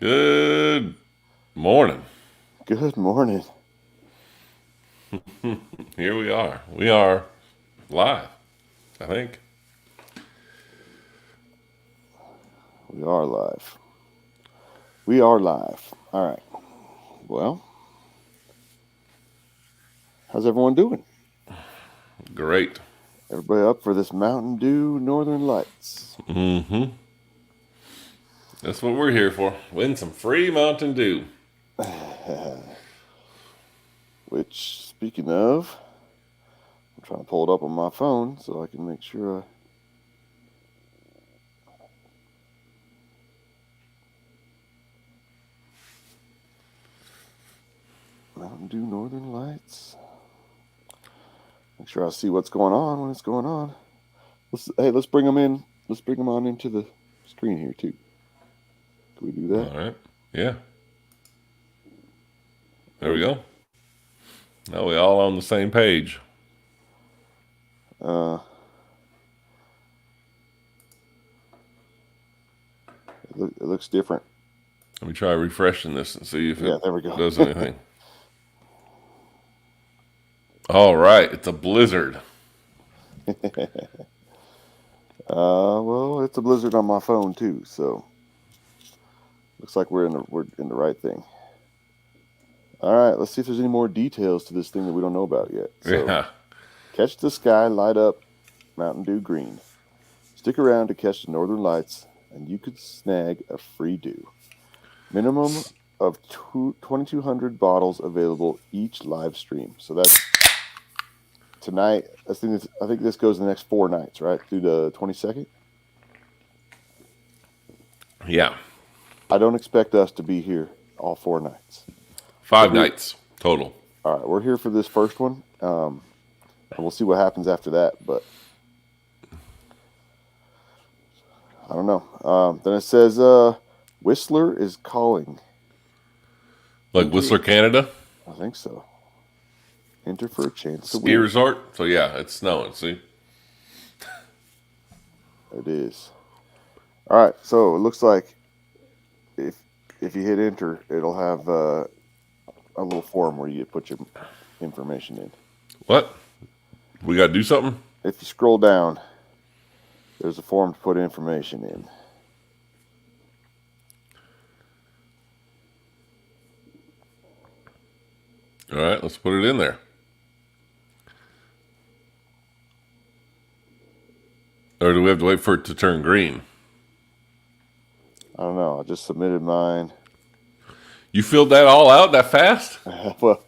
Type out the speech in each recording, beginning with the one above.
Good morning. Good morning. Here we are. We are live, I think. We are live. We are live. All right. Well, how's everyone doing? Great. Everybody up for this Mountain Dew Northern Lights? Mm-hmm. That's what we're here for. Win some free Mountain Dew. Which, speaking of, I'm trying to pull it up on my phone so I can make sure Mountain Dew Northern Lights. Make sure I see what's going on when it's going on. Let's bring them in. Let's bring them on into the screen here too. Can we do that? All right. Yeah. There we go. Now we all on the same page. Uh, it looks different. Let me try refreshing this and see if Yeah, it there we go. does anything. All right. It's a blizzard. Well, it's a blizzard on my phone too, so looks like we're in the right thing. All right, let's see if there's any more details to this thing that we don't know about yet. So, Yeah. catch the sky, light up, Mountain Dew green. Stick around to catch the northern lights, and you could snag a free dew. Minimum of 2,200 bottles available each live stream. So that's tonight. I think this goes the next 4 nights, right? Through the 22nd. Yeah. I don't expect us to be here all 4 nights. 5 nights total. All right, we're here for this first one. And we'll see what happens after that, but I don't know. Then it says Whistler is calling. Like Whistler, Canada? I think so. Enter for a chance to Ski win. resort? So yeah, it's snowing, see? It is. All right, so it looks like if you hit enter, it'll have a little form where you put your information in. What? We got to do something? If you scroll down, there's a form to put information in. All right, let's put it in there. Or do we have to wait for it to turn green? I don't know. I just submitted mine. You filled that all out that fast? Well,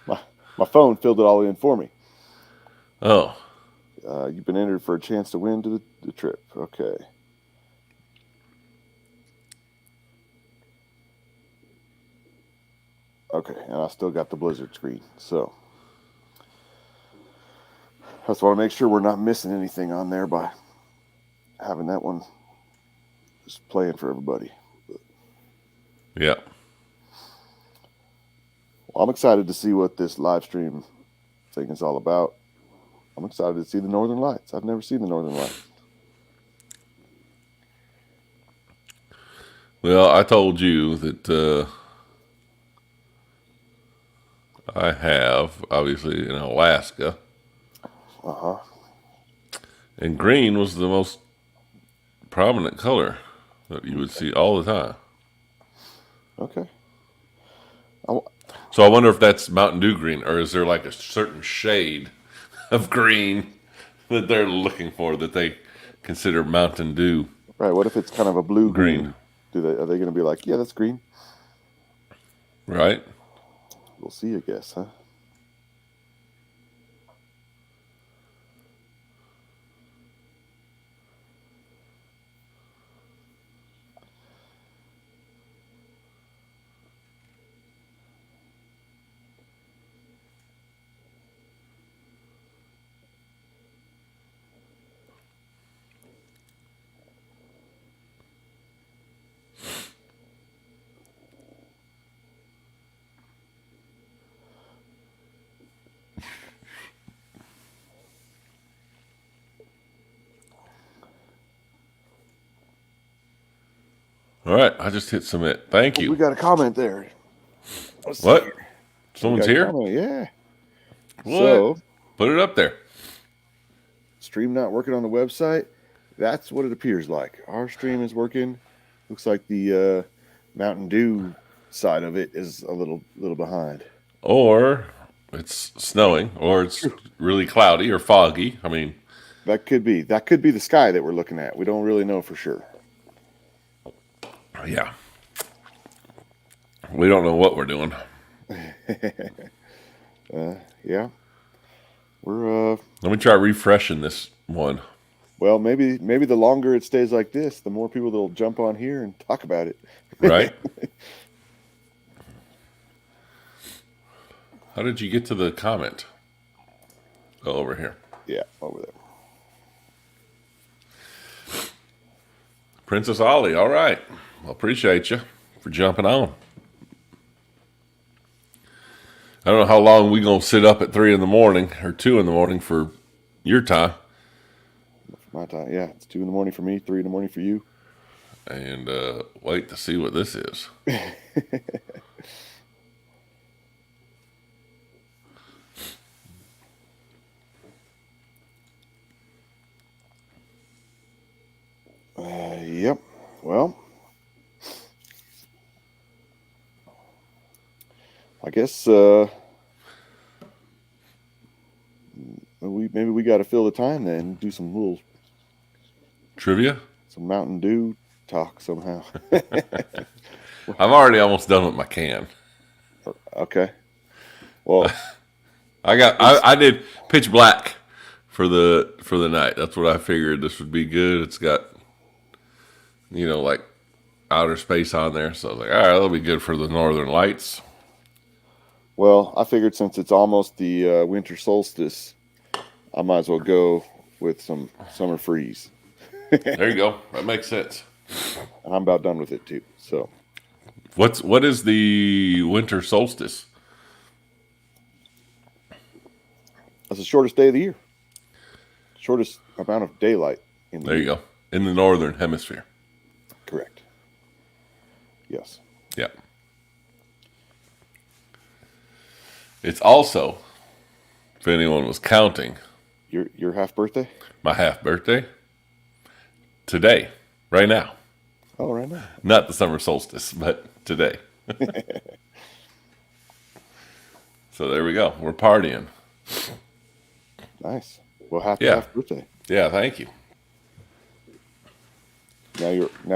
my phone filled it all in for me. Oh. You've been entered for a chance to win to the trip. Okay. Okay, and I still got the blizzard screen. So I just want to make sure we're not missing anything on there by having that one just playing for everybody. Yeah. Well, I'm excited to see what this live stream thing is all about. I'm excited to see the Northern Lights. I've never seen the Northern Lights. Well, I told you that I have, obviously, in Alaska. Uh-huh. And green was the most prominent color that you would see all the time. Okay. So I wonder if that's Mountain Dew green, or is there like a certain shade of green that they're looking for that they consider Mountain Dew Right. What if it's kind of a blue green? green? Are they going to be like, yeah, that's green? Right? We'll see, I guess, huh? All right, I just hit submit. Thank We you. got a comment there. Let's see What? here. We Someone's got a here? comment, yeah. What? So, Put it up there. stream not working on the website. That's what it appears like. Our stream is working. Looks like the Mountain Dew side of it is a little behind. Or it's snowing, or it's really cloudy or foggy. I mean, That could be the sky that we're looking at. We don't really know for sure. yeah. We don't know what we're doing. Yeah. We're Let me try refreshing this one. well, maybe the longer it stays like this, the more people that'll jump on here and talk about it. Right? How did you get to the comment? Go over here. Yeah, over there. Princess Ollie, all right. Well, appreciate you for jumping on. I don't know how long we going to sit up at 3 in the morning or 2 in the morning for your time. For my time, yeah. It's 2 in the morning for me, 3 in the morning for you. And wait to see what this is. Yep. Well, I guess maybe we got to fill the time then and do some little Trivia? some Mountain Dew talk somehow. I'm already almost done with my can. Okay. Well, I did pitch black for the night. That's what I figured this would be good. It's got like outer space on there, so I was like, all right, that'll be good for the northern lights. well, I figured since it's almost the winter solstice, I might as well go with some summer freeze. There you go. That makes sense. And I'm about done with it too. So What is the winter solstice? that's the shortest day of the year. Shortest amount of daylight in the There you year. go. In the northern hemisphere. Correct. Yes. Yeah. It's also, if anyone was counting, Your half birthday? my half birthday today, right now. Oh, right now. Not the summer solstice, but today. So there we go. We're partying. Nice. Well, happy Yeah. half birthday. Yeah, thank you. Now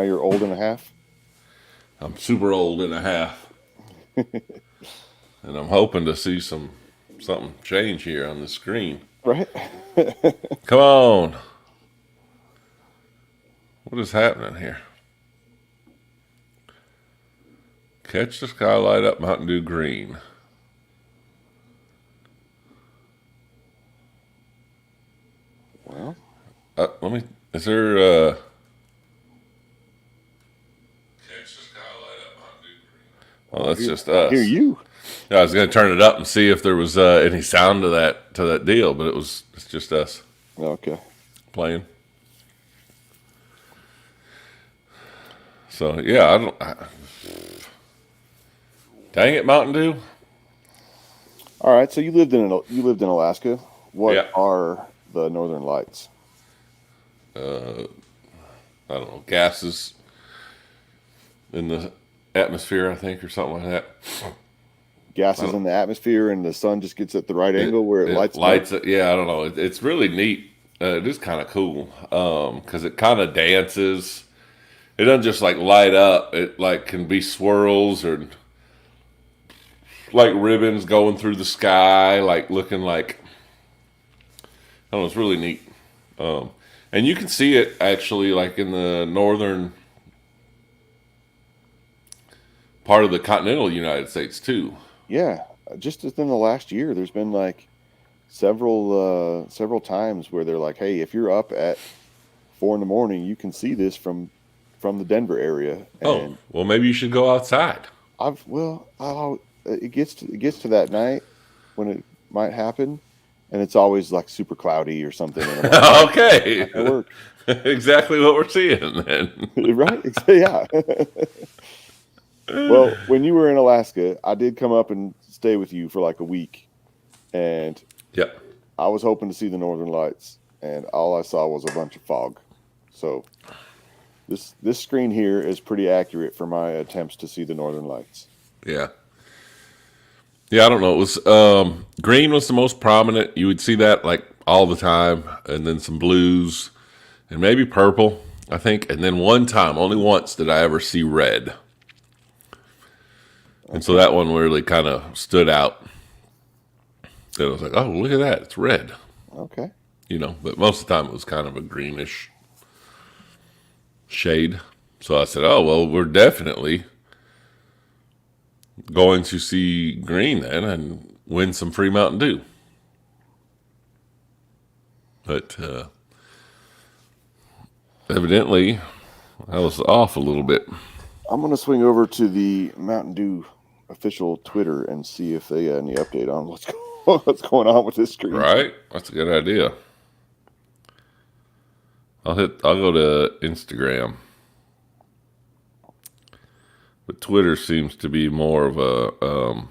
you're old and a half. I'm super old and a half. And I'm hoping to see something change here on the screen. Right? Come on. What is happening here? Catch the sky light up Mountain Dew green. Well, is there, Catch the sky light up Mountain Dew green. Oh, that's just us. hear you. Yeah, I was going to turn it up and see if there was any sound to that deal, but it's just us Okay. playing. So yeah, dang it, Mountain Dew. All right. So you lived in Alaska. What Yeah. are the northern lights? I don't know, gases in the atmosphere, I think, or something like that. Gases in the atmosphere, and the sun just gets at the right angle where it lights. Lights. Yeah, I don't know. It's really neat. It is kind of cool because it kind of dances. It doesn't just like light up. It like can be swirls or like ribbons going through the sky, like looking like. I don't know. It's really neat. And you can see it actually like in the northern part of the continental United States too. Yeah, just within the last year, there's been like several times where they're like, "Hey, if you're up at 4 in the morning, you can see this from the Denver area." And Well, maybe you should go outside. it gets to that night when it might happen, and it's always like super cloudy or something. And I'm like, oh, Okay. not gonna work. Exactly what we're seeing then. Right? Yeah. Well, when you were in Alaska, I did come up and stay with you for like a week, and Yep. I was hoping to see the Northern Lights, and all I saw was a bunch of fog. So this screen here is pretty accurate for my attempts to see the Northern Lights. Yeah. Yeah, I don't know. It was green was the most prominent. You would see that like all the time, and then some blues, and maybe purple, I think. And then one time, only once, did I ever see red. And so that one really kind of stood out. And I was like, oh, look at that. It's red. Okay. But most of the time it was kind of a greenish shade. So I said, oh, well, we're definitely going to see green then and win some free Mountain Dew. But evidently, I was off a little bit. I'm going to swing over to the Mountain Dew official Twitter and see if they got any update on what's going on with this screen. Right? That's a good idea. I'll go to Instagram. But Twitter seems to be more of a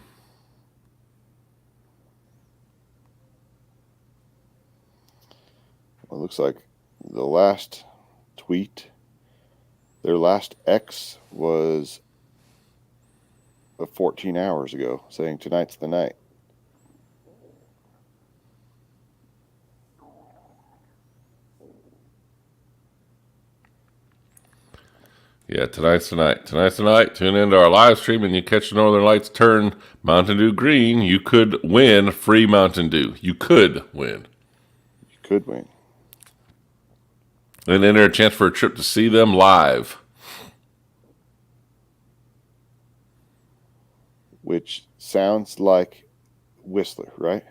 It looks like the last tweet, their last X was 14 hours ago, saying tonight's the night. Yeah, tonight's the night. Tonight's the night. Tune into our live stream and you catch the Northern Lights turn Mountain Dew green. You could win free Mountain Dew. You could win. You could win. And enter a chance for a trip to see them live. Which sounds like Whistler, right?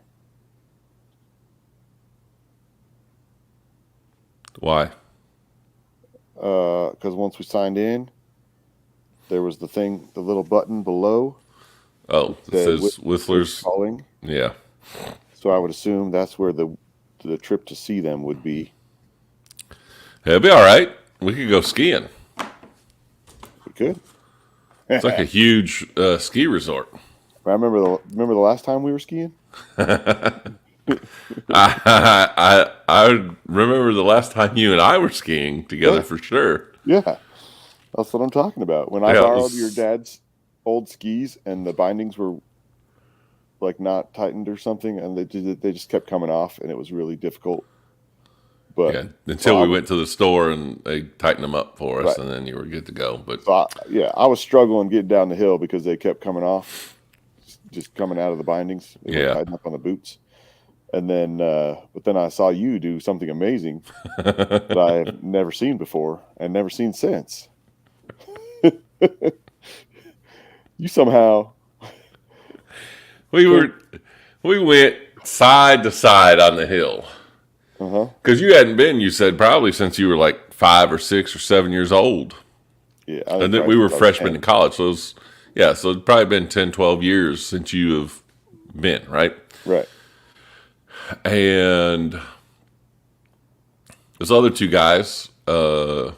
Why? Because once we signed in, there was the little button below. Oh, it says Whistler's calling. Yeah. So I would assume that's where the trip to see them would be. It'll be all right. We could go skiing. We could. It's like a huge ski resort. I remember the last time we were skiing. I remember the last time you and I were skiing together for sure. Yeah, that's what I'm talking about. When I borrowed your dad's old skis and the bindings were like not tightened or something, and they just kept coming off, and it was really difficult. But yeah, until we went to the store and they tightened them up for us, and then you were good to go. But I was struggling getting down the hill because they kept coming off, just coming out of the bindings. They were tightened up on the boots. And then, but then I saw you do something amazing that I've never seen before and never seen since. You somehow we went side to side on the hill. Because you hadn't been, you said, probably since you were like 5 or 6 or 7 years old. Yeah. And then we were freshmen in college. So so it's probably been 10, 12 years since you have been, right? Right. And those other two guys, your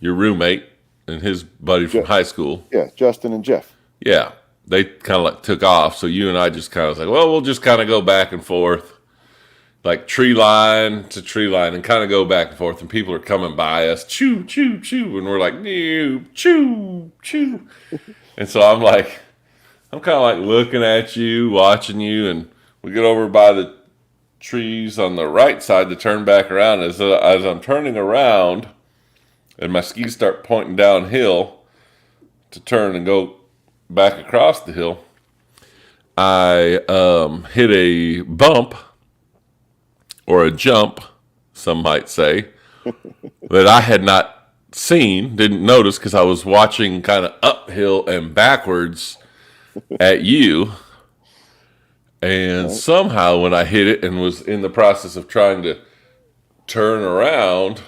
roommate and his buddy from high school. Yeah, Justin and Jeff. Yeah. They kind of like took off. So you and I just kind of was like, well, we'll just kind of go back and forth. Like tree line to tree line and kind of go back and forth, and people are coming by us, choo, choo, choo, and we're like, no, choo, choo. And so I'm kind of like looking at you, watching you, and we get over by the trees on the right side to turn back around. As I'm turning around, and my skis start pointing downhill to turn and go back across the hill, I hit a bump. Or a jump, some might say, that I had not seen, didn't notice because I was watching kind of uphill and backwards at you. And somehow when I hit it and was in the process of trying to turn around,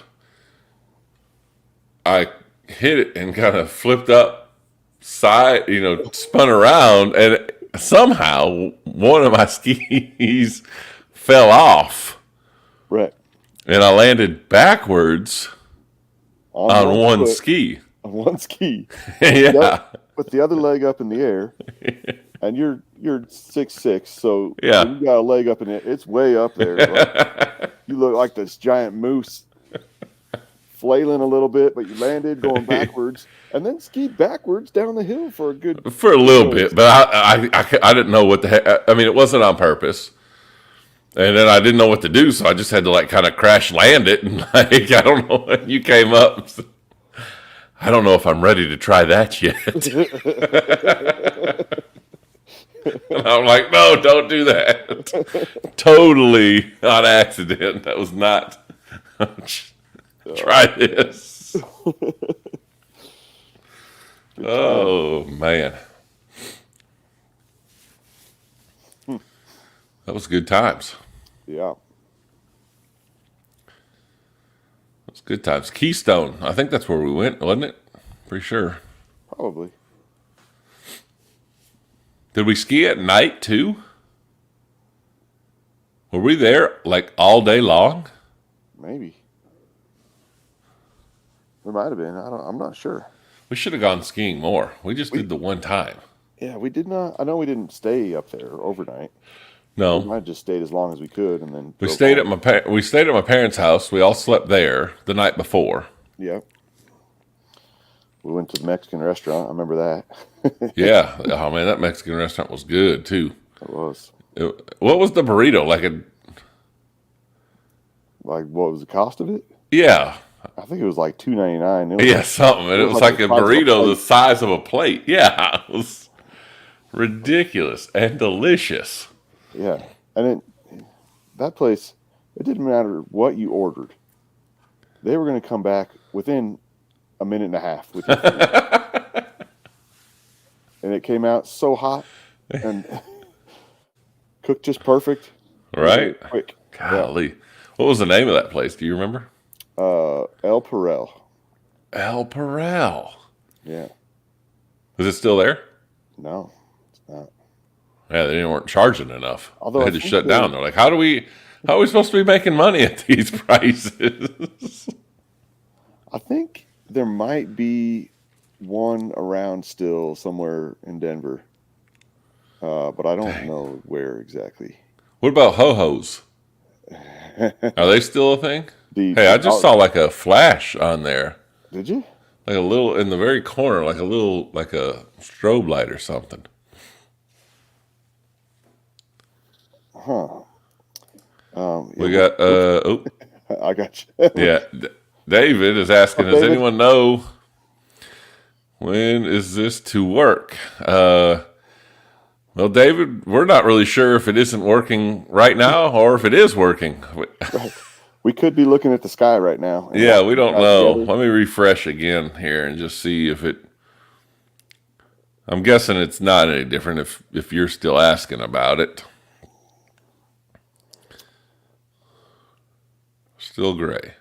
I hit it and kind of flipped up spun around, and somehow one of my skis fell off, Right. and I landed backwards on one foot, ski. on one ski. Yeah. With the other leg up in the air. And you're 6'6", so Yeah. when you got a leg up in it, it's way up there. Like, you look like this giant moose flailing a little bit, but you landed going backwards and then skied backwards down the hill for a little ways. bit, but I didn't know what the heck. I mean, it wasn't on purpose. And then I didn't know what to do, so I just had to like kind of crash land it, and like I don't know when you came up. I don't know if I'm ready to try that yet. And I'm like, no, don't do that. Totally on accident. That was not. Try this. Oh man, that was good times. Yeah. That's good times. Keystone. I think that's where we went, wasn't it? Pretty sure. Probably. Did we ski at night too? Were we there like all day long? Maybe. There might have been. I'm not sure. We should have gone skiing more. We just did the one time. Yeah, we did not. I know we didn't stay up there overnight. No. We might have just stayed as long as we could, and then We stayed at my parents' house. We all slept there the night before. Yeah. We went to the Mexican restaurant. I remember that. Yeah. Oh man, that Mexican restaurant was good too. It was. What was the burrito? Like, what was the cost of it? Yeah. I think it was like $2.99. Yeah, something. And it was like a burrito the size of a plate. Yeah. It was ridiculous and delicious. Yeah. And that place, it didn't matter what you ordered. They were going to come back within a minute and a half with your food. And it came out so hot and cooked just perfect. Right? Quick. Golly. Yeah. What was the name of that place? Do you remember? El Perel. El Perel. Yeah. Is it still there? No, it's not. Yeah, they weren't charging enough. Although they had to shut down. They're like, how are we supposed to be making money at these prices? I think there might be one around still somewhere in Denver, but I don't know where exactly. What about ho-hos? Are they still a thing? Hey, I just saw like a flash on there. Did you? Like a little in the very corner, like a strobe light or something. Huh. We got I got you. Yeah, David is asking, does anyone know when is this to work? Well, David, we're not really sure if it isn't working right now or if it is working. We could be looking at the sky right now. Yeah, we don't know. Let me refresh again here and just see if it... I'm guessing it's not any different if you're still asking about it. Still gray.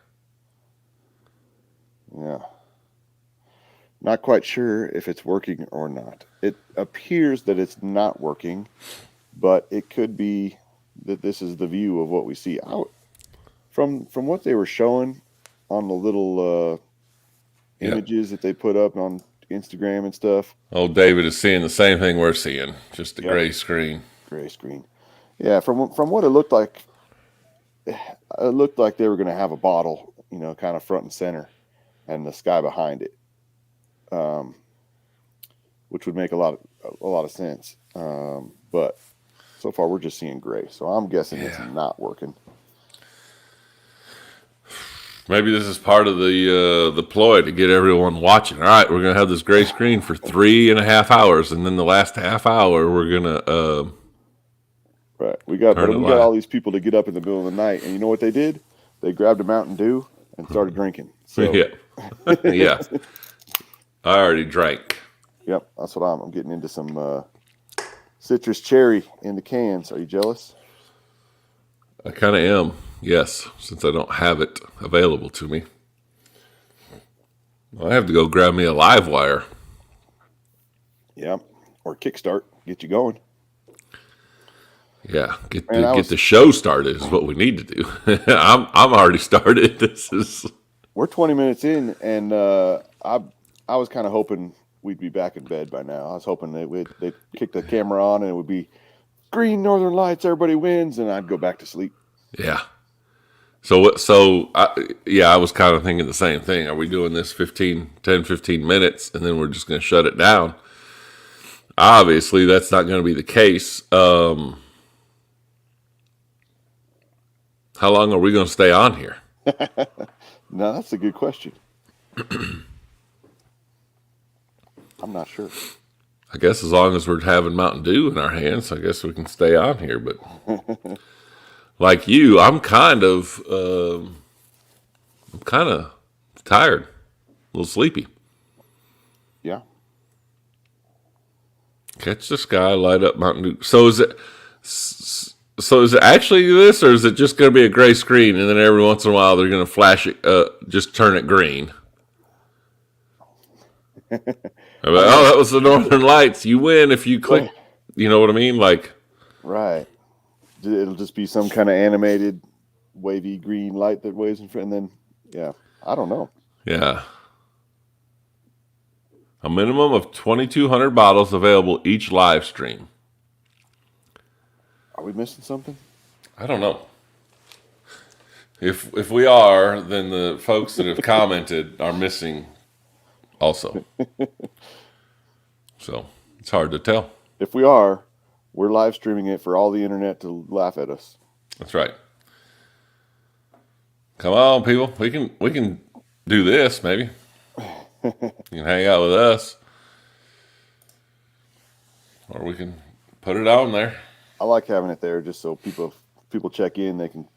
Yeah. Not quite sure if it's working or not. It appears that it's not working, but it could be that this is the view of what we see. From what they were showing on the little images that they put up on Instagram and stuff. Oh, David is seeing the same thing we're seeing, just a gray screen. Gray screen. Yeah, from what it looked like they were going to have a bottle, kind of front and center, and the sky behind it, which would make a lot of sense. But so far we're just seeing gray, so I'm guessing it's not working. Maybe this is part of the ploy to get everyone watching. All right, we're going to have this gray screen for 3.5 hours, and then the last half hour we're going to right. We got all these people to get up in the middle of the night, and you know what they did? They grabbed a Mountain Dew and started drinking. So. Yeah, yeah. I already drank. Yep, that's what I'm getting into some citrus cherry in the cans. Are you jealous? I kind of am. Yes, since I don't have it available to me. I have to go grab me a live wire. Yeah, or Kickstart, get you going. Yeah, Man, get the show started is what we need to do. I'm already started. we're 20 minutes in, and I was kind of hoping we'd be back in bed by now. I was hoping they'd kick the camera on and it would be green Northern Lights, everybody wins, and I'd go back to sleep. Yeah. I was kind of thinking the same thing. Are we doing this 15 minutes and then we're just going to shut it down? Obviously, that's not going to be the case. How long are we going to stay on here? No, that's a good question. I'm not sure. I guess as long as we're having Mountain Dew in our hands, I guess we can stay on here. But like you, I'm kind of tired, a little sleepy. Yeah. Catch the sky, light up Mountain Dew. So is it actually this, or is it just going to be a gray screen, and then every once in a while they're going to flash it, just turn it green? Oh, that was the Northern Lights. You win if you click. You know what I mean? Like, right. It'll just be some kind of animated, wavy green light that waves in front, and then I don't know. Yeah. A minimum of 2,200 bottles available each live stream. Are we missing something? I don't know. If we are, then the folks that have commented are missing also. So it's hard to tell. If we are, we're live streaming it for all the internet to laugh at us. That's right. Come on, people. We can do this, maybe. You can hang out with us. Or we can put it on there. I like having it there just so people check in, they can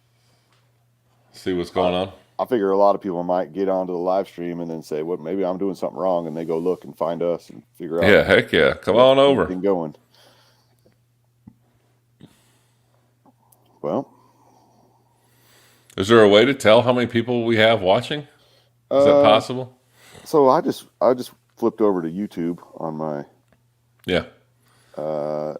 see what's going on. I figure a lot of people might get onto the live stream and then say, well, maybe I'm doing something wrong, and they go look and find us and figure out. Yeah, heck yeah. Come on over. Going. Well, is there a way to tell how many people we have watching? Is that possible? So I just flipped over to YouTube on my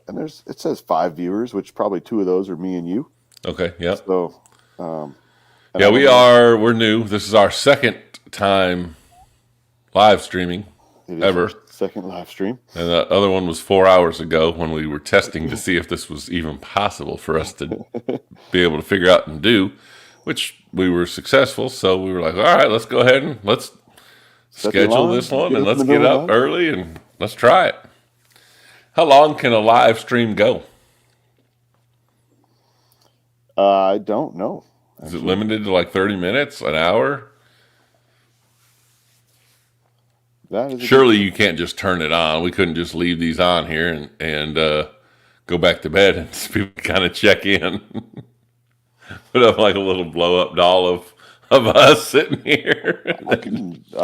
and it says 5 viewers, which probably 2 of those are me and you. Okay, yeah. So we're new. This is our second time live streaming ever. Second live stream. And the other one was 4 hours ago when we were testing to see if this was even possible for us to be able to figure out and do, which we were successful. So we were like, all right, let's go ahead and let's schedule this one and let's get up early and let's try it. How long can a live stream go? I don't know. Is it limited to like 30 minutes, an hour? Surely you can't just turn it on. We couldn't just leave these on here and go back to bed and people kind of check in. Put up like a little blow up doll of us sitting here. I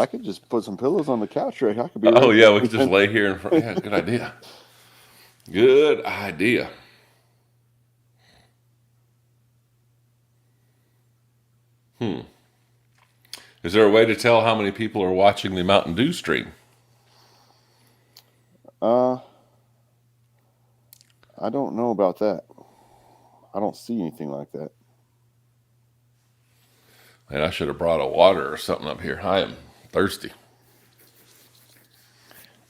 could just put some pillows on the couch, right? I could be. Oh yeah, we could just lay here in front. Yeah, good idea. Good idea. Is there a way to tell how many people are watching the Mountain Dew stream? I don't know about that. I don't see anything like that. Man, I should have brought a water or something up here. I am thirsty.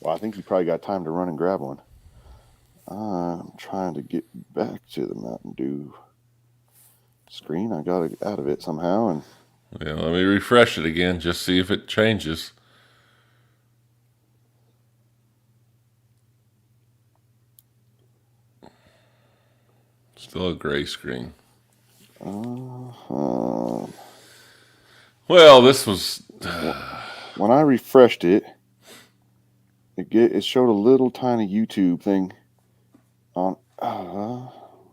Well, I think you probably got time to run and grab one. I'm trying to get back to the Mountain Dew screen. I got it out of it somehow, and yeah, let me refresh it again, just see if it changes. Still a gray screen. Well, this was when I refreshed it. It showed a little tiny YouTube thing on. Well,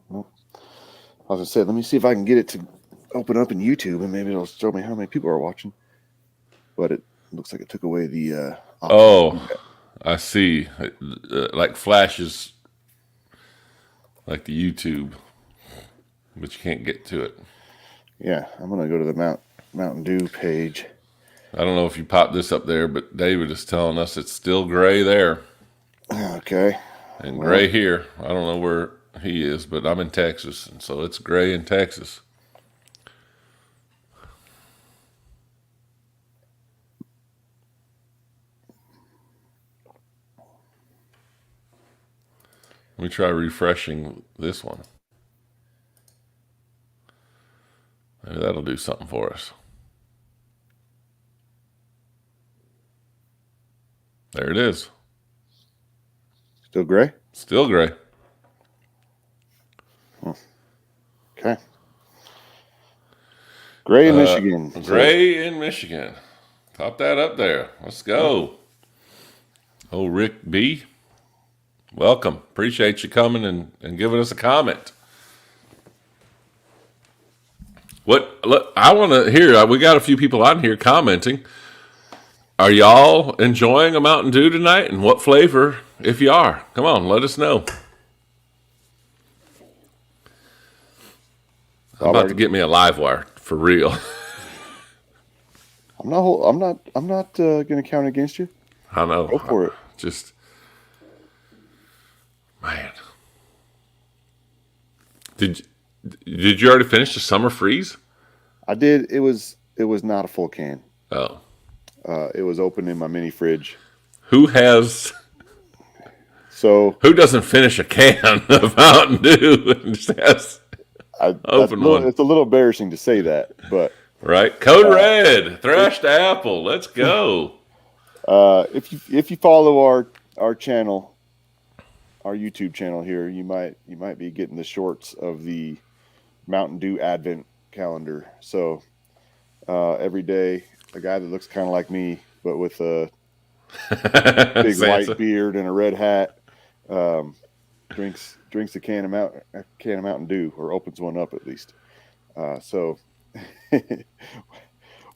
I was gonna say, let me see if I can get it to open up in YouTube, and maybe it'll show me how many people are watching. But it looks like it took away the. I see. Like flashes, like the YouTube, but you can't get to it. Yeah, I'm gonna go to the Mountain Dew page. I don't know if you popped this up there, but David is telling us it's still gray there. Okay. And gray here. I don't know where he is, but I'm in Texas, and so it's gray in Texas. Let me try refreshing this one. Maybe that'll do something for us. There it is. Still gray? Still gray. Okay. Gray in Michigan. Gray in Michigan. Pop that up there. Let's go. Oh, Rick B. Welcome. Appreciate you coming and giving us a comment. Look, I want to hear. We got a few people on here commenting. Are y'all enjoying a Mountain Dew tonight? And what flavor, if you are? Come on, let us know. I'm about to get me a live wire for real. I'm not going to count against you. I know. Go for it. Just, man. Did you already finish the summer freeze? I did. It was not a full can. Oh. It was open in my mini fridge. Who doesn't finish a can of Mountain Dew and just has open one? It's a little embarrassing to say that, but right. Code Red, Thrashed Apple. Let's go. If you follow our channel, our YouTube channel here, you might be getting the shorts of the Mountain Dew Advent calendar. So every day, a guy that looks kind of like me, but with a big white beard and a red hat, drinks a can of Mountain Dew, or opens one up at least. So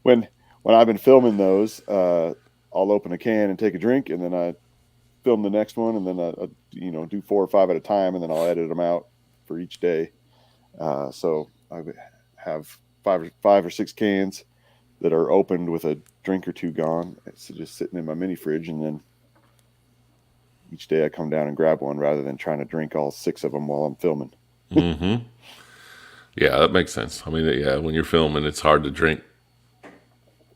when I've been filming those, I'll open a can and take a drink, and then I film the next one, and then I do 4 or 5 at a time, and then I'll edit them out for each day. So I have 5 or 6 cans that are opened with a drink or two gone. It's just sitting in my mini fridge, and then each day I come down and grab one rather than trying to drink all 6 of them while I'm filming. Mm-hmm. Yeah, that makes sense. I mean, yeah, when you're filming, it's hard to drink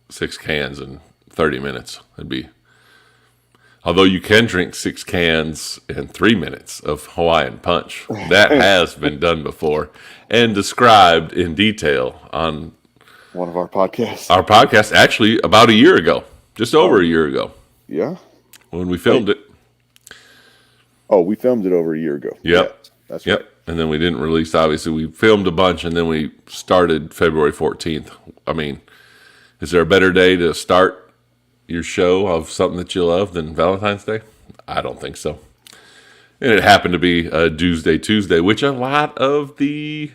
6 cans in 30 minutes. Although you can drink 6 cans in 3 minutes of Hawaiian Punch. That has been done before and described in detail on one of our podcasts. Our podcast, actually, about a year ago. Just over a year ago. Yeah? When we filmed it. Oh, we filmed it over a year ago. Yep. Yeah, that's right. And then we didn't release, obviously. We filmed a bunch, and then we started February 14th. I mean, is there a better day to start your show of something that you love than Valentine's Day? I don't think so. And it happened to be a Tuesday, which a lot of the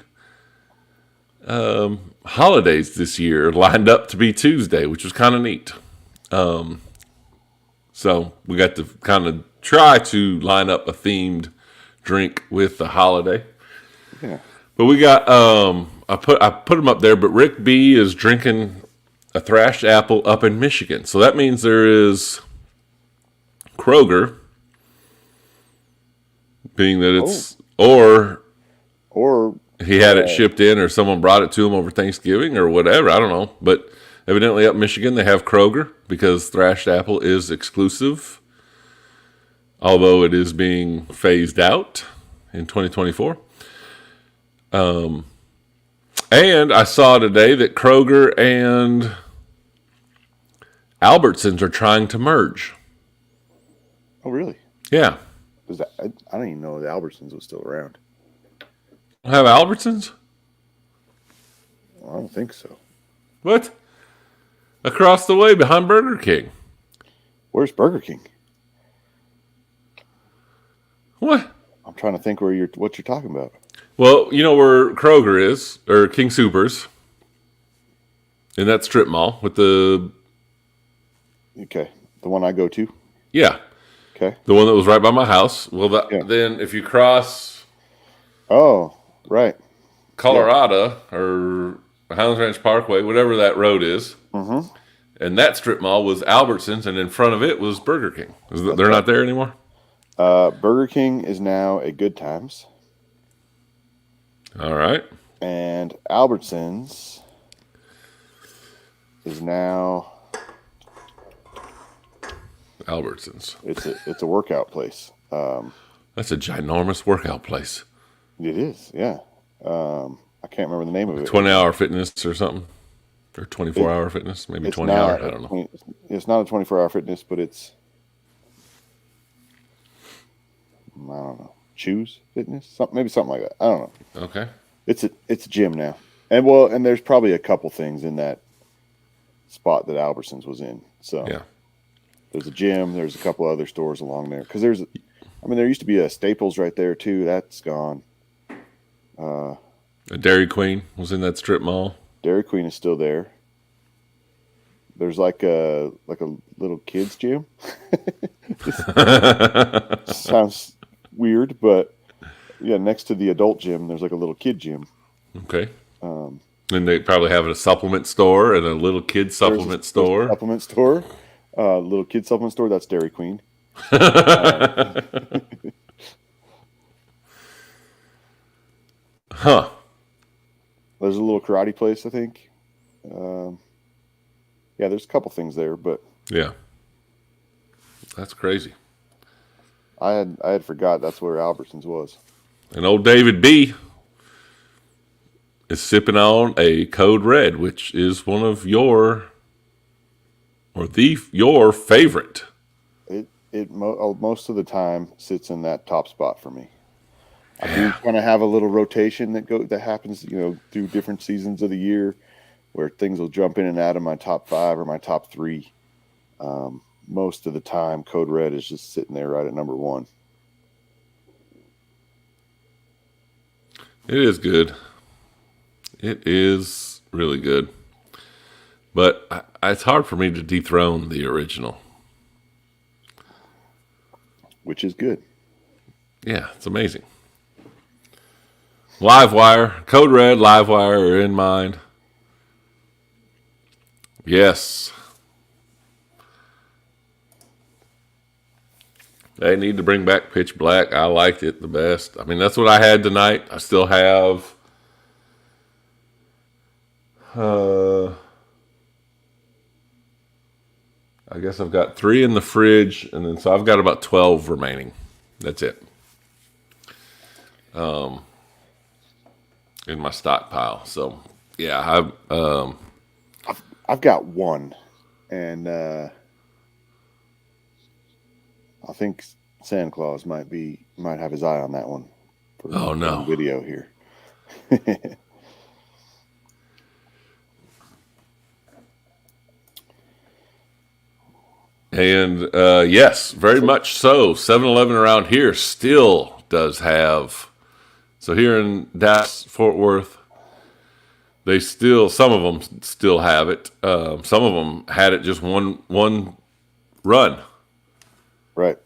holidays this year lined up to be Tuesday, which was kind of neat. So we got to kind of try to line up a themed drink with the holiday. Yeah. But we got I put them up there, but Rick B is drinking a Thrashed Apple up in Michigan. So that means there is Kroger, being that it's or he had it shipped in, or someone brought it to him over Thanksgiving or whatever. I don't know. But evidently up in Michigan, they have Kroger because Thrashed Apple is exclusive, although it is being phased out in 2024. And I saw today that Kroger and Albertsons are trying to merge. Oh, really? Yeah. I didn't even know the Albertsons was still around. Have Albertsons? Well, I don't think so. What? Across the way behind Burger King. Where's Burger King? What? I'm trying to think what you're talking about. Well, you know where Kroger is, or King Soopers, in that strip mall with the... Okay, the one I go to? Yeah. Okay. The one that was right by my house. Well, then if you cross... Oh, right. Colorado, or Highlands Ranch Parkway, whatever that road is. Mm-hmm. And that strip mall was Albertsons, and in front of it was Burger King. They're not there anymore? Burger King is now a Good Times. All right. And Albertsons is now Albertsons. it's a workout place. That's a ginormous workout place. It is, yeah. I can't remember the name of it. 20-hour fitness or something, or 24-hour fitness, maybe 20 hours. I don't know. It's not a 24-hour fitness, but it's I don't know. Choose Fitness, maybe something like that. I don't know. Okay. It's a gym now, and there's probably a couple things in that spot that Albertsons was in. So yeah, there's a gym. There's a couple other stores along there because there used to be a Staples right there too. That's gone. a Dairy Queen was in that strip mall. Dairy Queen is still there. There's like a little kids gym. Sounds weird, but yeah, next to the adult gym, there's like a little kid gym. Okay. And they probably have a supplement store and a little kid supplement store. Supplement store, little kid supplement store. That's Dairy Queen. Huh. There's a little karate place, I think. Yeah, there's a couple things there, but Yeah. That's crazy. I had forgot that's where Albertsons was. And old David B is sipping on a Code Red, which is one of your favorite. Most of the time sits in that top spot for me. I do kind of have a little rotation that happens, through different seasons of the year, where things will jump in and out of my top 5 or my top 3. Most of the time, Code Red is just sitting there right at number 1. It is good. It is really good. But it's hard for me to dethrone the original. Which is good. Yeah, it's amazing. Livewire, Code Red, Livewire are in mind. Yes. They need to bring back Pitch Black. I liked it the best. I mean, that's what I had tonight. I still have I guess I've got 3 in the fridge, and then so I've got about 12 remaining. That's it. In my stockpile. So yeah, I've got 1, and I think Santa Claus might have his eye on that one. Oh no! Video here. And yes, very much so. 7-Eleven around here still does have. So here in Dallas, Fort Worth, some of them still have it. Some of them had it just one run. Right.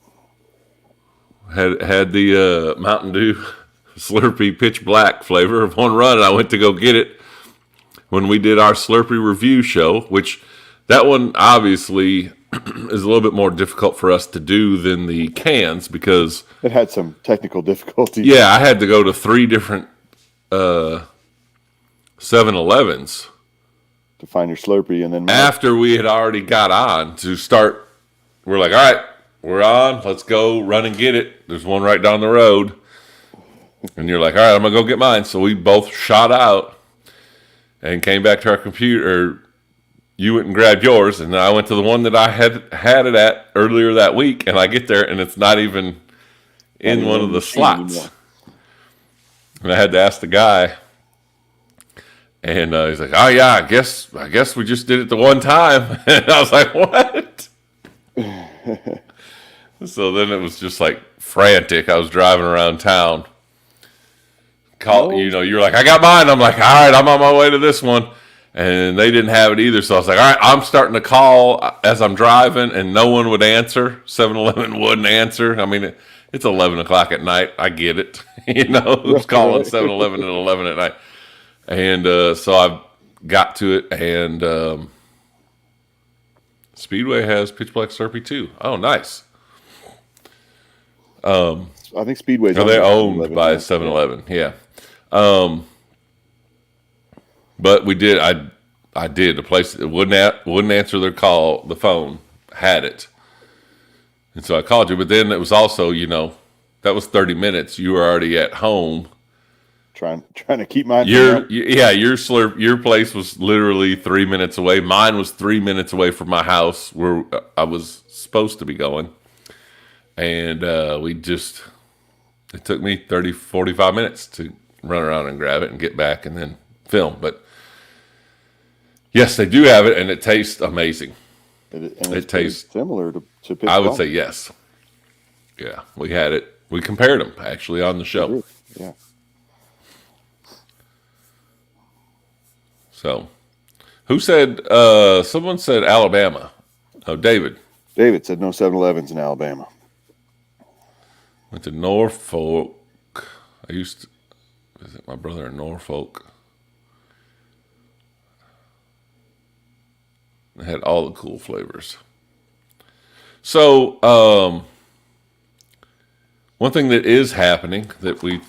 Had the Mountain Dew Slurpee Pitch Black flavor of one run, and I went to go get it when we did our Slurpee review show, which that one obviously is a little bit more difficult for us to do than the cans because it had some technical difficulties. Yeah, I had to go to 3 different 7-Elevens to find your Slurpee, and then after we had already got on to start, we're like, all right, we're on. Let's go run and get it. There's one right down the road. And you're like, all right, I'm going to go get mine. So we both shot out and came back to our computer. You went and grabbed yours, and then I went to the one that I had it at earlier that week, and I get there, and it's not even in one of the slots. Anymore. And I had to ask the guy, and he's like, oh, yeah, I guess we just did it the one time. And I was like, what? So then it was just like frantic. I was driving around town. You're like, I got mine. I'm like, all right, I'm on my way to this one. And they didn't have it either. So I was like, all right, I'm starting to call as I'm driving, and no one would answer. 7-Eleven wouldn't answer. I mean, it's 11 o'clock at night. I get it. Who's calling 7-Eleven at 11 at night? And so I got to it, and Speedway has Pitch Black Slurpee too. Oh, nice. I think Speedway's they're owned by 7-Eleven, yeah. But we did. I did. The place that wouldn't answer their call. The phone had it, and so I called you. But then it was also, that was 30 minutes. You were already at home. Trying to keep mine. Your place was literally 3 minutes away. Mine was 3 minutes away from my house where I was supposed to be going, and it took me 30, 45 minutes to run around and grab it and get back and then film. But yes, they do have it, and it tastes amazing. It tastes similar to pitch I would black. say yes. Yeah, we had it. We compared them actually on the show. Yeah. So, who said? Someone said Alabama. Oh, David. David said no 7-Elevens in Alabama. Went to Norfolk. I used to visit my brother in Norfolk. They had all the cool flavors. So, one thing that is happening that we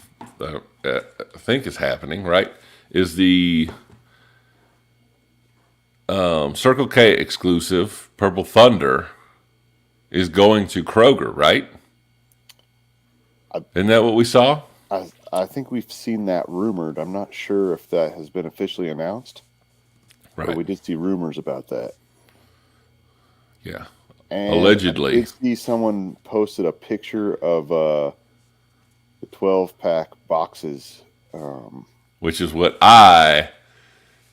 think is happening, right, is the Circle K exclusive Purple Thunder is going to Kroger, right? Isn't that what we saw? I think we've seen that rumored. I'm not sure if that has been officially announced. Right. But we did see rumors about that. Yeah. And Allegedly. I did see someone posted a picture of the 12-pack boxes. Which is what I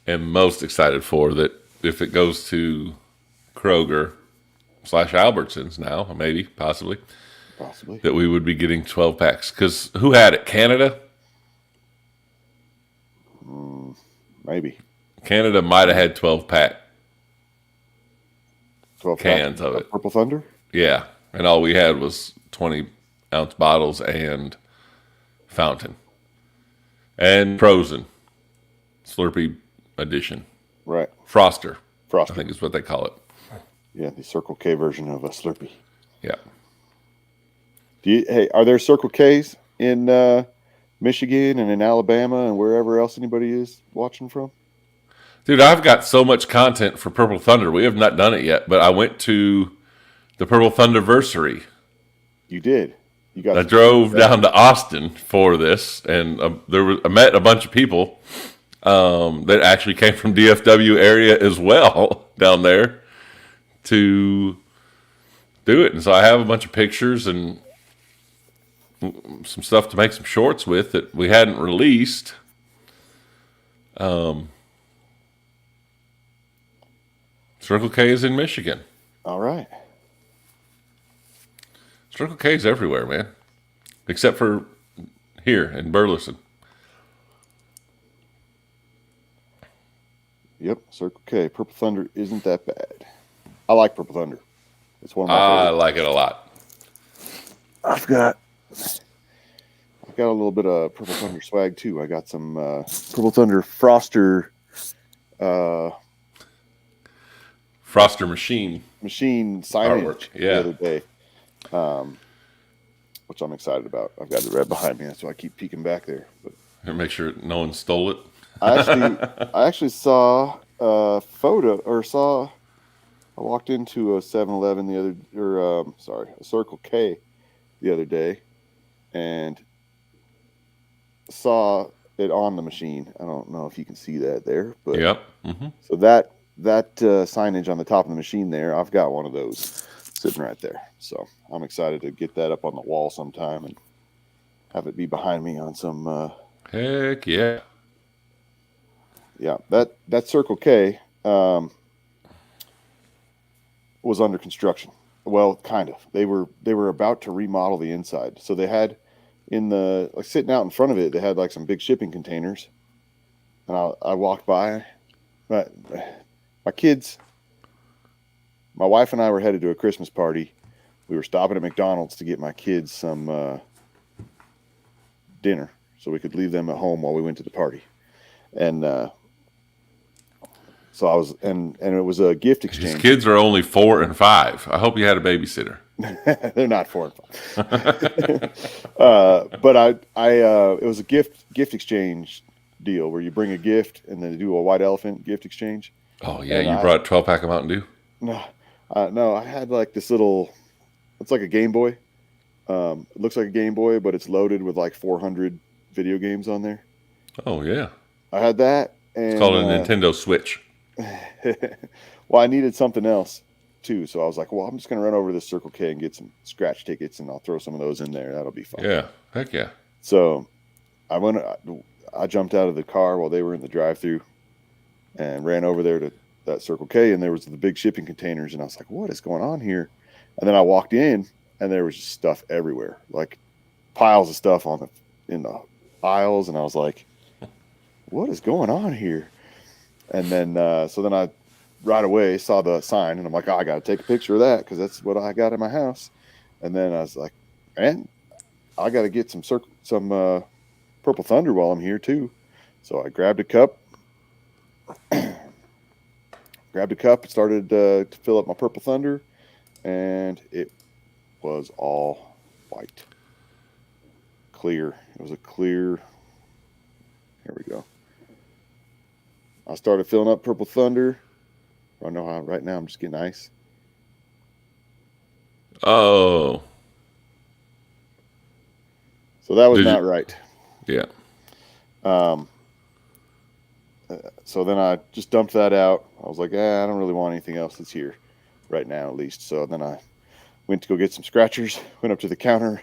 am most excited for, that if it goes to Kroger / Albertsons now, maybe, possibly, that we would be getting 12 packs. Because who had it? Canada? Maybe. Canada might have had 12-pack 12 cans of it. Purple Thunder? Yeah. And all we had was 20-ounce bottles and fountain. And frozen. Slurpee edition. Right. Froster. Froster. I think is what they call it. Yeah, the Circle K version of a Slurpee. Yeah. Are there Circle Ks in Michigan and in Alabama and wherever else anybody is watching from? Dude, I've got so much content for Purple Thunder. We have not done it yet, but I went to the Purple Thunderversary. You did. I drove down to Austin for this, and I met a bunch of people that actually came from DFW area as well down there to do it. And so I have a bunch of pictures and some stuff to make some shorts with that we hadn't released. Circle K is in Michigan. All right. Circle K is everywhere, man. Except for here in Burleson. Yep, Circle K. Purple Thunder isn't that bad. I like Purple Thunder. It's one of my I favorites. like it a lot. I've got a little bit of Purple Thunder swag too. I got some Purple Thunder Froster machine signage artwork. Yeah. the other day, which I'm excited about. I've got the red behind me, so I keep peeking back there. But Make sure no one stole it. I actually saw a photo, I walked into a 7-Eleven a Circle K the other day, and saw it on the machine. I don't know if you can see that there, but Yep. Mm-hmm. so that signage on the top of the machine there, I've got one of those sitting right there. So I'm excited to get that up on the wall sometime and have it be behind me on some. Heck yeah. Yeah, that Circle K was under construction. Well, kind of. They were about to remodel the inside, so they had sitting out in front of it, they had like some big shipping containers, and I walked by. My kids, my wife and I were headed to a Christmas party. We were stopping at McDonald's to get my kids some dinner so we could leave them at home while we went to the party. And so I was, and it was a gift exchange. His kids are only 4 and 5. I hope you had a babysitter. They're not 4 and 5. But it was a gift exchange deal where you bring a gift and then do a white elephant gift exchange. Oh yeah, And you brought a 12 pack of Mountain Dew. no, no, I had like this little. It's like a Game Boy. It looks like a Game Boy, but it's loaded with like 400 video games on there. Oh yeah, I had that, it's and called a Nintendo Switch. well, I needed something else too, so I was like, well, I'm just gonna run over to the Circle K and get some scratch tickets, and I'll throw some of those in there. That'll be fun. Yeah, heck yeah. So I jumped out of the car while they were in the drive-through, and ran over there to that Circle K, and there was the big shipping containers, and I was like, what is going on here? And then I walked in, and there was just stuff everywhere, like piles of stuff in the aisles, and I was like, what is going on here? And then so then I right away saw the sign, and I'm like, oh, I got to take a picture of that because that's what I got in my house. And then I was like, man, I got to get some Purple Thunder while I'm here too. So I grabbed a cup, started to fill up my Purple Thunder, and it was all white, clear. It was a clear. Here we go. I started filling up Purple Thunder. I know how right now I'm just getting ice. Oh. So that was not right. Yeah. So then I just dumped that out. I was like, I don't really want anything else that's here right now, at least. So then I went to go get some scratchers, went up to the counter. I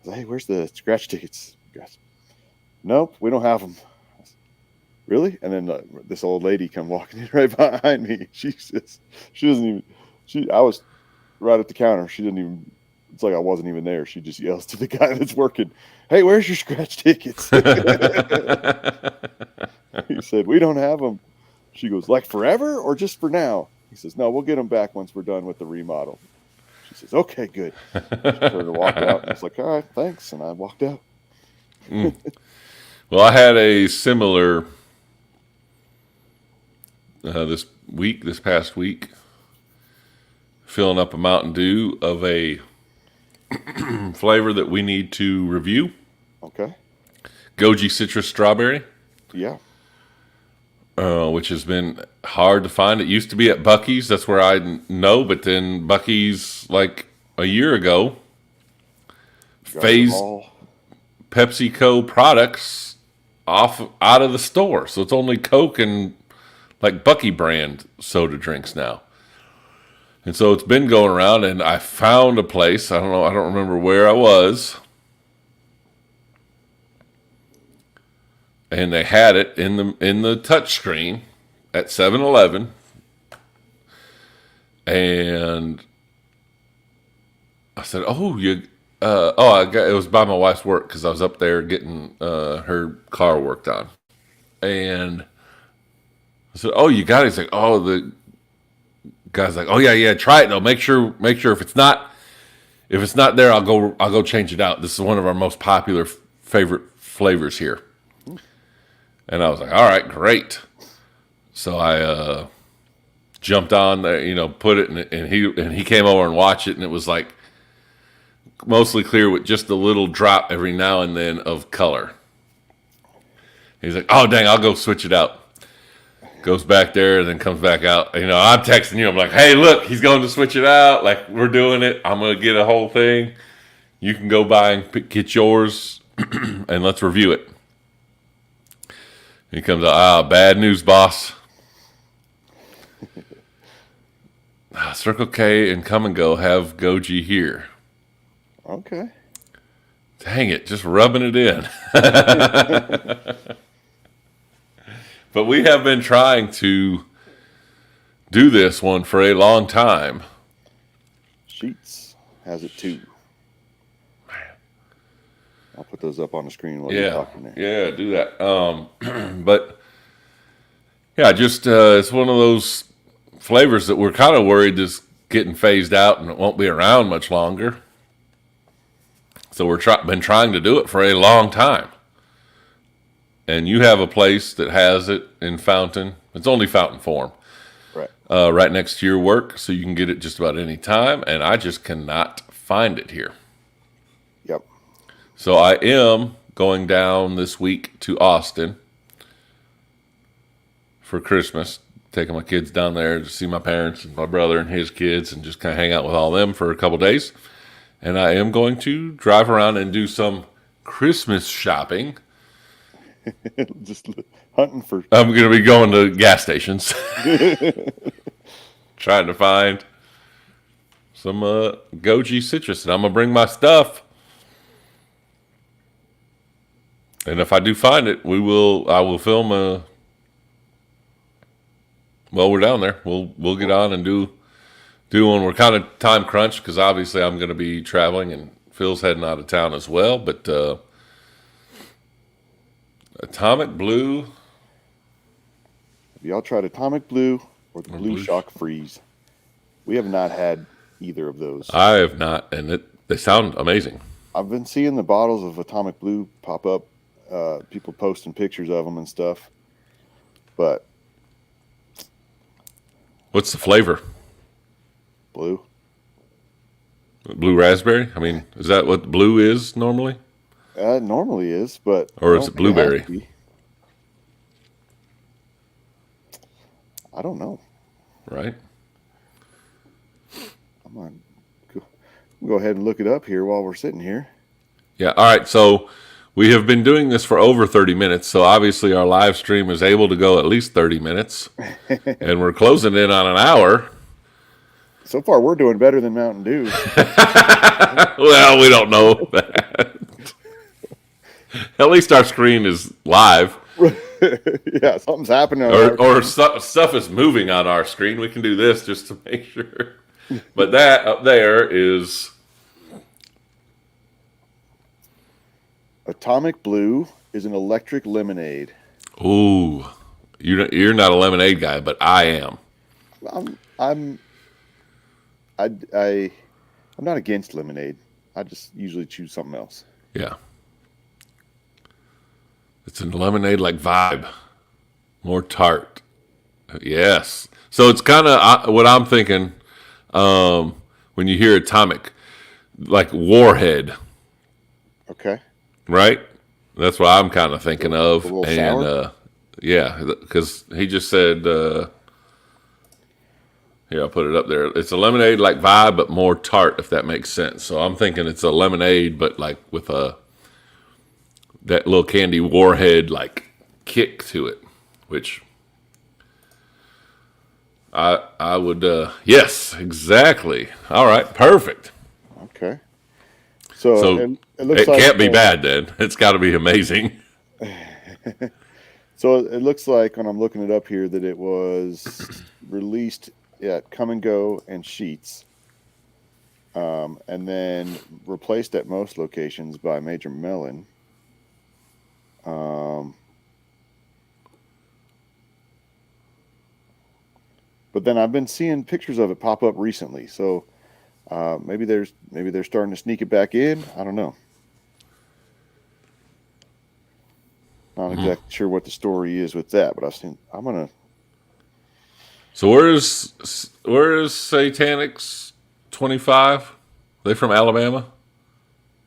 was like, hey, where's the scratch tickets? Guys, nope, we don't have them. Really? And then this old lady come walking in right behind me. She doesn't even, I was right at the counter. She didn't even, it's like I wasn't even there. She just yells to the guy that's working, hey, where's your scratch tickets? He said, we don't have them. She goes, like forever or just for now? He says, no, we'll get them back once we're done with the remodel. She says, okay, good. She turned to walk out. And I was like, all right, thanks. And I walked out. Well, I had a similar this past week, filling up a Mountain Dew of a flavor that we need to review. Okay. Goji Citrus Strawberry. Yeah. Which has been hard to find. It used to be at Buc-ee's. That's where I know. But then Buc-ee's, like a year ago, phased PepsiCo products out of the store. So it's only Coke and like Buc-ee brand soda drinks now. And so it's been going around, and I found a place. I don't remember where I was. And they had it in the touchscreen at 7-Eleven. And I said, "Oh, it was by my wife's work because I was up there getting her car worked on." And I said, "Oh, you got it?" He's like, "Oh, the guy's like, oh yeah, try it though. Make sure if it's not there, I'll go change it out. This is one of our most popular favorite flavors here." And I was like, all right, great. So I jumped on there, put it, and he came over and watched it, and it was like mostly clear with just a little drop every now and then of color. He's like, oh dang, I'll go switch it out. Goes back there and then comes back out. I'm texting you. I'm like, hey, look, he's going to switch it out. Like, we're doing it. I'm going to get a whole thing. You can go by and get yours, and let's review it. He comes out, bad news, boss. Circle K and Come and Go have Goji here. Okay. Dang it, just rubbing it in. But we have been trying to do this one for a long time. Sheets has it too. Man. I'll put those up on the screen while you're talking there. Yeah, do that. But yeah, just it's one of those flavors that we're kind of worried is getting phased out and it won't be around much longer. So we're been trying to do it for a long time. And you have a place that has it in Fountain. It's only Fountain form. Right. right next to your work, so you can get it just about any time. And I just cannot find it here. Yep. So I am going down this week to Austin for Christmas, taking my kids down there to see my parents and my brother and his kids and just kind of hang out with all of them for a couple days. And I am going to drive around and do some Christmas shopping. Just hunting for. I'm going to be going to gas stations, trying to find some goji citrus, and I'm going to bring my stuff. And if I do find it, I will film while we're down there. We'll get on and do one. We're kind of time crunched because obviously I'm going to be traveling and Phil's heading out of town as well. But Atomic Blue. Have y'all tried Atomic Blue or the Blue Shock Freeze? We have not had either of those. I have not, and they sound amazing. I've been seeing the bottles of Atomic Blue pop up. People posting pictures of them and stuff. But what's the flavor? Blue. Blue raspberry? I mean, is that what blue is normally? It normally is, but or is it blueberry? I don't know. Right. I'm gonna go ahead and look it up here while we're sitting here. Yeah. All right. So we have been doing this for over 30 minutes. So obviously our live stream is able to go at least 30 minutes, and we're closing in on an hour. So far, we're doing better than Mountain Dew. Well, we don't know that. At least our screen is live. Yeah, something's happening. Or stuff is moving on our screen. We can do this just to make sure. But that up there is Atomic Blue is an electric lemonade. Ooh, you're not a lemonade guy, but I am. I'm not against lemonade. I just usually choose something else. Yeah. It's a lemonade-like vibe. More tart. Yes. So it's kind of what I'm thinking when you hear Atomic, like Warhead. Okay. Right? That's what I'm kind of thinking of. A little sour? Yeah, because he just said, here, I'll put it up there. It's a lemonade-like vibe, but more tart, if that makes sense. So I'm thinking it's a lemonade, but like with that little candy Warhead like kick to it, which I would yes, exactly. All right, perfect. Okay. So it looks it like, can't be bad then. It's got to be amazing. So it looks like when I'm looking it up here that it was released at Come and Go and Sheetz, and then replaced at most locations by Major Melon. But then I've been seeing pictures of it pop up recently, so maybe they're starting to sneak it back in. I don't know. Not exactly sure what the story is with that, but I'm gonna. So where is Satanics 25? They from Alabama?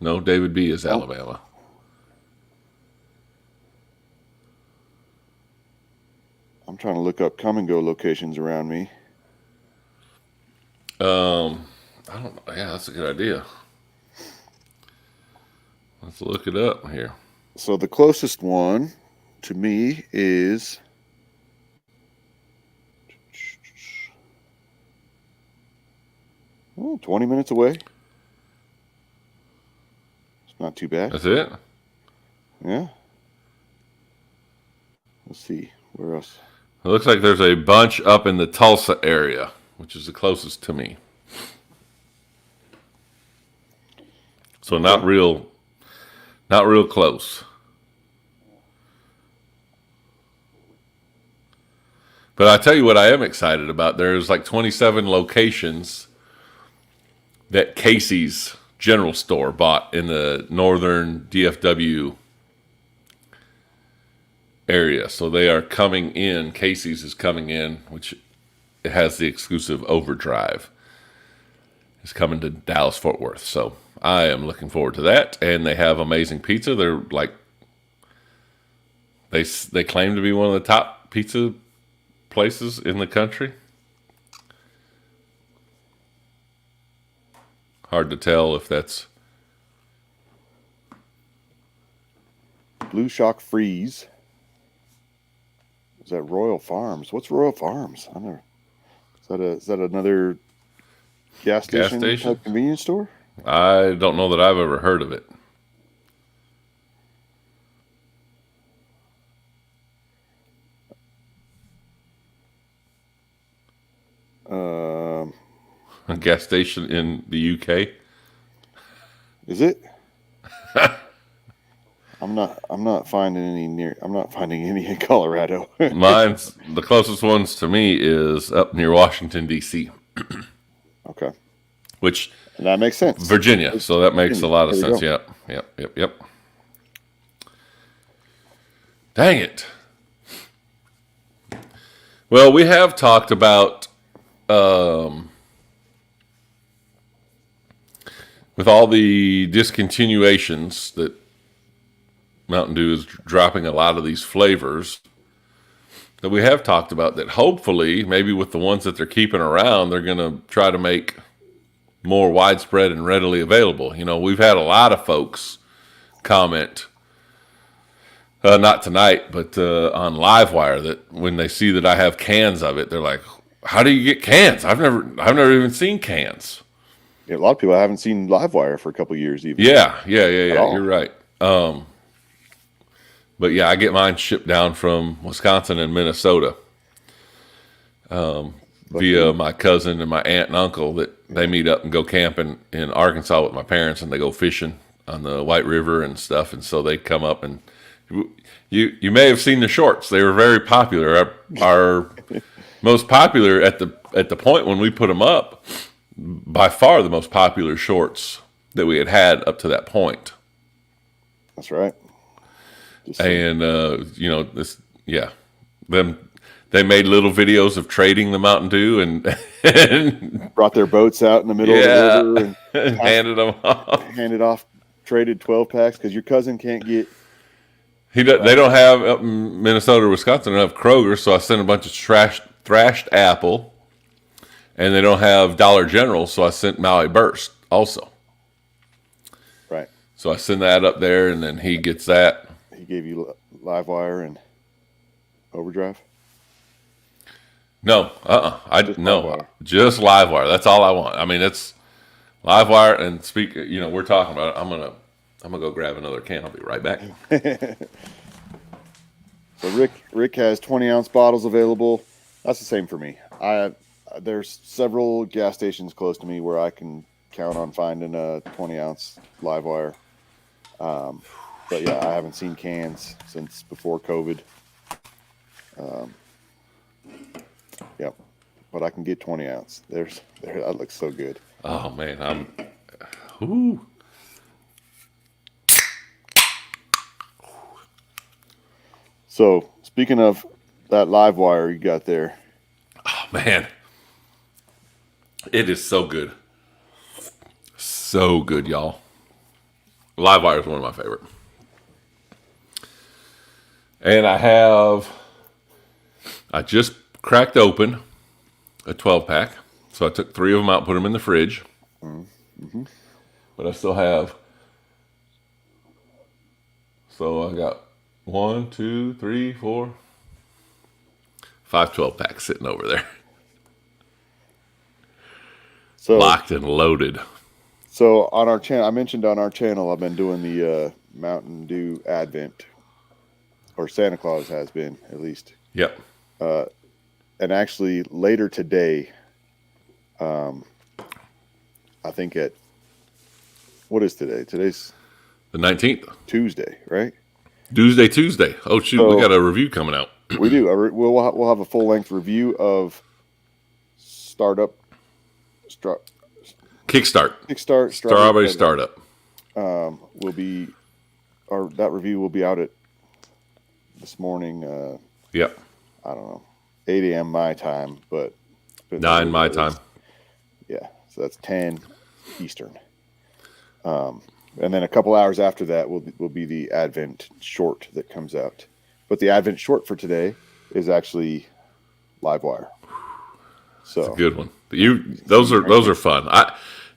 No, David B is Alabama. I'm trying to look up Come and Go locations around me. I don't know. Yeah, that's a good idea. Let's look it up here. So the closest one to me is 20 minutes away. It's not too bad. That's it? Yeah. Let's see. Where else? It looks like there's a bunch up in the Tulsa area, which is the closest to me. So not real close. But I tell you what I am excited about. There's like 27 locations that Casey's General Store bought in the northern DFW area. So they are coming in. Casey's is coming in, which it has the exclusive overdrive. It's coming to Dallas Fort Worth, so I am looking forward to that. And they have amazing pizza. They're like they claim to be one of the top pizza places in the country. Hard to tell if that's Blue Shock Freeze. Is that Royal Farms? What's Royal Farms? I never. Is that another gas station type convenience store? I don't know that I've ever heard of it. A gas station in the UK. Is it? I'm not finding any near. I'm not finding any in Colorado. Mine's the closest ones to me is up near Washington D.C. Okay, Which and that makes sense. Virginia, so that makes a lot of sense. Yep. Dang it. Well, we have talked about with all the discontinuations that Mountain Dew is dropping a lot of these flavors, that we have talked about that hopefully, maybe with the ones that they're keeping around, they're going to try to make more widespread and readily available. You know, we've had a lot of folks comment, not tonight, but on Livewire, that when they see that I have cans of it, they're like, "How do you get cans? I've never even seen cans." Yeah, a lot of people haven't seen Livewire for a couple of years even. Yeah. You're right. But yeah, I get mine shipped down from Wisconsin and Minnesota via my cousin and my aunt and uncle, that they meet up and go camping in Arkansas with my parents, and they go fishing on the White River and stuff. And so they come up, and you may have seen the shorts. They were very popular. Our most popular at the point when we put them up, by far the most popular shorts that we had up to that point. That's right. And they made little videos of trading the Mountain Dew and brought their boats out in the middle of the river and handed them off. Handed off traded 12 packs because your cousin can't get. They don't have up in Minnesota or Wisconsin. They don't have Kroger, so I sent a bunch of thrashed apple, and they don't have Dollar General, so I sent Maui Burst also. Right. So I send that up there, and then he gets that. He gave you Livewire and Overdrive? No, just Livewire. That's all I want. I mean, it's Livewire and speak. You know, we're talking about it. I'm gonna go grab another can. I'll be right back. So Rick has 20-ounce bottles available. That's the same for me. There's several gas stations close to me where I can count on finding a 20-ounce Livewire. But yeah, I haven't seen cans since before COVID. Yep, but I can get 20-ounce. That looks so good. Oh man, ooh. So speaking of that Livewire you got there, oh man, it is so good, y'all. Livewire is one of my favorite. And I just cracked open a 12-pack. So I took 3 of them out, put them in the fridge. Mm-hmm. But I still have. So I got 1, 2, 3, 4, 5 12-packs sitting over there. So locked and loaded. So on our channel, I mentioned on our channel, I've been doing the Mountain Dew Advent. Or Santa Claus has been, at least. Yep. And actually, later today, I think what is today? Today's the 19th. Tuesday, right? Tuesday. Oh, shoot. So we got a review coming out. We do. We'll have a full-length review of Kickstart Strawberry Startup. That review will be out at this morning. Yep. I don't know, 8 a.m. my time, but Depends on 9 where my that time. is. Yeah, so that's 10 Eastern. And then a couple hours after that will be the Advent short that comes out. But the Advent short for today is actually Livewire. So It's a good one. Those are fun.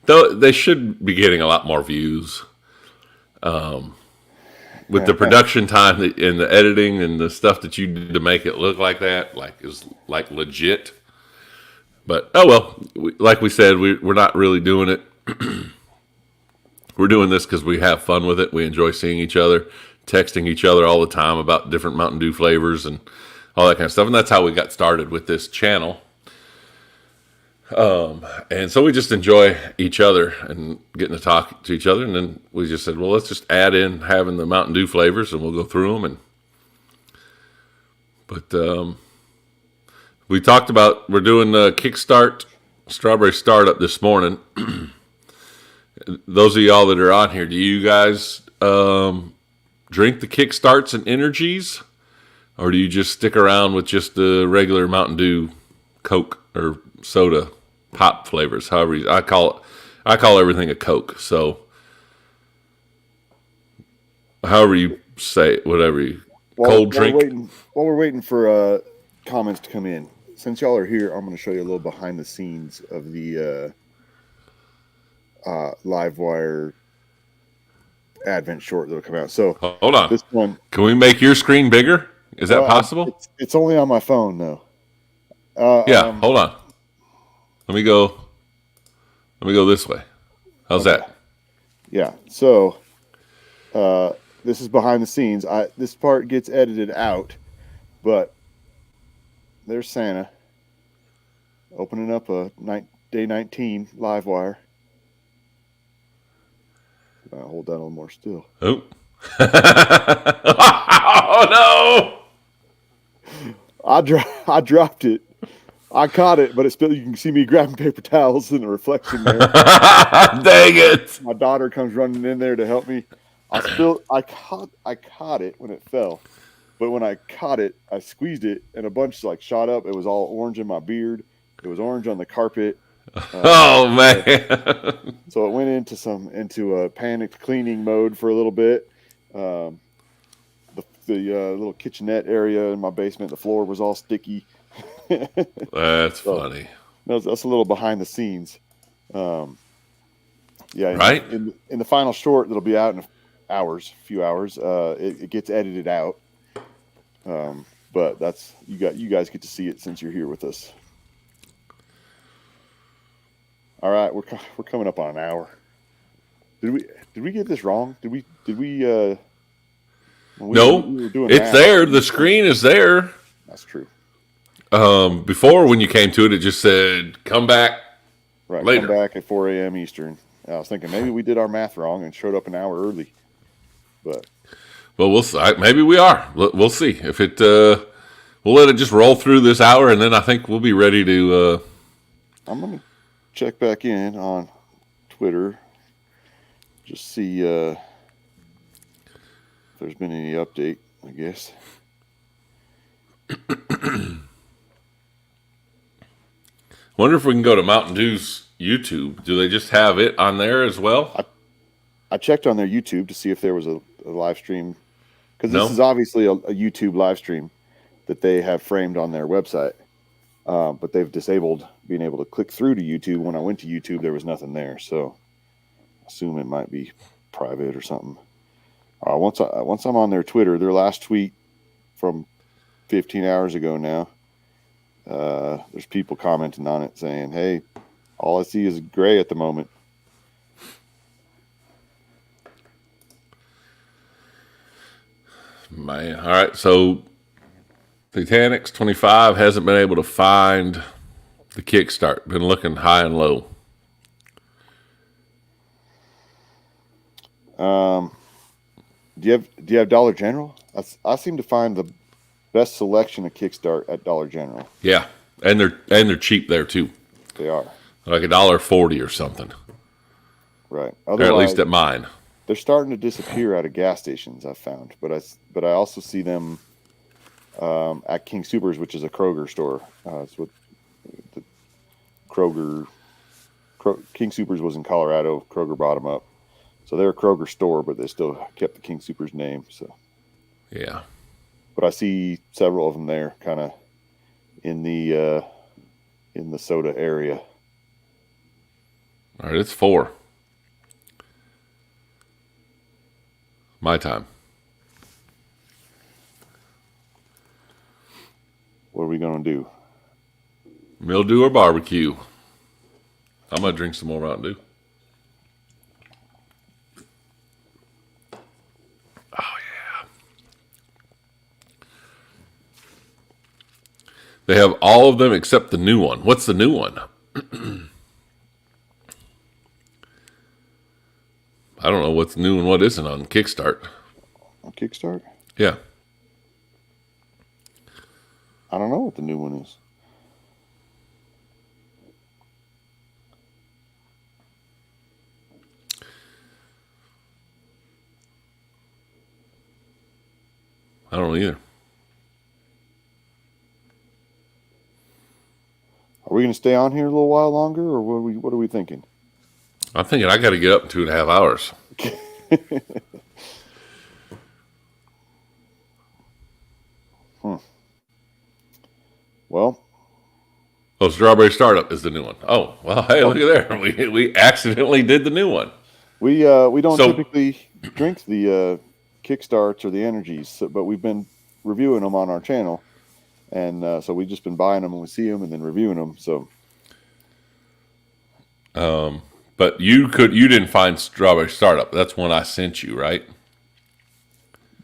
They should be getting a lot more views. With the production time and the editing and the stuff that you do to make it look like that, is like legit. But oh well, like we said, we're not really doing it. We're doing this because we have fun with it. We enjoy seeing each other, texting each other all the time about different Mountain Dew flavors and all that kind of stuff. And that's how we got started with this channel. And so we just enjoy each other and getting to talk to each other. And then we just said, well, let's just add in having the Mountain Dew flavors and we'll go through them. But we talked about, we're doing the Kickstart Strawberry Startup this morning. Those of y'all that are on here, do you guys drink the Kickstarts and Energies? Or do you just stick around with just the regular Mountain Dew Coke or soda pop flavors? However, I call everything a Coke. So however you say it, whatever you cold drink. While we're waiting for comments to come in, since y'all are here, I'm going to show you a little behind the scenes of the Livewire Advent short that'll come out. So hold on, this one. Can we make your screen bigger? Is that possible? It's only on my phone though. Hold on. Let me go this way. How's that? Yeah. So this is behind the scenes. This part gets edited out, but there's Santa opening up a day 19 Livewire. I'll hold that a little more still. Oh. Oh no! I dropped it. I caught it, but it's still, you can see me grabbing paper towels in the reflection there. Dang it! My daughter comes running in there to help me. I caught it when it fell, but when I caught it, I squeezed it, and a bunch shot up. It was all orange in my beard. It was orange on the carpet. Oh man! So it went into a panicked cleaning mode for a little bit. The little kitchenette area in my basement, the floor was all sticky. That's funny. That's a little behind the scenes. Yeah, right. In the final short that'll be out in a few hours, it gets edited out. But that's you guys get to see it since you're here with us. All right, we're coming up on an hour. Did we get this wrong? Did we? No, it's there. The screen is there. That's true. Before, when you came to it, it just said, come back later. Come back at 4 a.m. Eastern. I was thinking maybe we did our math wrong and showed up an hour early. But well, we'll see. Maybe we are. We'll see. If it, we'll let it just roll through this hour, and then I think we'll be ready to. I'm going to check back in on Twitter. Just see if there's been any update, I guess. Wonder if we can go to Mountain Dew's YouTube. Do they just have it on there as well? I checked on their YouTube to see if there was a live stream, because this is obviously a YouTube live stream that they have framed on their website, but they've disabled being able to click through to YouTube. When I went to YouTube, there was nothing there, so I assume it might be private or something. Once I'm on their Twitter, their last tweet from 15 hours ago now, there's people commenting on it saying, hey, all I see is gray at the moment. Man, all right. So Titanic's 25 hasn't been able to find the Kickstart. Been looking high and low. Do you have Dollar General? I seem to find the best selection of Kickstart at Dollar General. Yeah, and they're cheap there too. They are like $1.40 or something. Right. Or at least at mine. They're starting to disappear out of gas stations, I've found. But I also see them at King Soopers, which is a Kroger store. It's what Kroger. King Supers was in Colorado. Kroger bought them up. So they're a Kroger store, but they still kept the King Supers name. So Yeah. but I see several of them there, kind of in the soda area. All right, it's 4. My time. What are we gonna do? Mildew or barbecue? I'm gonna drink some more Mountain Dew. Oh yeah. They have all of them except the new one. What's the new one? I don't know what's new and what isn't on Kickstart. On Kickstart? Yeah. I don't know what the new one is. I don't know either. Are we going to stay on here a little while longer, or what are we thinking? I'm thinking I got to get up in 2.5 hours. Well, Oh, Strawberry Startup is the new one. Oh, well, hey, look at there. We accidentally did the new one. we don't typically drink the Kickstarts or the Energies, but we've been reviewing them on our channel, and so we've just been buying them when we see them and then reviewing them. So, But you didn't find Strawberry Startup. That's one I sent you, right?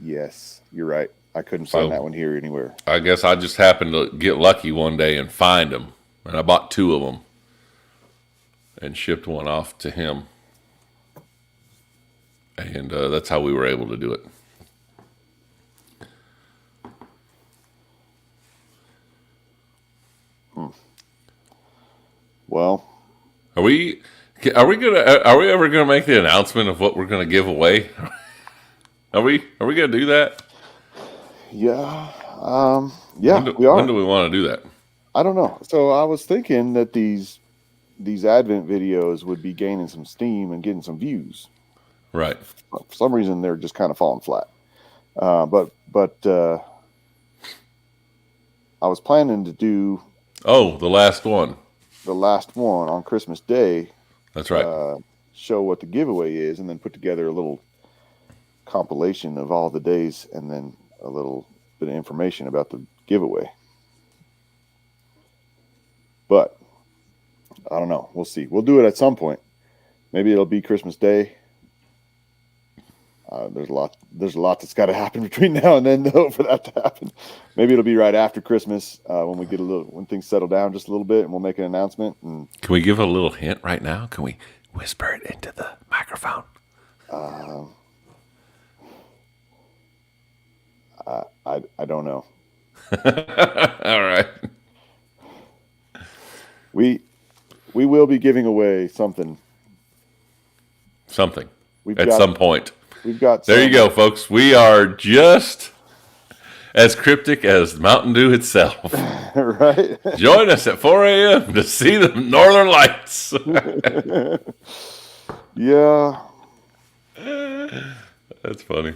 yes, you're right. I couldn't find that one here anywhere. I guess I just happened to get lucky one day and find them. And I bought 2 of them and shipped one off to him. And that's how we were able to do it. Well, Are we ever gonna make the announcement of what we're gonna give away? Are we gonna do that? yeah, we are. When do we want to do that? I don't know. So I was thinking that these Advent videos would be gaining some steam and getting some views. Right. For some reason, they're just kind of falling flat. But I was planning to do Oh, the last one. the last one on Christmas Day. That's right. Show what the giveaway is, and then put together a little compilation of all the days, and then a little bit of information about the giveaway. But I don't know. We'll see. We'll do it at some point. Maybe it'll be Christmas Day. There's a lot that's got to happen between now and then, though, for that to happen. Maybe it'll be right after Christmas when things settle down just a little bit, and we'll make an announcement. And can we give a little hint right now? Can we whisper it into the microphone? I don't know. All right. We will be giving away something. Something. At some point. We've got. There you go, folks. We are just as cryptic as Mountain Dew itself. Right. Join us at 4 a.m. to see the Northern Lights. Yeah. That's funny.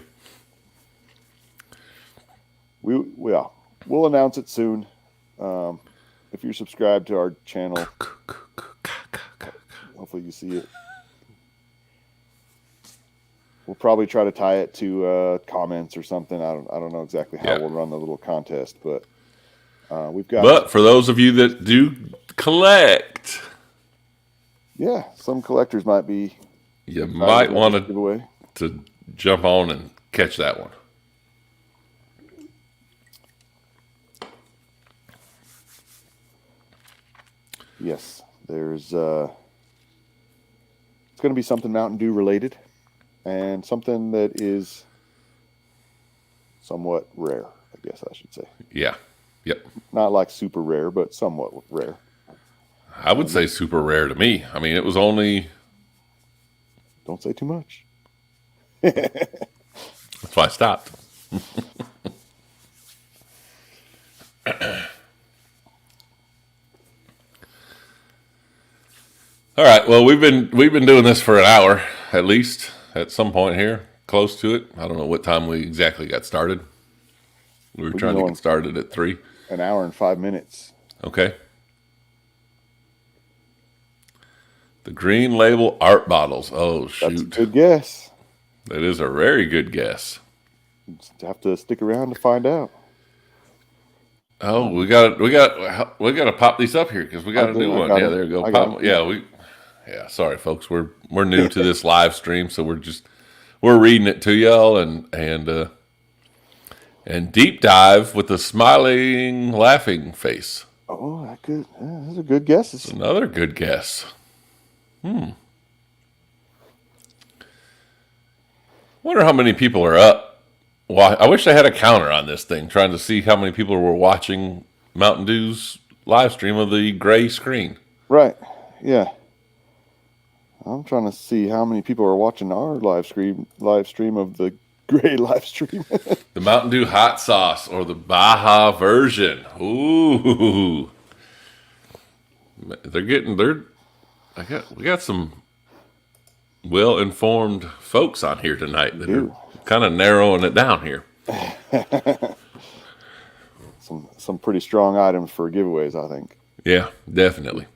We'll announce it soon. If you're subscribed to our channel, hopefully you see it. We'll probably try to tie it to comments or something. I don't know exactly how we'll run the little contest, but we've got. But for those of you that do collect, some collectors might be. You might want to jump on and catch that one. Yes, there's. It's going to be something Mountain Dew related. And something that is somewhat rare, I guess I should say. Yeah. Yep. Not like super rare, but somewhat rare. I would say super rare to me. I mean, it was only... Don't say too much. That's why I stopped. All right. Well, we've been doing this for an hour at least. At some point here, close to it. I don't know what time we exactly got started. We were We've trying been to going get started at 3. an hour and 5 minutes. Okay. The Green Label art bottles. Oh That's a shoot, good guess. that is a very good guess. Just have to stick around to find out. Oh, we got to pop these up here because we got a new one. Yeah, there you go. I got Pop. 'em. Yeah. Sorry, folks. We're new to this live stream, so we're reading it to y'all and deep dive with a smiling, laughing face. Oh, those are good guesses. Another good guess. Wonder how many people are up. Well, I wish I had a counter on this thing, trying to see how many people were watching Mountain Dew's live stream of the gray screen. Right. Yeah. I'm trying to see how many people are watching our live stream of the gray live stream. The Mountain Dew hot sauce or the Baja version. Ooh. We got some well-informed folks on here tonight that are kind of narrowing it down here. Some pretty strong items for giveaways, I think. Yeah, definitely.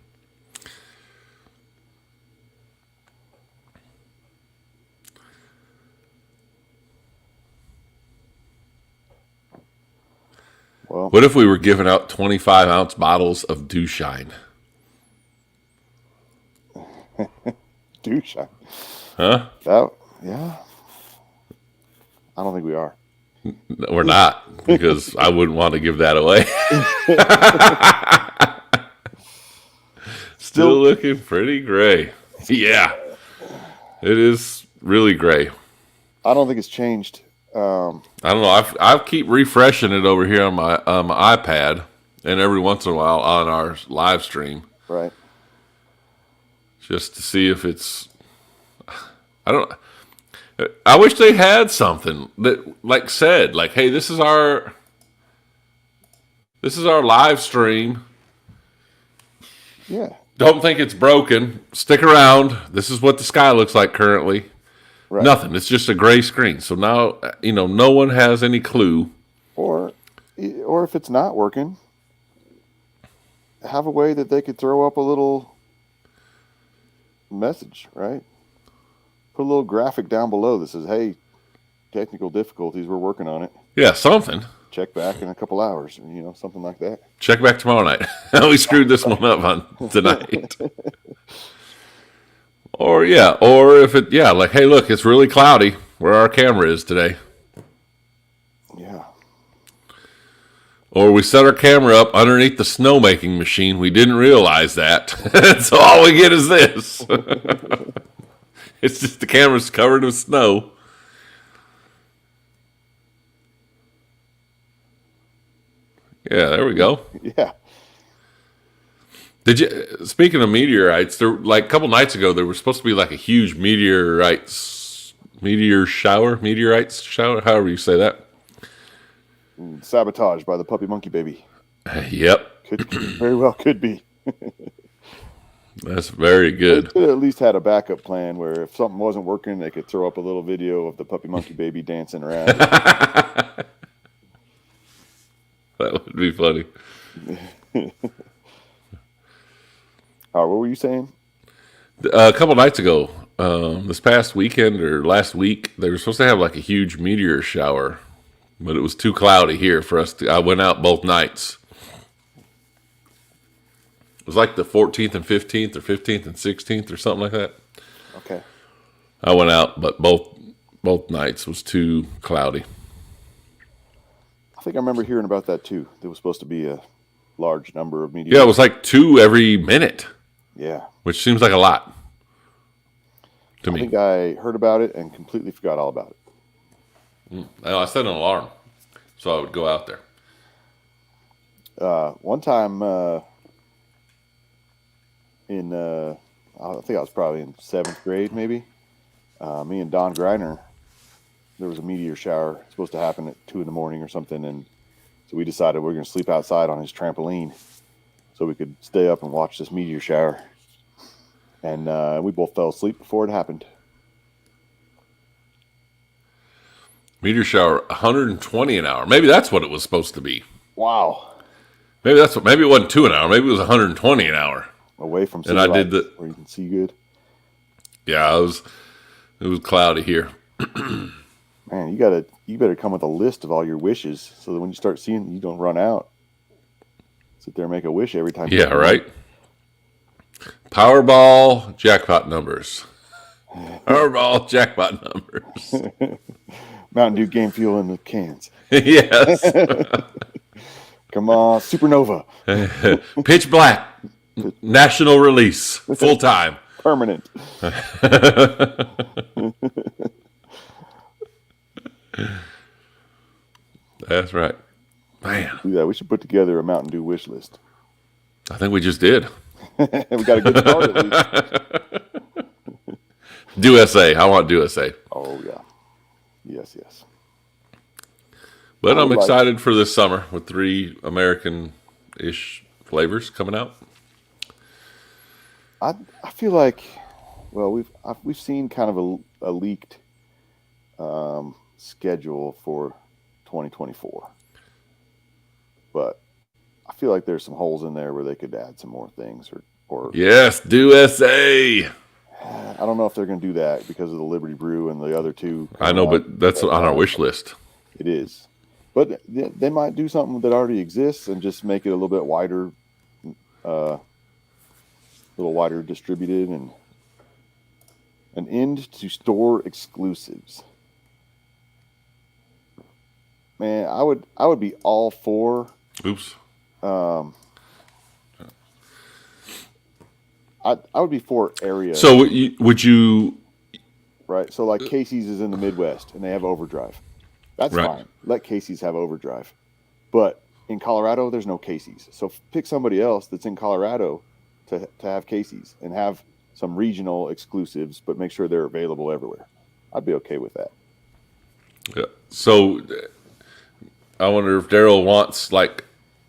Well, What if we were giving out 25-ounce bottles of Dew Shine? douche. Huh? Yeah. I don't think we are. We're not, because I wouldn't want to give that away. Still looking pretty gray. Yeah. It is really gray. I don't think it's changed. I don't know. I keep refreshing it over here on my iPad, and every once in a while on our live stream, Right. just to see if it's. I wish they had something that said, hey, this is our live stream. Yeah. Don't think it's broken. Stick around. This is what the sky looks like currently. Right. Nothing. It's just a gray screen. So now, no one has any clue. Or if it's not working, have a way that they could throw up a little message, right? Put a little graphic down below that says, "Hey, technical difficulties. We're working on it. Yeah, something. Check back in a couple hours," or something like that. Check back tomorrow night. We screwed this one up on tonight. Or if hey, look, it's really cloudy where our camera is today. Yeah. Or we set our camera up underneath the snowmaking machine. We didn't realize that. So all we get is this. It's just the camera's covered with snow. Yeah, there we go. Yeah. Speaking of meteorites, there a couple nights ago there was supposed to be a huge meteorites shower, however you say that. Sabotage by the puppy monkey baby. Yep. Very well could be. That's very good. They could at least had a backup plan where if something wasn't working, they could throw up a little video of the puppy monkey baby dancing around. That would be funny. All right, what were you saying? A couple nights ago, this past weekend or last week, they were supposed to have a huge meteor shower, but it was too cloudy here for us to. I went out both nights. It was the 14th and 15th or 15th and 16th or something like that. Okay. I went out, but both nights was too cloudy. I think I remember hearing about that too. There was supposed to be a large number of meteors. Yeah, it was 2 every minute. Yeah. Which seems like a lot to me. I think I heard about it and completely forgot all about it. I set an alarm so I would go out there. One time I think I was probably in 7th grade maybe. Me and Don Greiner, there was a meteor shower supposed to happen at 2 a.m. or something, and so we decided we were going to sleep outside on his trampoline so we could stay up and watch this meteor shower. And we both fell asleep before it happened. Meteor shower, 120 an hour. Maybe that's what it was supposed to be. Wow. Maybe maybe it wasn't 2 an hour. Maybe it was 120 an hour. Away from and I did the where you can see good. Yeah, it was cloudy here. Man, you better come with a list of all your wishes so that when you start seeing, you don't run out. Sit there and make a wish every time. Yeah, right. Powerball jackpot numbers. Powerball jackpot numbers. Mountain Dew game fuel in the cans. Yes. Come on, Supernova. Pitch black. National release. Full time. Permanent. That's right. Man. Yeah, we should put together a Mountain Dew wish list. I think we just did. We got a good start at least. Do SA. I want Do SA. Oh, yeah. Yes. But I'm excited for this summer with 3 American-ish flavors coming out. I feel like, well, we've seen kind of a leaked schedule for 2024, but I feel like there's some holes in there where they could add some more things, or yes, Do SA. I don't know if they're going to do that because of the Liberty Brew and the other 2. I know, but that's on our wish list. It is, but they might do something that already exists and just make it a little bit wider, distributed, and an end to store exclusives. Man, I would be all for. Oops. I would be for area. So would you? Right. So like Casey's is in the Midwest and they have overdrive. That's right. Fine. Let Casey's have overdrive. But in Colorado, there's no Casey's. So pick somebody else that's in Colorado to have Casey's and have some regional exclusives, but make sure they're available everywhere. I'd be okay with that. Yeah. So I wonder if Daryl wants, like,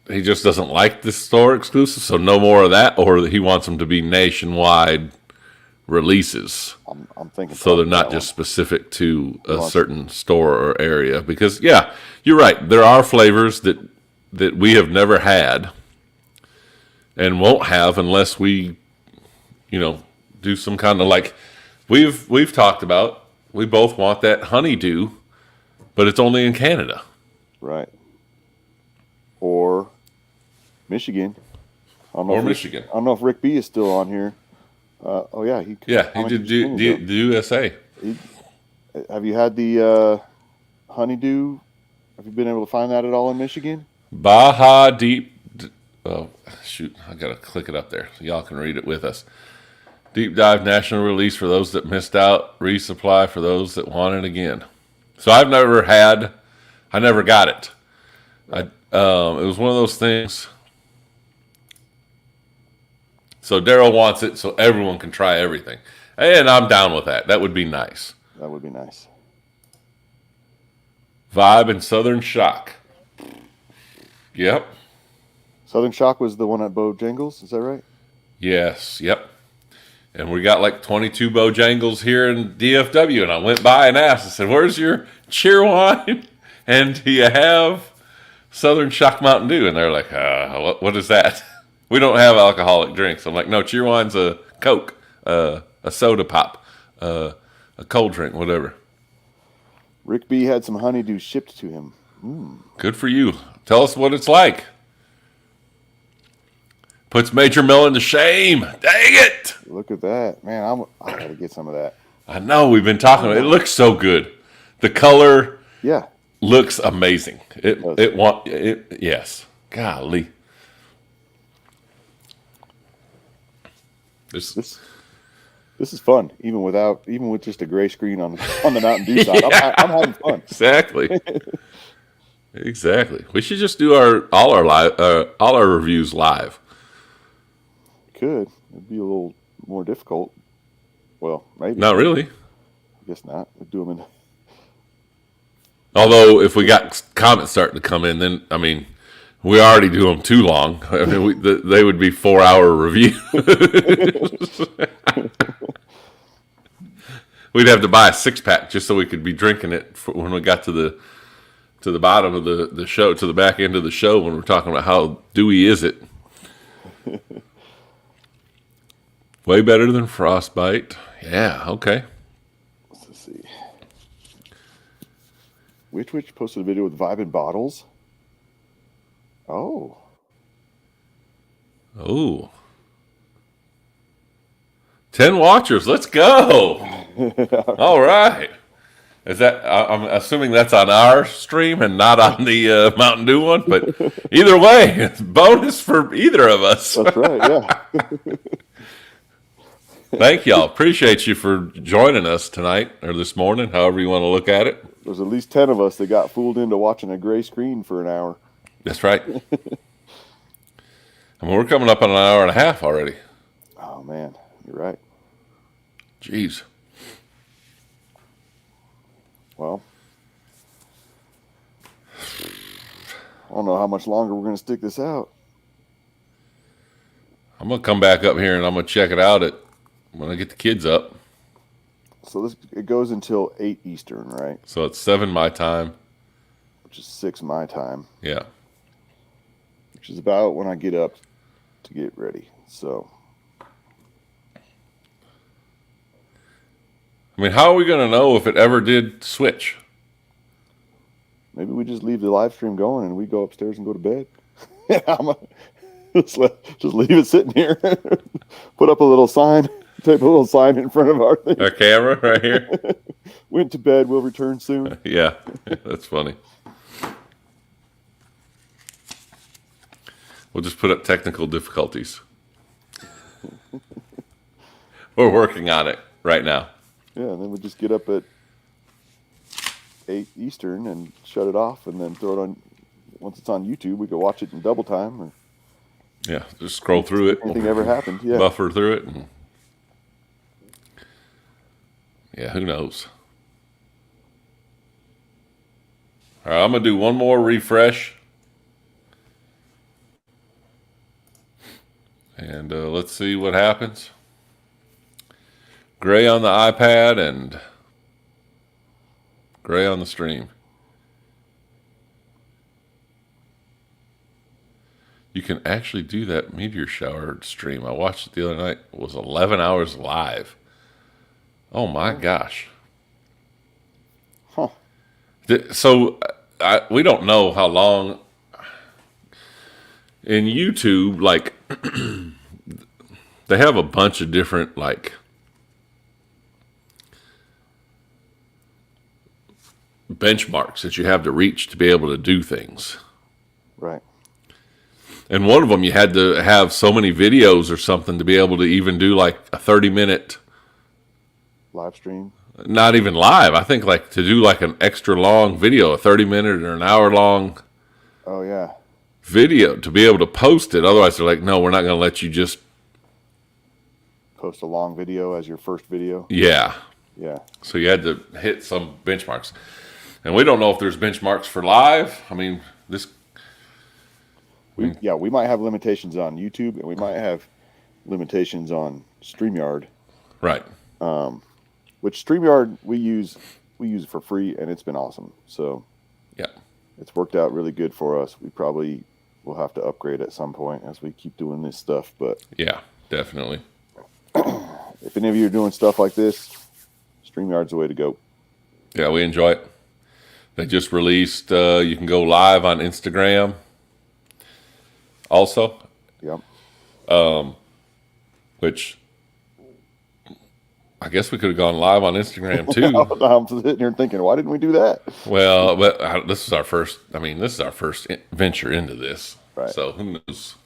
he just doesn't like the store exclusive, so no more of that, or he wants them to be nationwide releases. I'm thinking so they're not just specific to a certain store or area. Because, yeah, you're right. There are flavors that we have never had and won't have unless we, do some kind of, like, we've talked about. We both want that honeydew, but it's only in Canada. Right. Or Michigan. Michigan. I don't know if Rick B is still on here. He did do SA. Have you had the honeydew? Have you been able to find that at all in Michigan? Baja Deep. Oh, shoot. I got to click it up there so y'all can read it with us. Deep dive national release for those that missed out. Resupply for those that want it again. So I never got it. Right. It was one of those things. So Daryl wants it so everyone can try everything. And I'm down with that. That would be nice. That would be nice. Vibe and Southern Shock. Yep. Southern Shock was the one at Bojangles, is that right? Yes, yep. And we got like 22 Bojangles here in DFW. And I went by and asked, I said, where's your cheer wine? And do you have Southern Shock Mountain Dew? And they're like, what is that? We don't have alcoholic drinks. I'm like, no, cheer wine's a Coke, a soda pop, a cold drink, whatever. Rick B had some honeydew shipped to him. Good for you. Tell us what it's like. Puts Major Mellon to shame. Dang it! Look at that. Man, I got to get some of that. I know. We've been talking about it. It looks so good. The color looks amazing. Yes. Golly. This is fun, even with just a gray screen on the Mountain Dew side. I'm having fun. Exactly. We should just do all our reviews live. Could. It'd be a little more difficult. Well, maybe. Not really. I guess not. We'd do them in. Although, if we got comments starting to come in, then, I mean, we already do them too long. I mean, they would be 4-hour reviews. we'd have to buy a 6-pack just so we could be drinking it when we got to the bottom of the show, to the back end of the show, when we're talking about how dewy is it. Way better than frostbite. Yeah, okay. Let's see. Witch posted a video with vibing bottles. Oh. Oh. 10 watchers. Let's go. All right. Is that? I'm assuming that's on our stream and not on the Mountain Dew one. But either way, it's bonus for either of us. That's right. Yeah. Thank y'all. Appreciate you for joining us tonight or this morning, however you want to look at it. There's at least 10 of us that got fooled into watching a gray screen for an hour. That's right. I mean, we're coming up on an hour and a half already. Oh, man. You're right. Jeez. Well, I don't know how much longer we're going to stick this out. I'm going to come back up here and I'm going to check it out when I get the kids up. So it goes until 8 Eastern, right? So it's 7 my time. Which is 6 my time. Yeah. Which is about when I get up to get ready. So, I mean, how are we going to know if it ever did switch? maybe we just leave the live stream going and we go upstairs and go to bed. Just leave it sitting here. Put up a little sign. Tape a little sign in front of our thing. Our camera right here. Went to bed. We'll return soon. Yeah, that's funny. We'll just put up technical difficulties. We're working on it right now. Yeah, and then we just get up at 8 Eastern and shut it off, and then throw it on. Once it's on YouTube, we can watch it in double time. Or yeah, just scroll through it. Anything ever happened? Yeah, buffer through it. And yeah, who knows? All right, I'm going to do one more refresh. And let's see what happens. Gray on the iPad and gray on the stream. You can actually do that meteor shower stream. I watched it the other night. It was 11 hours live. Oh my gosh. Huh. So we don't know how long in YouTube, like they have a bunch of different like benchmarks that you have to reach to be able to do things. Right. And one of them, you had to have so many videos or something to be able to even do like a 30-minute live stream. Not even live. I think like to do like an extra long video, a 30-minute or an hour long. Oh yeah. Video to be able to post it. Otherwise, they're like, no, we're not going to let you just post a long video as your first video. Yeah. Yeah. So you had to hit some benchmarks. And we don't know if there's benchmarks for live. I mean, we might have limitations on YouTube, and we might have limitations on StreamYard. Right. Which StreamYard we use for free, and it's been awesome. So yeah, it's worked out really good for us. We probably will have to upgrade at some point as we keep doing this stuff. But yeah, definitely. If any of you are doing stuff like this, StreamYard's the way to go. Yeah, we enjoy it. They just released, you can go live on Instagram also. Yep. Which I guess we could have gone live on Instagram too. I'm sitting here thinking, why didn't we do that? Well, but this is our first venture into this. Right. So who knows?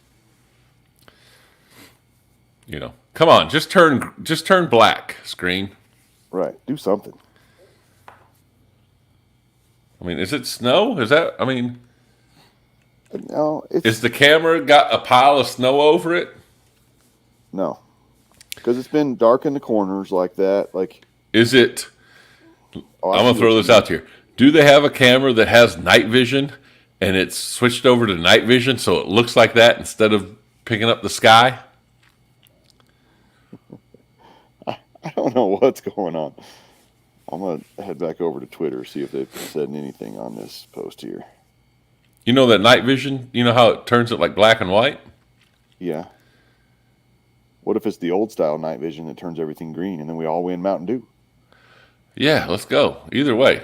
You know, come on, just turn black, screen. Right. Do something. I mean, is it snow? Is that, I mean, no, is the camera got a pile of snow over it? No. Because it's been dark in the corners like that. Like, is it, I'm going to throw this out here. Do they have a camera that has night vision and it's switched over to night vision so it looks like that instead of picking up the sky? I don't know what's going on. I'm going to head back over to Twitter, see if they've said anything on this post here. You know that night vision? You know how it turns it like black and white? Yeah. What if it's the old style night vision that turns everything green and then we all win Mountain Dew? Yeah, let's go. Either way.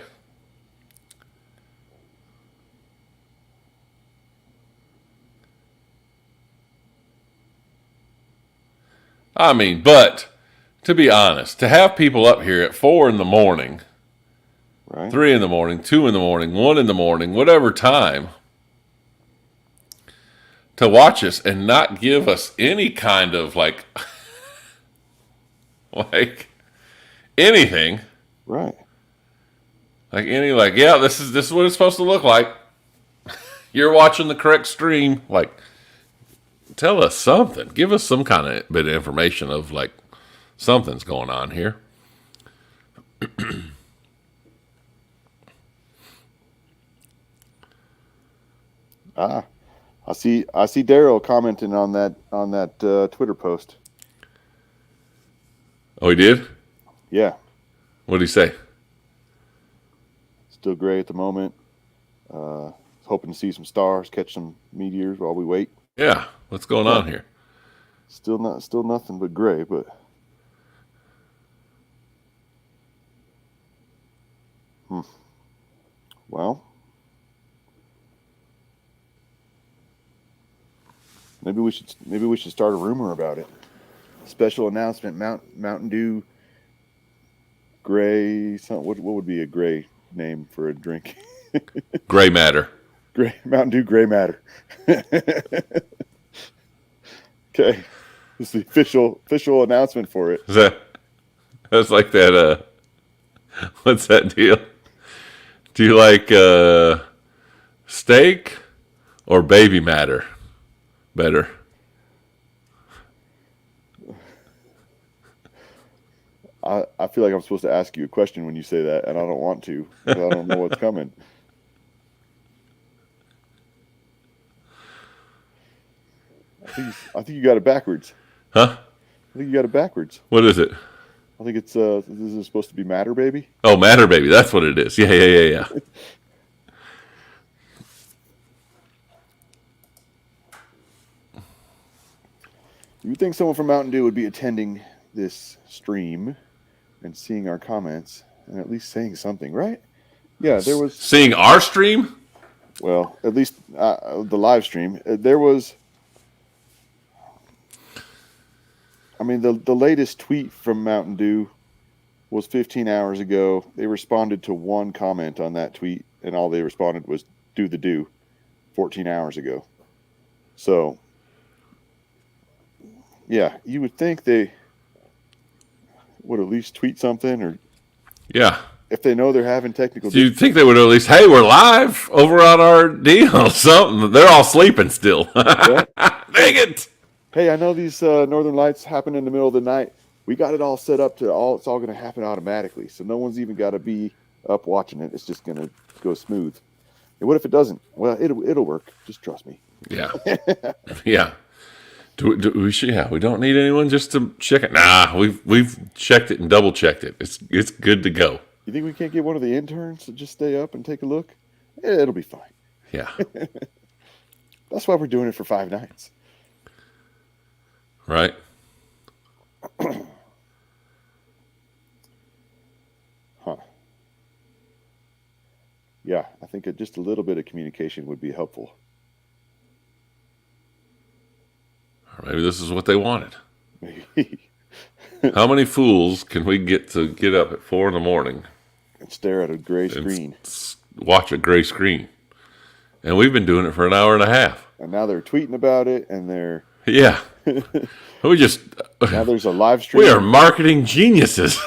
I mean, but to be honest, to have people up here at 4 in the morning, Right? 3 in the morning, 2 in the morning, 1 in the morning, whatever time, to watch us and not give us any kind of like anything. Right. Yeah, this is what it's supposed to look like. You're watching the correct stream. Like, tell us something. Give us some kind of bit of information of like something's going on here. I see Daryl commenting on that Twitter post. Oh, he did? Yeah. What did he say? Still gray at the moment. Hoping to see some stars, catch some meteors while we wait. Yeah. What's going on here? Still nothing but gray, but well, maybe we should start a rumor about it. Special announcement: Mountain Dew Gray. What would be a gray name for a drink? Gray matter. Gray Mountain Dew Gray Matter. Okay, this is the official announcement for it. That's like that. What's that deal? Do you like steak or baby matter better? I feel like I'm supposed to ask you a question when you say that, and I don't want to because I don't know what's coming. I think you got it backwards. Huh? I think you got it backwards. What is it? I think it's this is supposed to be Matter Baby. Oh, matter baby. That's what it is. Yeah. You would think someone from Mountain Dew would be attending this stream and seeing our comments and at least saying something, right? Yeah, there was seeing our stream. Well, at least the live stream. There was. I mean, the latest tweet from Mountain Dew was 15 hours ago. They responded to one comment on that tweet, and all they responded was "do the do," 14 hours ago. So, yeah, you would think they would at least tweet something, or Yeah. if they know they're having technical. Do you think they would at least, hey, we're live over on our deal? Something. They're all sleeping still. Yeah. Dang it. Hey, I know these Northern Lights happen in the middle of the night. We got it all set up to all. It's all going to happen automatically, so no one's even got to be up watching it. It's just going to go smooth. And what if it doesn't? Well, it'll work. Just trust me. Yeah. Yeah. We don't need anyone just to check it. Nah, we've checked it and double checked it. It's good to go. You think we can't get one of the interns to just stay up and take a look? It'll be fine. Yeah. That's why we're doing it for 5 nights. Right. Huh. Yeah, I think just a little bit of communication would be helpful. Or maybe this is what they wanted. Maybe. How many fools can we get to get up at 4 a.m. And stare at a gray screen. Watch a gray screen. And we've been doing it for an hour and a half. And now they're tweeting about it, and they're... Yeah. We just... Now there's a live stream. We are marketing geniuses.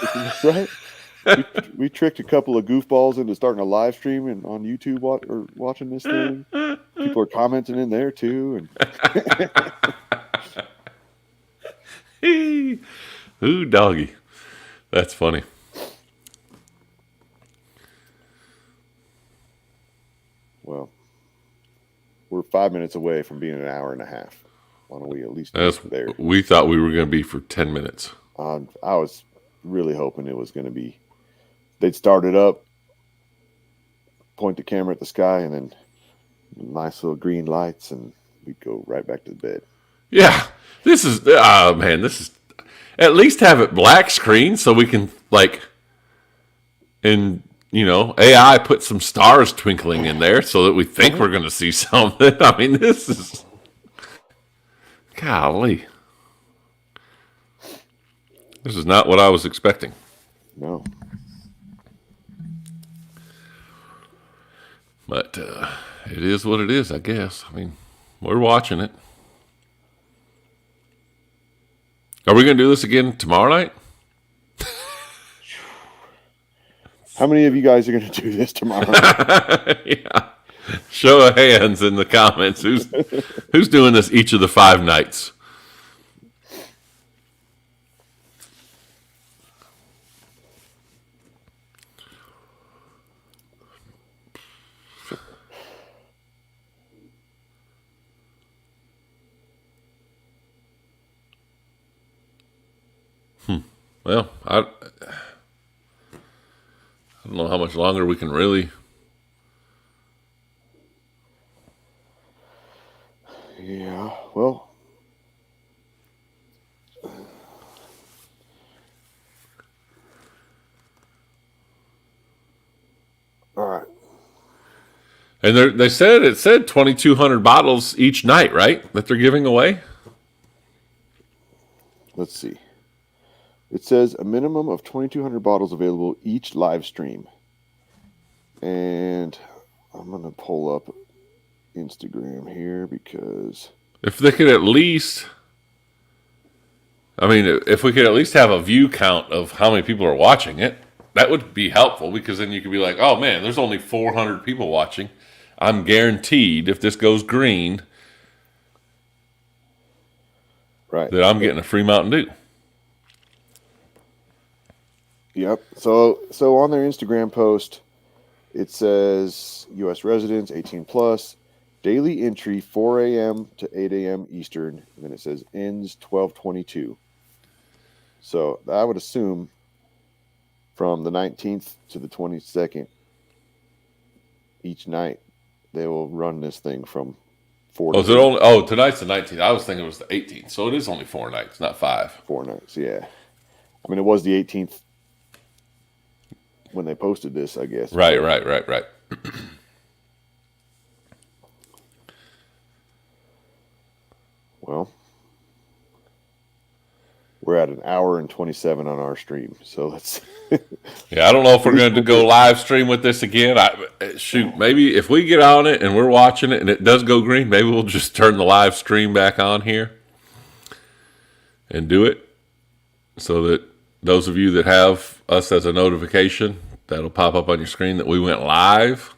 Right? We tricked a couple of goofballs into starting a live stream and on YouTube or watching this thing. People are commenting in there, too. And ooh, doggy. That's funny. Well, we're 5 minutes away from being an hour and a half. Why don't we at least get there? We thought we were going to be for 10 minutes. I was really hoping it was going to be they'd start it up, point the camera at the sky, and then nice little green lights, and we'd go right back to bed. Yeah, this is oh man, this is at least have it black screen so we can like, and AI put some stars twinkling in there so that we think we're going to see something. I mean, this is golly, this is not what I was expecting. No. But it is what it is, I guess. I mean, we're watching it. Are we going to do this again tomorrow night? How many of you guys are going to do this tomorrow? Yeah. Show of hands in the comments. Who's doing this each of the 5 nights? Well, I don't know how much longer we can really. Yeah, well. All right. And it said 2,200 bottles each night, right? That they're giving away. Let's see. It says a minimum of 2,200 bottles available each live stream. And I'm going to pull up Instagram here because if they could at least, I mean, if we could at least have a view count of how many people are watching it, that would be helpful because then you could be like, oh man, there's only 400 people watching. I'm guaranteed if this goes green, right, that I'm getting a free Mountain Dew. Yep. So on their Instagram post, it says U.S. residents, 18 plus, daily entry 4 a.m. to 8 a.m. Eastern, and then it says ends 12/22. So I would assume from the 19th to the 22nd each night they will run this thing from 4 Oh, is it only? Oh, tonight's the 19th. I was thinking it was the 18th. So it is only 4 nights, not 5. 4 nights, yeah. I mean, it was the 18th when they posted this, I guess. Right. Well, we're at an hour and 27 on our stream, so let's. Yeah, I don't know if we're going to go live stream with this again. Shoot, maybe if we get on it and we're watching it and it does go green, maybe we'll just turn the live stream back on here and do it so that those of you that have us as a notification, that'll pop up on your screen that we went live.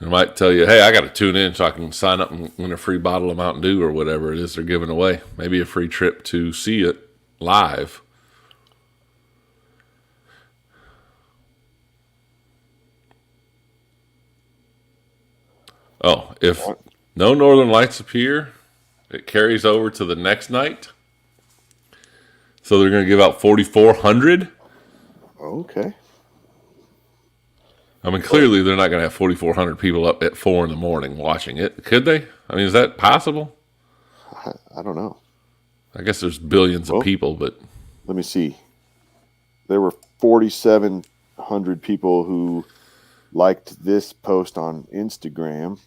It might tell you, hey, I got to tune in so I can sign up and win a free bottle of Mountain Dew or whatever it is they're giving away. Maybe a free trip to see it live. Oh, if no northern lights appear, it carries over to the next night. So they're going to give out 4,400. Okay. I mean, clearly they're not going to have 4,400 people up at 4 in the morning watching it. Could they? I mean, is that possible? I don't know. I guess there's billions of people, but let me see. There were 4,700 people who liked this post on Instagram.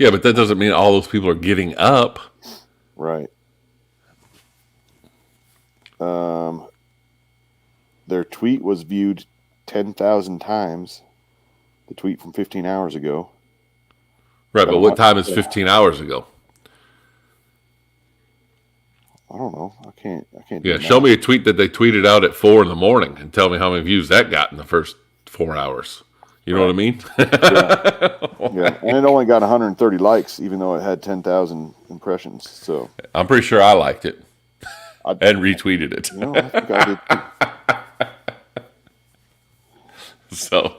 Yeah, but that doesn't mean all those people are getting up. Right. Their tweet was viewed 10,000 times. The tweet from 15 hours ago. Right, but what time is 15 hours ago? I don't know. I can't. Yeah, show me a tweet that they tweeted out at 4 in the morning and tell me how many views that got in the first 4 hours. You know what I mean? Yeah, and it only got 130 likes, even though it had 10,000 impressions. So I'm pretty sure I liked it and retweeted it. I think I did too. So,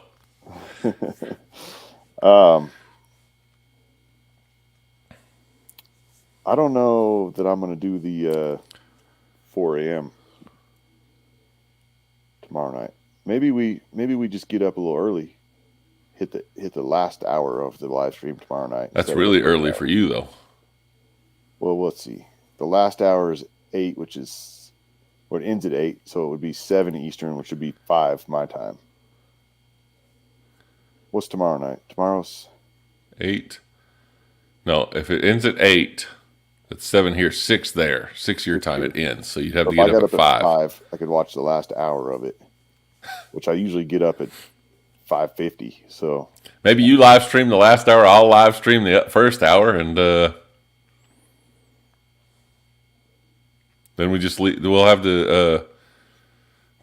I don't know that I'm going to do the 4 a.m. tomorrow night. Maybe we just get up a little early, hit the last hour of the live stream tomorrow night. That's really early for you, though. Well, let's see. The last hour is 8, which is what ends at 8, so it would be 7 Eastern, which would be 5 my time. What's tomorrow night? Tomorrow's 8. No, if it ends at 8, it's 7 here, 6 there. 6 your time it ends, so you'd have to get up at 5. 5. I could watch the last hour of it, which I usually get up at 5:50. So maybe you live stream the last hour. I'll live stream the first hour, and then we just we'll have to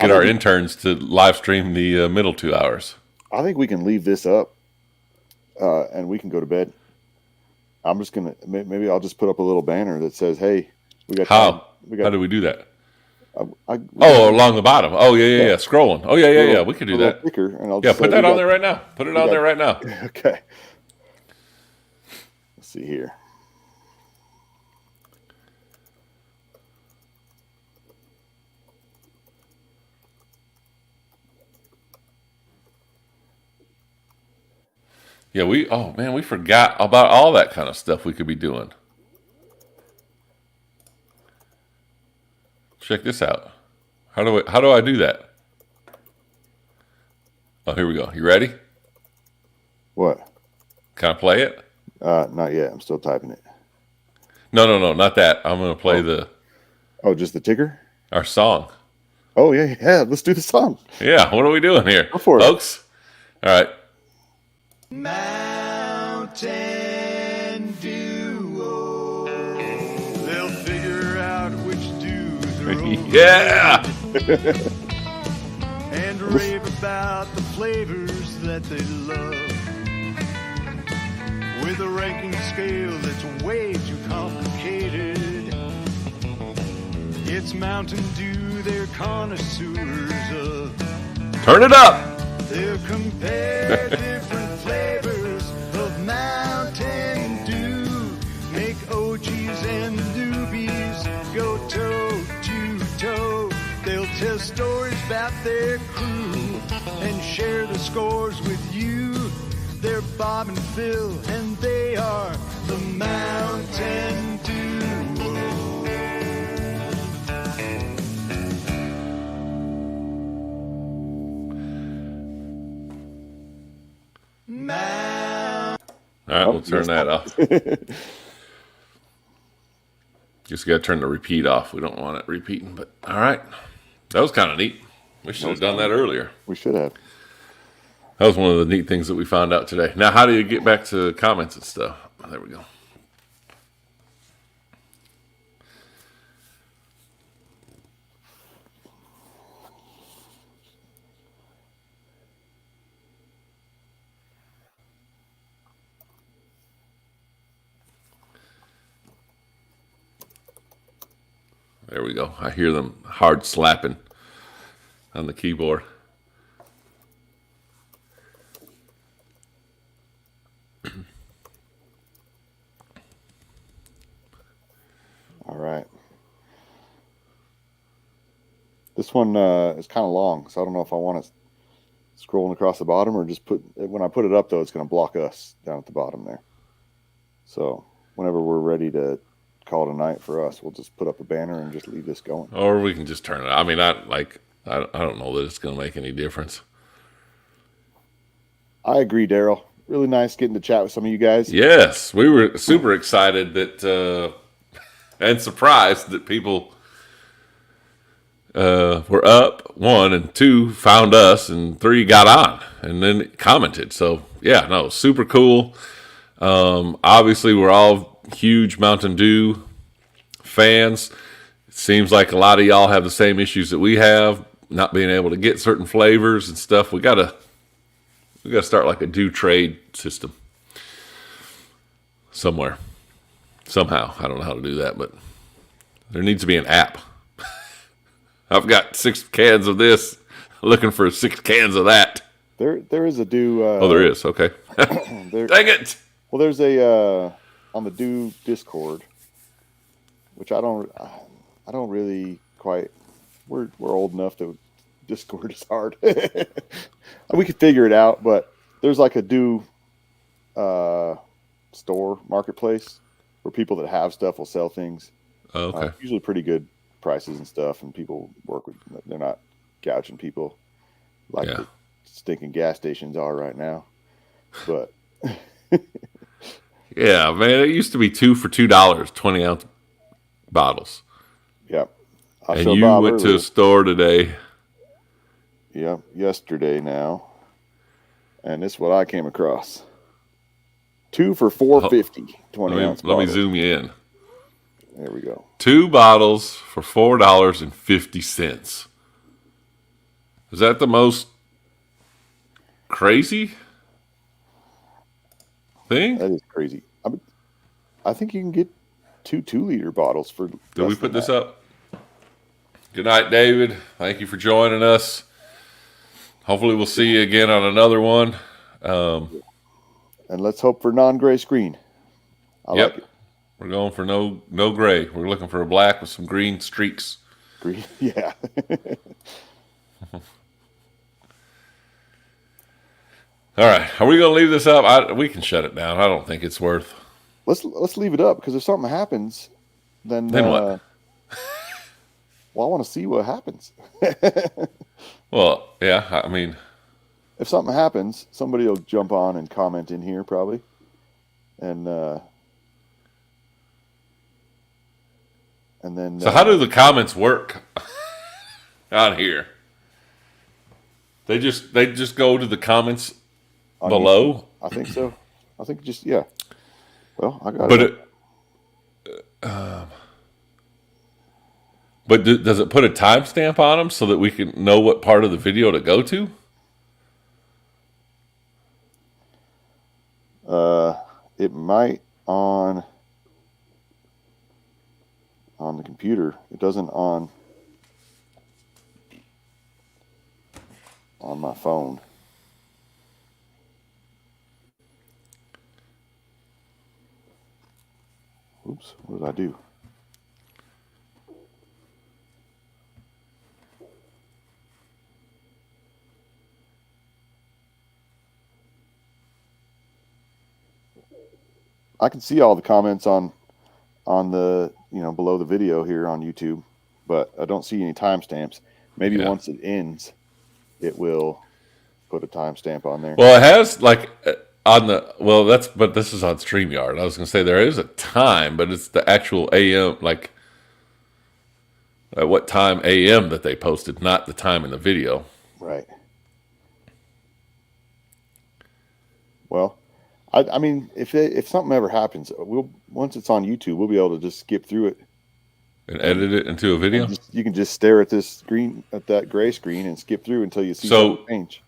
get our interns to live stream the middle 2 hours. I think we can leave this up, and we can go to bed. I'm just gonna maybe I'll just put up a little banner that says, "Hey, we got how? Time. How do we do that? Oh, along the bottom. Oh, yeah. Scrolling. Oh, yeah. We could do that. Thicker, and I'll put that on there right now. Put it on there right now. Okay. Let's see here. Yeah, we forgot about all that kind of stuff we could be doing. Check this out. How do I do that? Oh, here we go. You ready? What? Can I play it? Not yet. I'm still typing it. No, not that. I'm going to play just the ticker? Our song. Oh, yeah. Let's do the song. Yeah, what are we doing here? Go for it. Folks? All right. Mountain Duo. They'll figure out which dudes are over. Yeah! And rave about the flavors that they love. With a ranking scale that's way too complicated. It's Mountain Dew, they're connoisseurs of. Turn it up! They'll compare different flavors of Mountain Dew. Make OGs and newbies go toe to toe. They'll tell stories about their crew and share the scores with you. They're Bob and Phil, and they are the Mountain Duo. All right, we'll turn that off. Just got to turn the repeat off. We don't want it repeating, but all right. That was kind of neat. We should have done that earlier. We should have. That was one of the neat things that we found out today. Now, how do you get back to comments and stuff? Oh, there we go. There we go. I hear them hard slapping on the keyboard. All right. This one is kind of long, so I don't know if I want it scrolling across the bottom or just when I put it up, though, it's going to block us down at the bottom there. So whenever we're ready to call it a night for us, we'll just put up a banner and just leave this going. Or we can just turn it. I mean, I don't know that it's going to make any difference. I agree, Daryl. Really nice getting to chat with some of you guys. Yes, we were super excited that and surprised that people were up, 1, and 2 found us, and 3 got on and then commented. So yeah, no, super cool. Obviously, we're all huge Mountain Dew fans. It seems like a lot of y'all have the same issues that we have, not being able to get certain flavors and stuff. We gotta start like a Dew trade system somewhere, somehow. I don't know how to do that, but there needs to be an app. I've got 6 cans of this, looking for 6 cans of that. There is a Dew. There is. Okay. Dang it! Well, there's a on the Dew Discord, which I don't really quite. We're old enough to Discord is hard. We could figure it out, but there's like a store marketplace where people that have stuff will sell things. Oh, okay. Usually pretty good prices and stuff, and people work with. They're not gouging people like the stinking gas stations are right now. But yeah, man, it used to be 2 for $2, 20-ounce bottles. Yep. And you went to a store today. Yep, yesterday now, and this is what I came across: 2 for $4.50, 20-ounce. Let me zoom you in. There we go. 2 bottles for $4.50. Is that the most crazy thing? That is crazy. I think you can get 2 2-liter bottles for. Did we put this up? Good night, David. Thank you for joining us. Hopefully we'll see you again on another one. And let's hope for non-gray screen. I like it. We're going for no gray. We're looking for a black with some green streaks. Green, yeah. All right. Are we going to leave this up? We can shut it down. I don't think it's worth. Let's leave it up, because if something happens, then what? Well, I want to see what happens. Well, yeah. I mean, if something happens, somebody will jump on and comment in here probably, and then. So how do the comments work on here? They just go to the comments below. YouTube. I think so. I think yeah. Well, I got it. But does it put a timestamp on them so that we can know what part of the video to go to? It might on the computer. It doesn't on my phone. Oops, what did I do? I can see all the comments on the, below the video here on YouTube, but I don't see any timestamps. Maybe once it ends, it will put a timestamp on there. Well, it has but this is on StreamYard. I was going to say there is a time, but it's the actual AM, like at what time AM that they posted, not the time in the video. Right. Well, I mean, if something ever happens, once it's on YouTube, we'll be able to just skip through it and edit it into a video. You can just stare at that gray screen, and skip through until you see something change.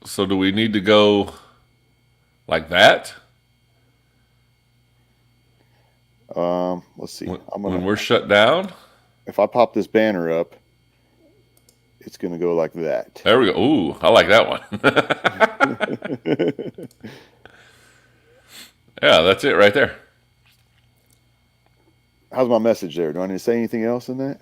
So do we need to go like that? Let's see. When we're shut down, if I pop this banner up, it's going to go like that. There we go. Ooh, I like that one. Yeah, that's it right there. How's my message there? Do I need to say anything else in that?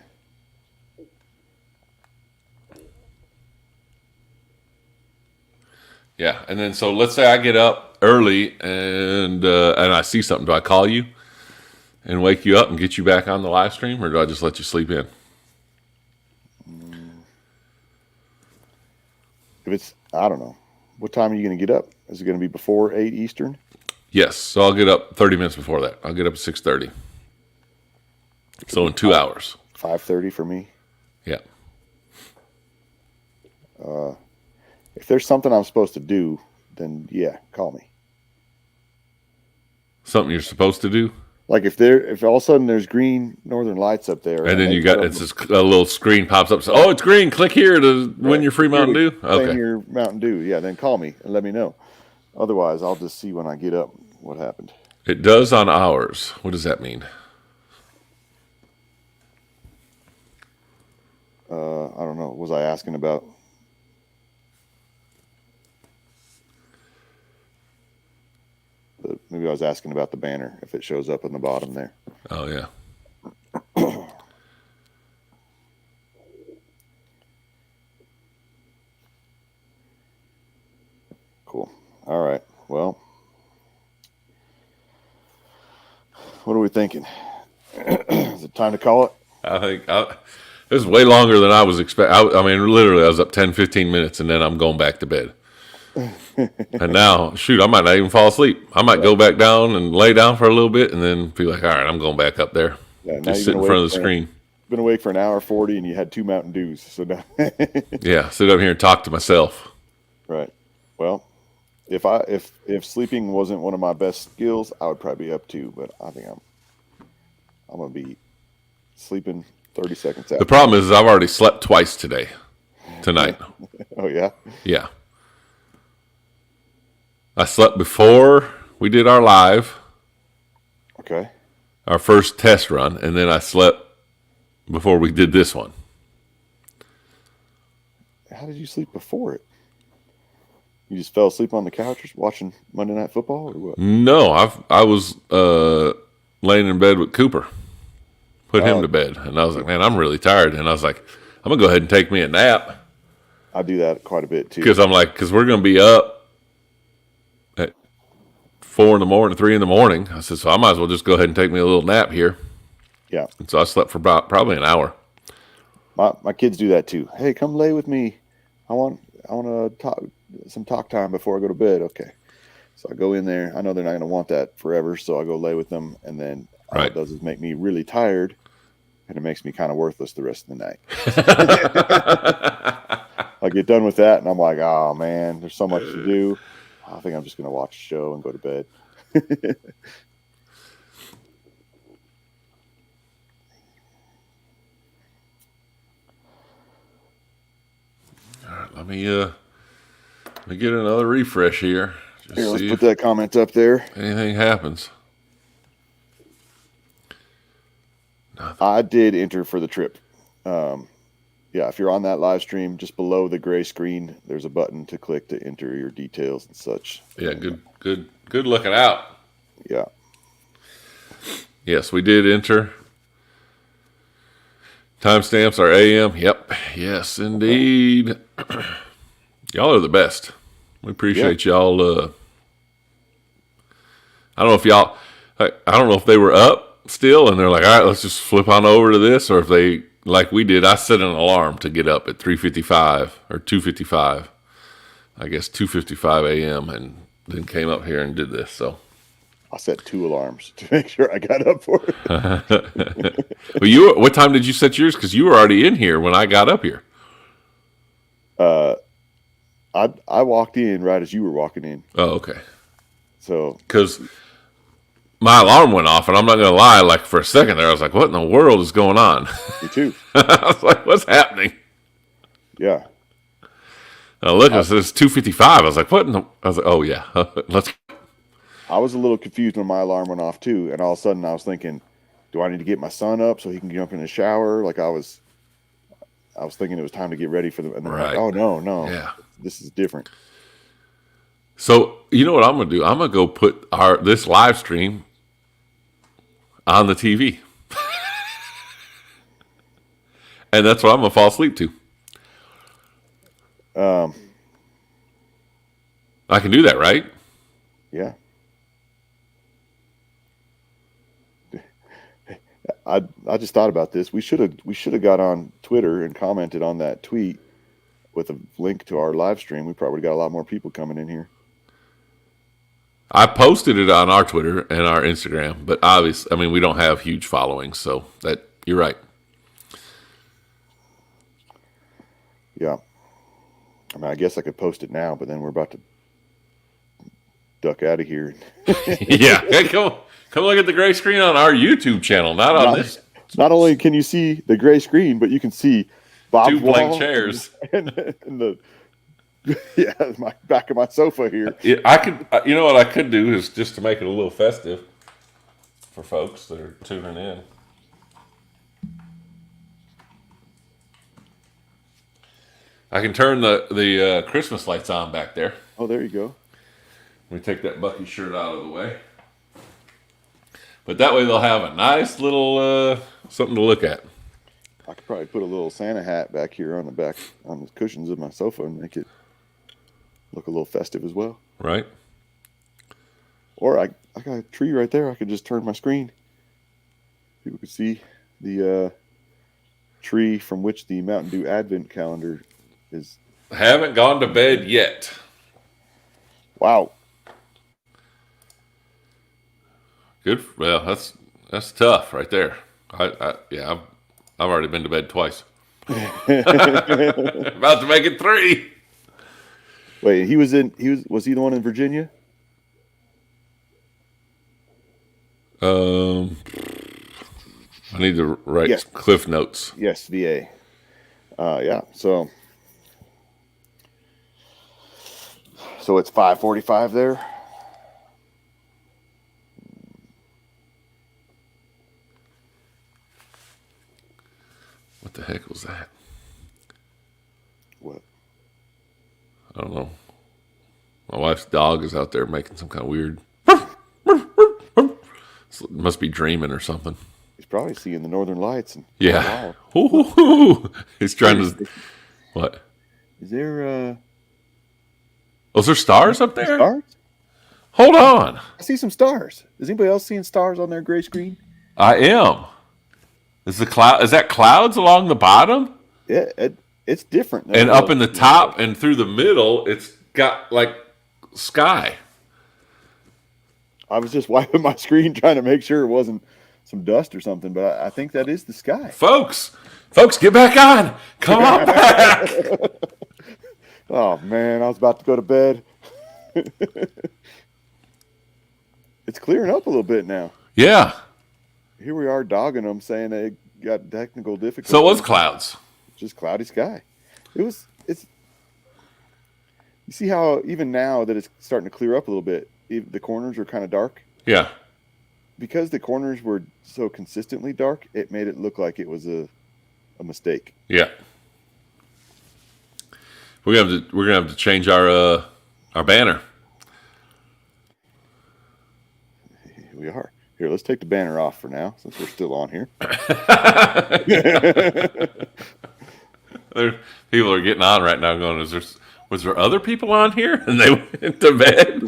Yeah, and then so let's say I get up early and I see something. Do I call you and wake you up and get you back on the live stream, or do I just let you sleep in? If it's, I don't know. What time are you going to get up? Is it going to be before 8 Eastern? Yes, so I'll get up 30 minutes before that. I'll get up at 6:30. So in 2 hours. 5:30 for me. Yeah. If there's something I'm supposed to do, then yeah, call me. Something you're supposed to do? Like if all of a sudden there's green northern lights up there, and then it's just a little screen pops up. So, oh, it's green. Click here to win your free Mountain Dew. Okay. Your Mountain Dew. Yeah, then call me and let me know. Otherwise, I'll just see when I get up what happened. It does on ours. What does that mean? I don't know. Was I asking about? Maybe I was asking about the banner, if it shows up in the bottom there. Oh, yeah. All right. Well, what are we thinking? Is it time to call it? I think this is way longer than I was expecting. I mean, literally, I was up 10, 15 minutes, and then I'm going back to bed. And now, shoot, I might not even fall asleep. I might go back down and lay down for a little bit, and then be like, all right, I'm going back up there. Yeah, now Just you've sit in front of the screen. Been awake for an hour 40, and you had 2 Mountain Dews. So now, Yeah, sit up here and talk to myself. right. Well, if sleeping wasn't one of my best skills, I would probably be up 2. But I think I'm gonna be sleeping 30 seconds The after. problem is I've already slept twice tonight. Oh yeah. Yeah. I slept before we did our live, Okay. our first test run, and then I slept before we did this one. How did you sleep before it? You just fell asleep on the couch watching Monday Night Football, or what? No, I was laying in bed with Cooper, put him to bed, and I was like, man, I'm really tired, and I was like, I'm gonna go ahead and take me a nap I do that quite a bit too. because we're gonna be up at 4 in the morning, 3 in the morning. I said, so I might as well just go ahead and take me a little nap here. Yeah. And so I slept for about probably an hour. My kids do that too. Hey, come lay with me. I want to talk some talk time before I go to bed. Okay. So I go in there. I know they're not going to want that forever, so I go lay with them, and then all it does is make me really tired, and it makes me kind of worthless the rest of the night. I get done with that, and I'm like, oh man, there's so much to do. I think I'm just going to watch a show and go to bed. All right, let me get another refresh here. Just Here, let's see put that comment up there. if anything happens. I did enter for the trip. Yeah, if you're on that live stream, just below the gray screen, there's a button to click to enter your details and such. Yeah, good looking out. Yeah. Yes, we did enter. Timestamps are AM. Yep. Yes, indeed. Y'all are the best. We appreciate y'all. I don't know if y'all. I don't know if they were up still and they're like, all right, let's just flip on over to this, or if they, like we did, I set an alarm to get up at 3:55 or 2:55. I guess 2:55 a.m. and then came up here and did this. So I set 2 alarms to make sure I got up for it. well, what time did you set yours? Because you were already in here when I got up here. I walked in right as you were walking in. Oh, okay. So Because my alarm went off, and I'm not going to lie, like for a second there, I was like, what in the world is going on? me too. I was like, what's happening? Yeah. And I look, it says 2:55. I was like, what in the? I was like, oh, yeah. Let's. I was a little confused when my alarm went off too, and all of a sudden I was thinking, do I need to get my son up so he can jump in the shower? Like I was thinking it was time to get ready for them, and then I'm like, oh no, Yeah. this is different. So, you know what I'm going to do? I'm going to go put this live stream on the TV. And that's what I'm going to fall asleep to. I can do that, right? Yeah. I just thought about this. We should have got on Twitter and commented on that tweet with a link to our live stream. We probably got a lot more people coming in here. I posted it on our Twitter and our Instagram, but obviously, I mean, we don't have huge followings, so that you're right. Yeah. I mean, I guess I could post it now, but then we're about to duck out of here. Yeah, hey, come look at the gray screen on our YouTube channel, not on this. Not only can you see the gray screen, but you can see Bob's 2 blank wall chairs. and the my back of my sofa here. Yeah, I could, you know what I could do is just to make it a little festive for folks that are tuning in. I can turn the Christmas lights on back there. Oh, there you go. Let me take that Bucky shirt out of the way. But that way they'll have a nice little something to look at. I could probably put a little Santa hat back here on the cushions of my sofa and make it Look a little festive as well. Right? Or I got a tree right there. I could just turn my screen. People could see the tree from which the Mountain Dew Advent calendar is. Haven't gone to bed yet. Wow. Good. Well, that's tough right there. I've already been to bed twice. About to make it 3. Wait, was he the one in Virginia? I need to write Yes. cliff notes. Yes, VA. Yeah. So it's 5:45 there. What the heck was that? What? I don't know. My wife's dog is out there making some kind of weird. Must be dreaming or something. He's probably seeing the Northern Lights. And Yeah. wow. Ooh. He's trying to. What? Is there Is there stars up there? stars? Hold on. I see some stars. Is anybody else seeing stars on their gray screen? I am. Is that clouds along the bottom? Yeah, it's different. And up in the top and through the middle, it's got like sky. I was just wiping my screen trying to make sure it wasn't some dust or something, but I think that is the sky. Folks, get back on. Come on back. Oh, man, I was about to go to bed. It's clearing up a little bit now. Yeah. Here we are dogging them, saying they got technical difficulties. So it was clouds. Just cloudy sky. It's. You see how even now that it's starting to clear up a little bit, the corners are kind of dark? Yeah. Because the corners were so consistently dark, it made it look like it was a mistake. Yeah. We're gonna have to change our banner. Here we are. Here, let's take the banner off for now, since we're still on here. People are getting on right now going, was there other people on here? And they went to bed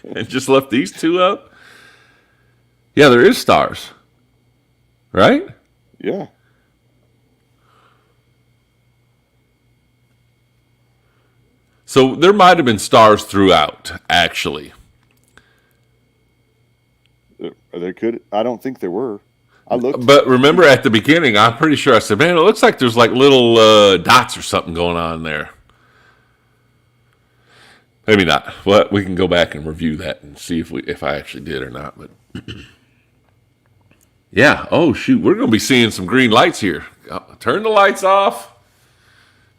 and just left these two up? Yeah, there is stars. Right? Yeah. So there might have been stars throughout, actually. There could. I don't think there were. I looked. But remember at the beginning, I'm pretty sure I said, man, it looks like there's like little dots or something going on there. Maybe not. Well, we can go back and review that and see if I actually did or not. But yeah. Oh, shoot. We're going to be seeing some green lights here. Turn the lights off.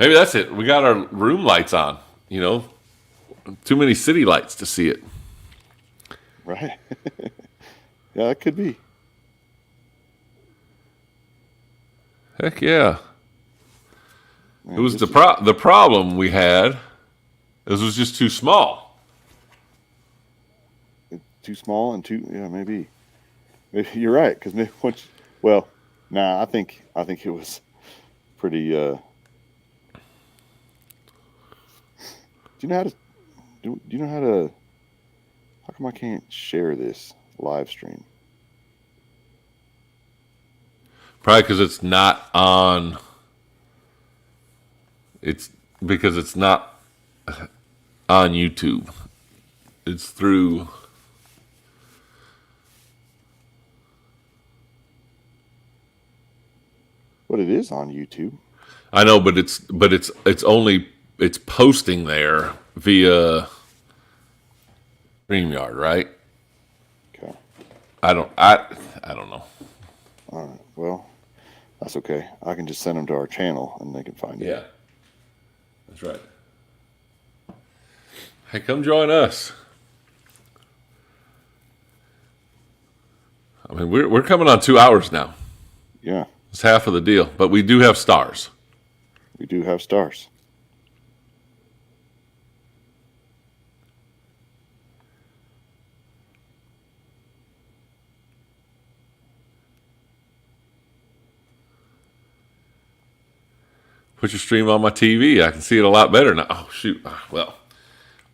Maybe that's it. We got our room lights on. You know, too many city lights to see it. Right. Yeah, that could be. Heck yeah. Man, It was the problem we had. It was just too small. Too small and too. Yeah, maybe you're right. Because maybe once. Well, nah. I think it was pretty. Do you know how to? Do you know how to? How come I can't share this live stream? Probably because it's not on. It's because it's not on YouTube. It's through. But it is on YouTube. I know, but it's posting there via StreamYard, right? Okay. I don't know. All right. Well, that's okay. I can just send them to our channel and they can find it. Yeah, that's right. Hey, come join us. I mean, we're coming on 2 hours now. Yeah. It's half of the deal, but we do have stars. We do have stars. Put your stream on my TV. I can see it a lot better now. Oh, shoot. Well,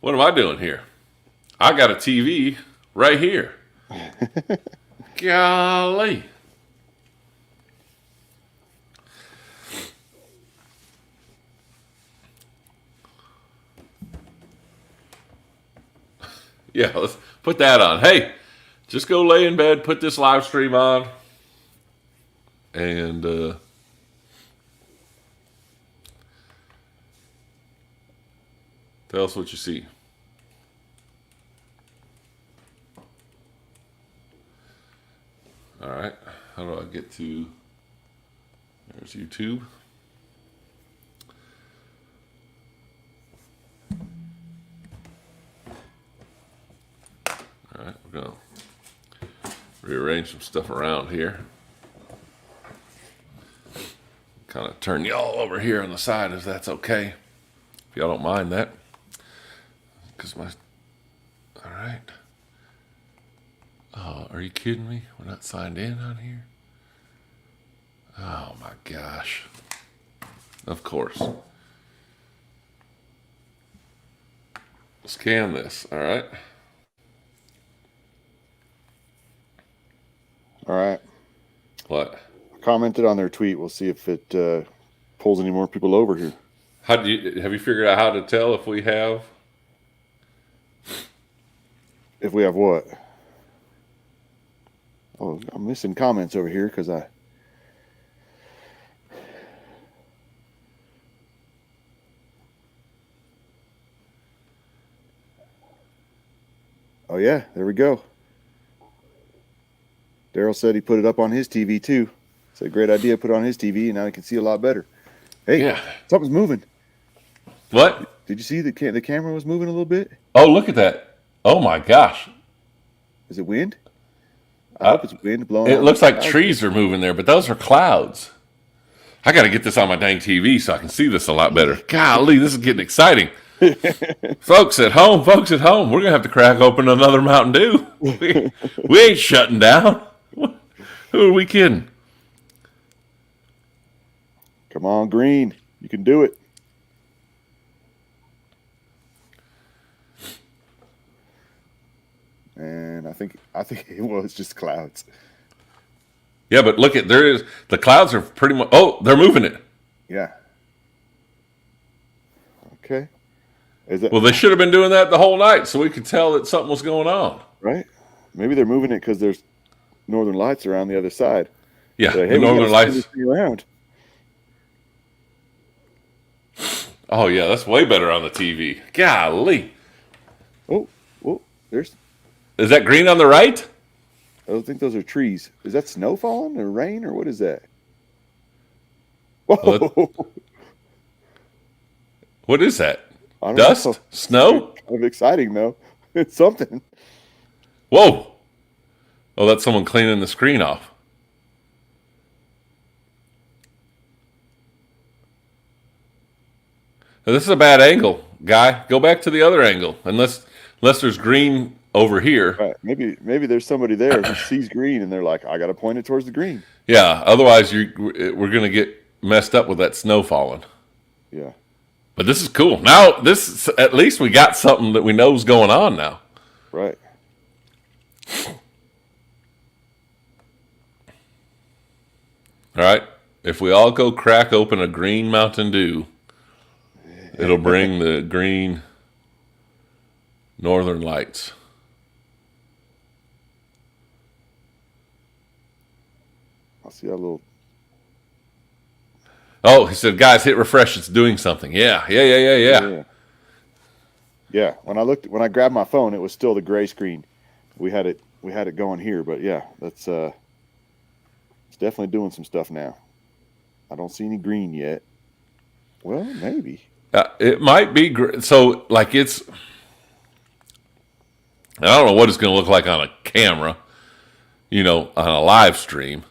What am I doing here? I got a TV right here. Golly. Yeah, let's put that on. Hey, just go lay in bed, put this live stream on, and tell us what you see. All right. How do I get to... There's YouTube. All right, we're going to rearrange some stuff around here. Kind of turn y'all over here on the side if that's okay. If y'all don't mind that. Because my... All right. Oh, are you kidding me? We're not signed in on here? Oh my gosh. Of course. Scan this, all right? All right. What? I commented on their tweet. We'll see if it pulls any more people over here. Have you figured out how to tell if we have? If we have what? Oh, I'm missing comments over here because I... Oh, yeah, there we go. Daryl said he put it up on his TV, too. It's a great idea, put it on his TV, and now he can see a lot better. Hey, Yeah. something's moving. What? Did you see the camera was moving a little bit? Oh, look at that. Oh my gosh. Is it wind? I hope it's wind blowing. It on looks the like clouds. trees are moving there, but those are clouds. I got to get this on my dang TV so I can see this a lot better. Golly, this is getting exciting. Folks at home, we're going to have to crack open another Mountain Dew. We ain't shutting down. Who are we kidding? Come on, Green. You can do it. And I think it was just clouds. Yeah, but look at the clouds are pretty much. Oh, they're moving it. Yeah. Okay. Is it Well, they should have been doing that the whole night so we could tell that something was going on. right? Maybe they're moving it because there's northern lights around the other side. Yeah, Like, the we northern gotta lights. spin this thing around. Oh yeah, that's way better on the TV. Golly, Oh, there's. is that green on the right? I don't think those are trees. Is that snow falling or rain or what is that? Well, Whoa! What is that? I don't Dust? know. Snow? Kind of exciting though. It's something. Whoa! Oh, that's someone cleaning the screen off. Now, this is a bad angle, guy. Go back to the other angle, unless there's green over here. Right. Maybe there's somebody there who sees green and they're like, I got to point it towards the green. Yeah. Otherwise, we're gonna get messed up with that snow falling. Yeah. But this is cool. Now, at least we got something that we know is going on now. Right. All right. If we all go crack open a green Mountain Dew, it'll bring the green northern lights. I'll see that little. Oh, he said, guys, hit refresh. It's doing something. Yeah. Yeah. When I grabbed my phone, it was still the gray screen. We had it going here, but yeah, that's it's definitely doing some stuff now. I don't see any green yet. Well, maybe. It might be. So, like, I don't know what it's going to look like on a camera, on a live stream.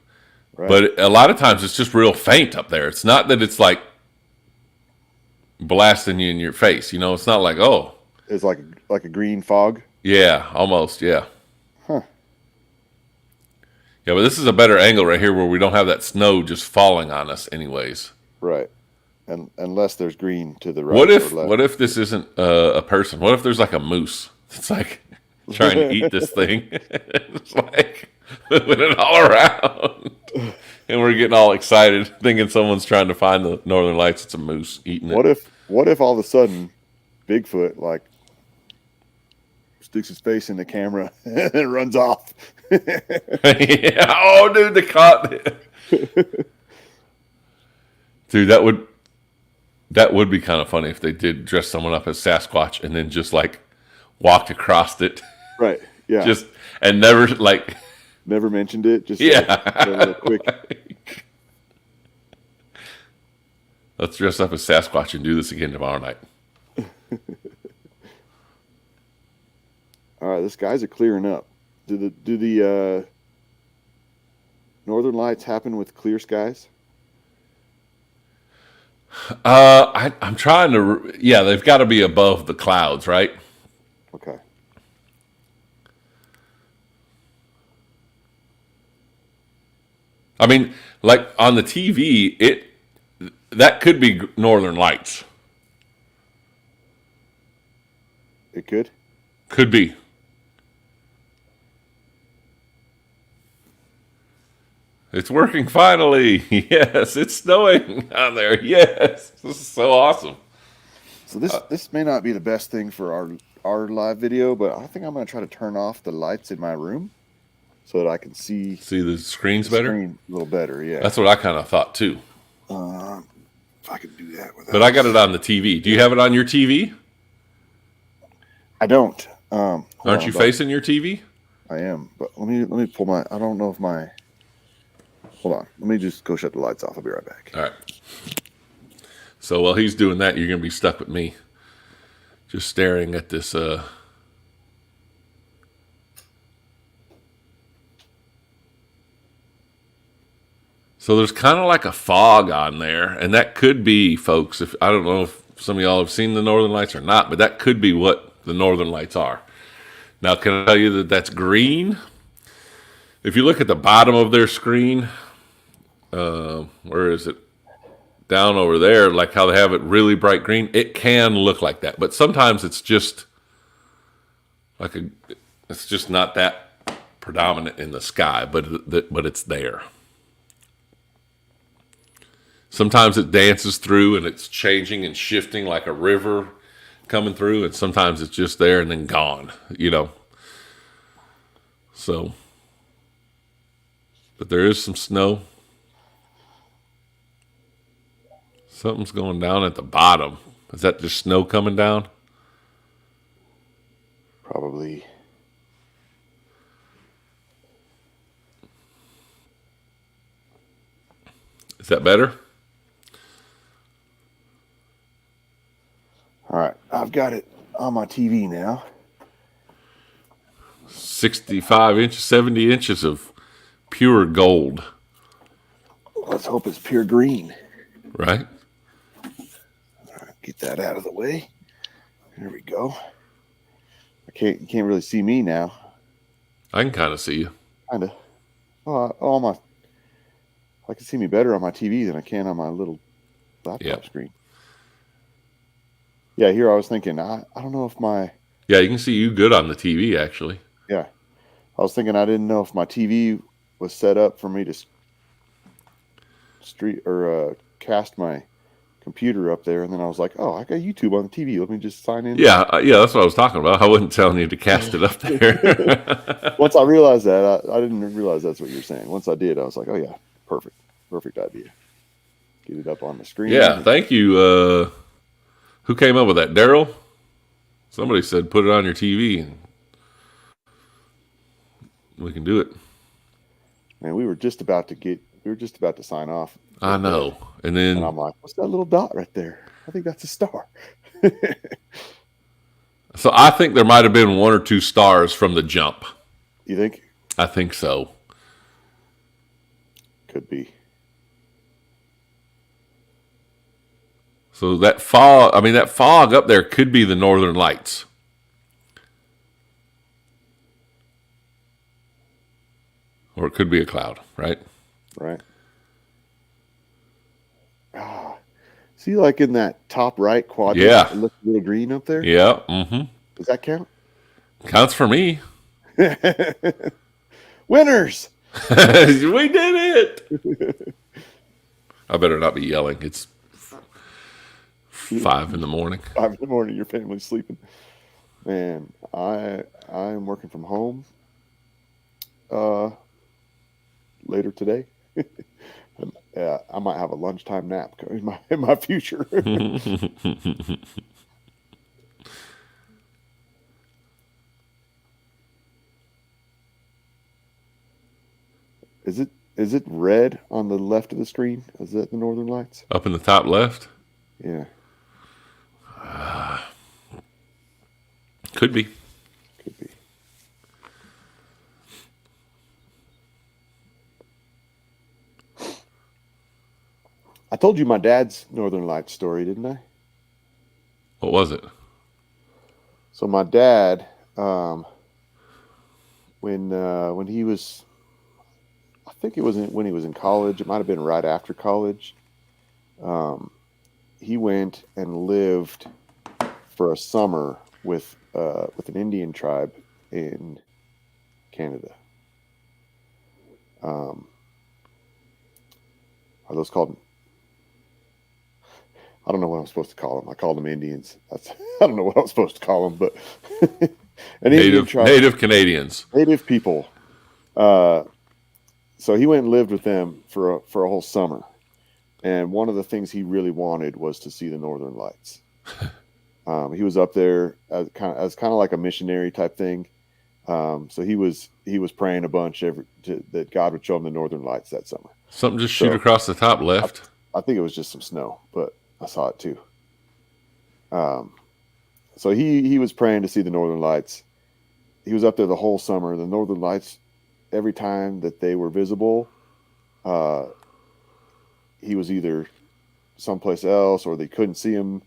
Right. But a lot of times it's just real faint up there. It's not that it's like blasting you in your face. It's not like, oh. It's like a green fog. Yeah, almost, yeah. Huh. Yeah, but this is a better angle right here where we don't have that snow just falling on us anyways. Right. and unless there's green to the right What or if left. what if this isn't a person? What if there's like a moose? It's like trying to eat this thing. It's like moving it all around, and we're getting all excited, thinking someone's trying to find the northern lights. It's a moose eating it. What if all of a sudden Bigfoot like sticks his face in the camera and runs off? Yeah. Oh, dude, the caught. Dude, that would be kind of funny if they did dress someone up as Sasquatch and then just like walked across it, Right. Yeah. just and never like. Never mentioned it. Just Yeah. like, a quick. Let's dress up as Sasquatch and do this again tomorrow night. All right, the skies are clearing up. Do the northern lights happen with clear skies? I'm trying to. Yeah, they've got to be above the clouds, right? Okay. I mean, like on the TV, that could be northern lights. It could. Could be. It's working finally. Yes, it's snowing down there. Yes, this is so awesome. So this may not be the best thing for our live video, but I think I'm going to try to turn off the lights in my room so that I can see See the screens the better. screen a little better. Yeah. That's what I kind of thought too. If I could do that without. But I got it on the TV. Do you have it on your TV? I don't. Aren't you facing your TV? I am, but let me pull my. I don't know if my. Hold on. Let me just go shut the lights off. I'll be right back. All right. So while he's doing that, you're going to be stuck with me, just staring at this. So there's kind of like a fog on there, and that could be, folks. If I don't know if some of y'all have seen the Northern Lights or not, but that could be what the Northern Lights are. Now, can I tell you that that's green? If you look at the bottom of their screen, where is it? Down over there, like how they have it really bright green, it can look like that. But sometimes it's just like it's just not that predominant in the sky, but it's there. Sometimes it dances through and it's changing and shifting like a river coming through, and sometimes it's just there and then gone, So, but there is some snow. Something's going down at the bottom. Is that just snow coming down? Probably. Is that better? All right, I've got it on my TV now. 65 inches, 70 inches of pure gold. Let's hope it's pure green. Right? All right, get that out of the way. There we go. You can't really see me now. I can kind of see you. Kind of. I can see me better on my TV than I can on my little laptop screen. Yeah, here I was thinking, I don't know if my... Yeah, you can see you good on the TV, actually. Yeah. I was thinking I didn't know if my TV was set up for me to cast my computer up there, and then I was like, oh, I got YouTube on the TV. Let me just sign in. Yeah, that's what I was talking about. I wasn't telling you to cast it up there. Once I realized that, I didn't realize that's what you're saying. Once I did, I was like, oh, yeah, perfect idea. Get it up on the screen. Yeah, thank you. Who came up with that? Daryl? Somebody said put it on your TV and we can do it. Man, we were just about to sign off. I know. And then I'm like, what's that little dot right there? I think that's a star. So I think there might have been one or two stars from the jump. You think? I think so. Could be. So that fog up there could be the Northern Lights. Or it could be a cloud, right? Right. See, like in that top right quadrant, Yeah. it looks a little green up there. Yeah. Mm-hmm. Does that count? Counts for me. Winners! We did it. I better not be yelling. It's 5 in the morning. 5 in the morning, your family's sleeping. Man, I'm working from home later today. I might have a lunchtime nap in my future. Is it red on the left of the screen? Is that the Northern Lights? Up in the top left? Yeah, Could be. could be. I told you my dad's Northern Lights story, didn't I? What was it? So my dad, when he was, I think it was when he was in college. It might have been right after college. He went and lived for a summer with an Indian tribe in Canada. Are those called? I don't know what I'm supposed to call them. I called them Indians. I don't know what I'm supposed to call them, but an Indian tribe, Native Canadians. native people. So he went and lived with them for a whole summer, and one of the things he really wanted was to see the Northern Lights. He was up there as kind of like a missionary type thing. So he was praying a bunch that God would show him the Northern Lights that summer. Something just shoot across the top left. I think it was just some snow, but I saw it too. So he was praying to see the Northern Lights. He was up there the whole summer. The Northern Lights, every time that they were visible, he was either someplace else or they couldn't see him.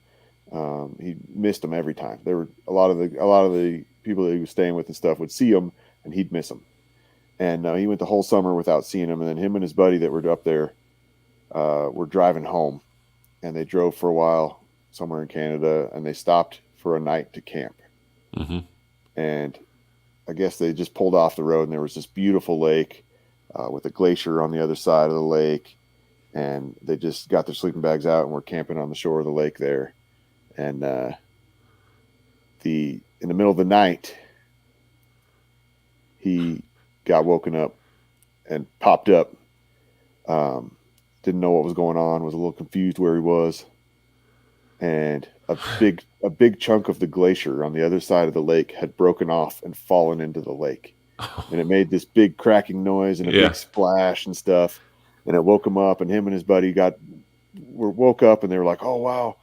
He missed them every time. There were a lot of the people that he was staying with and stuff would see him and he'd miss them. And he went the whole summer without seeing him. And then him and his buddy that were up there were driving home, and they drove for a while somewhere in Canada, and they stopped for a night to camp. Mm-hmm. And I guess they just pulled off the road, and there was this beautiful lake with a glacier on the other side of the lake. And they just got their sleeping bags out and were camping on the shore of the lake there. And in the middle of the night, he got woken up and popped up. Didn't know what was going on, was a little confused where he was. And a big chunk of the glacier on the other side of the lake had broken off and fallen into the lake. And it made this big cracking noise and a big splash and stuff. And it woke him up, and him and his buddy woke up, and they were like, "Oh wow,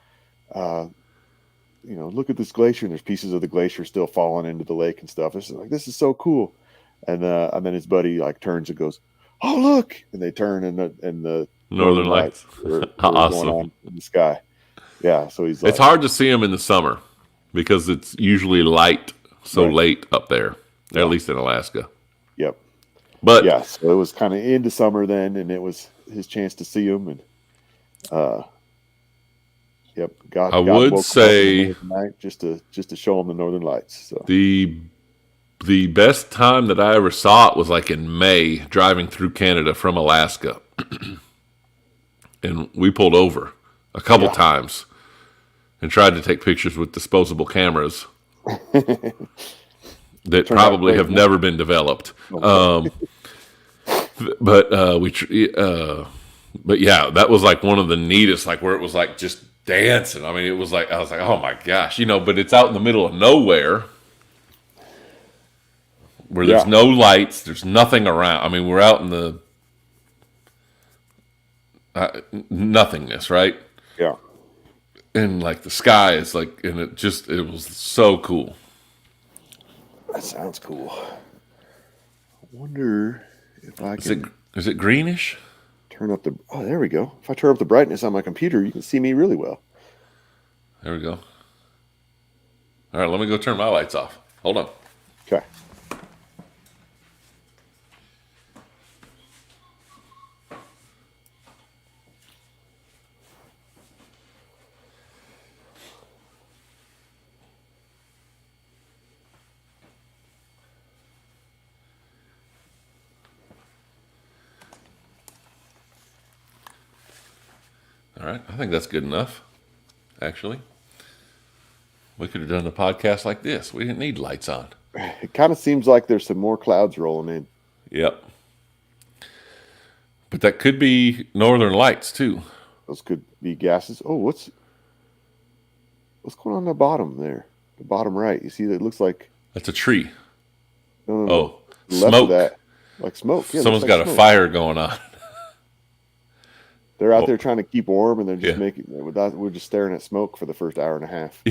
look at this glacier." And there's pieces of the glacier still falling into the lake and stuff. This is so cool. And then his buddy like turns and goes, "Oh look!" And they turn, and the Northern Lights were awesome going on in the sky. Yeah, so he's like, it's hard to see them in the summer because it's usually light late up there, at least in Alaska. Yep. But yeah, so it was kind of into summer then, and it was his chance to see him. And God would say tonight just to show him the Northern Lights. So the best time that I ever saw it was like in May, driving through Canada from Alaska, and we pulled over a couple times and tried to take pictures with disposable cameras that probably have never been developed. But yeah, that was like one of the neatest, like where it was like just dancing. I mean, it was like, I was like, oh my gosh, but it's out in the middle of nowhere where there's no lights, there's nothing around. I mean, we're out in the nothingness, right? Yeah. And like the sky is like, and it was so cool. That sounds cool. I wonder if I can. Is it greenish? Turn up the. Oh, there we go. If I turn up the brightness on my computer, you can see me really well. There we go. All right, let me go turn my lights off. Hold on. Okay. All right. I think that's good enough, actually. We could have done the podcast like this. We didn't need lights on. It kind of seems like there's some more clouds rolling in. Yep. But that could be northern lights, too. Those could be gases. Oh, what's going on the bottom there? The bottom right. You see that it looks like... That's a tree. No. Oh, The left smoke. of that, like smoke. Yeah, Someone's looks got like a smoke. fire going on. They're out there trying to keep warm, and they're just Yeah. we're just staring at smoke for the first hour and a half.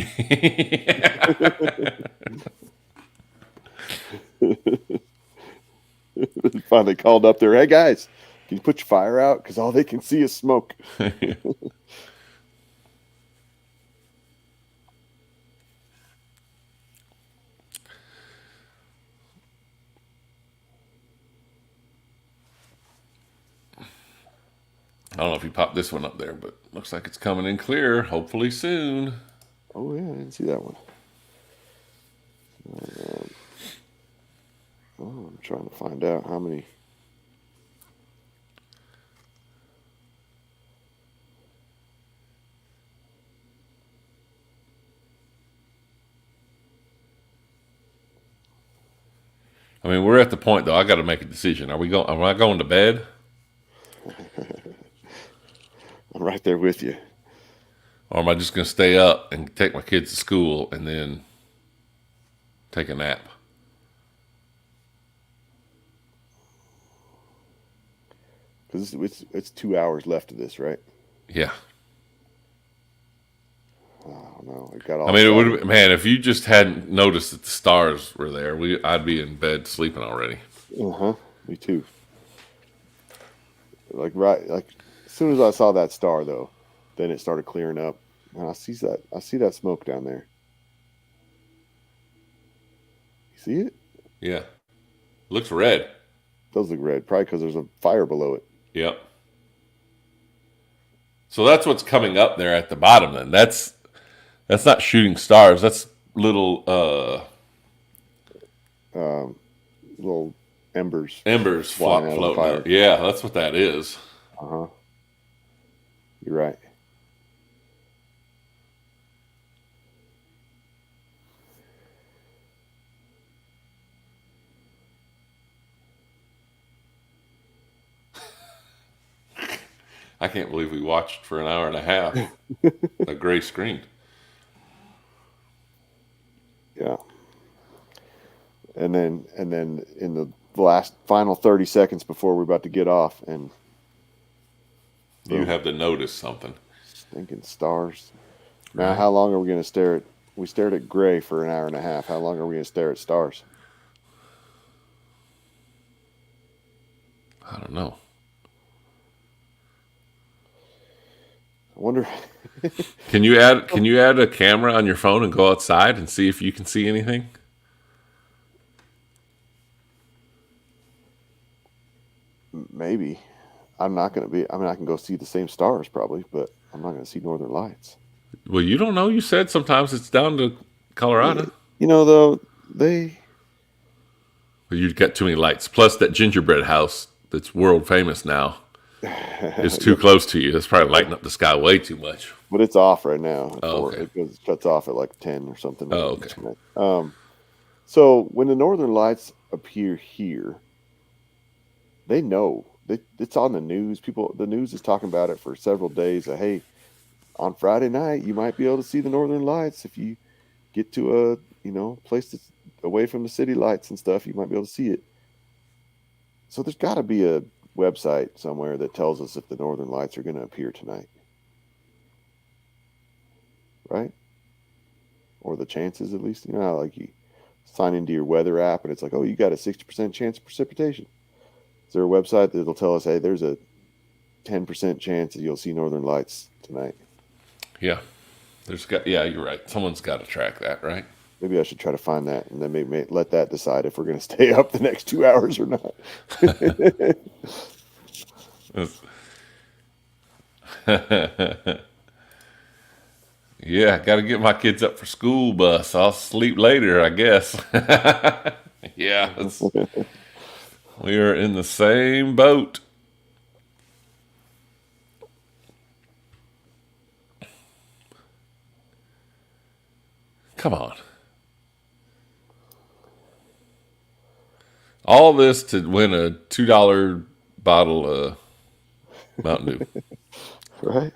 Finally called up there, hey guys, can you put your fire out? Because all they can see is smoke. I don't know if you popped this one up there, but looks like it's coming in clear. Hopefully soon. Oh yeah, I didn't see that one. I'm trying to find out how many. I mean, we're at the point though. I got to make a decision. Am I going to bed? I'm right there with you. Or am I just going to stay up and take my kids to school and then take a nap? Because it's 2 hours left of this, right? Yeah. Oh no, it got all. I mean, it would, man, if you just hadn't noticed that the stars were there, I'd be in bed sleeping already. Me too. Like as soon as I saw that star though, then it started clearing up, and I see that smoke down there. You see it? Yeah. Looks red. Does look red, probably because there's a fire below it. Yep. So that's what's coming up there at the bottom then. That's not shooting stars. That's little Little embers. embers Flying out of the floating fire. out. Yeah, that's what that is. You're right. I can't believe we watched for an hour and a half a gray screen. Yeah. And then in the last final 30 seconds before we're about to get off, and You have to notice something. stinking stars. Now, Right. how long are we going to stare at? We stared at gray for an hour and a half. How long are we going to stare at stars? I don't know. I wonder. Can you add a camera on your phone and go outside and see if you can see anything? Maybe. I'm not going to be. I mean, I can go see the same stars probably, but I'm not going to see northern lights. Well, you don't know. You said sometimes it's down to Colorado. You know, though, Well, you've got too many lights. Plus, that gingerbread house that's world famous now is too close to you. It's probably lighting up the sky way too much. but it's off right now. Oh, okay. It shuts off at like 10 or something. Oh, okay. So when the northern lights appear here, they know. It's on the news. The news is talking about it for several days. Hey, on Friday night, you might be able to see the northern lights if you get to a place that's away from the city lights and stuff. You might be able to see it. So there's got to be a website somewhere that tells us if the northern lights are going to appear tonight, right? Or the chances, at least. You know, how, like you sign into your weather app and it's like, oh, you got a 60% chance of precipitation. Is there a website that'll tell us, hey, there's a 10% chance that you'll see northern lights tonight? Yeah. You're right. Someone's got to track that, right? Maybe I should try to find that and then maybe let that decide if we're going to stay up the next 2 hours or not. Yeah, got to get my kids up for school bus. I'll sleep later, I guess. Yeah, we are in the same boat. Come on. All this to win a $2 bottle of Mountain Dew. Right?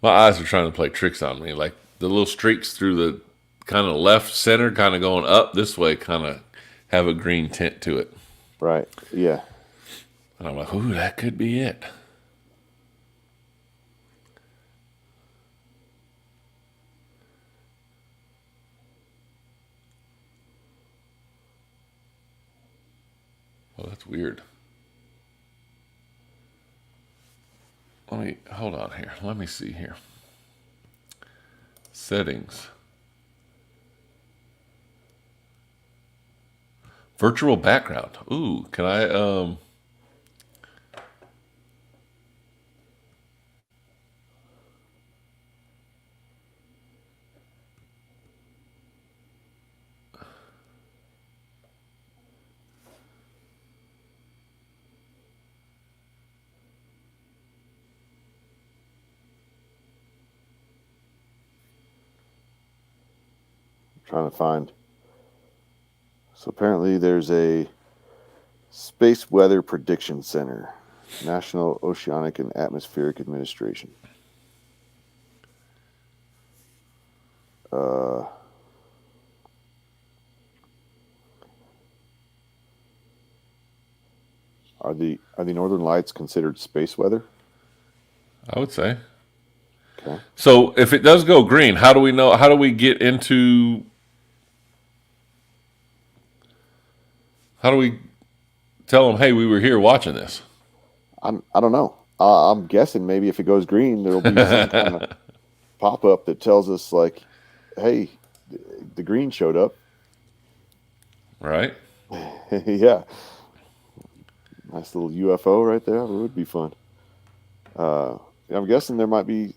My eyes are trying to play tricks on me. Like the little streaks through the kind of left center, kind of going up this way, kind of have a green tint to it. Right. Yeah. And I'm like, ooh, that could be it. Well, that's weird. Hold on here. Let me see here. Settings. Virtual background. Ooh, can I Trying to find. So apparently there's a Space Weather Prediction Center, National Oceanic and Atmospheric Administration. Are the Northern Lights considered space weather? I would say. Okay. So if it does go green, how do we know? How do we get into? How do we tell them, hey, we were here watching this? I don't know. I'm guessing maybe if it goes green, there'll be some kind of pop up that tells us like, hey, the green showed up. Right. Yeah. Nice little UFO right there. It would be fun. I'm guessing there might be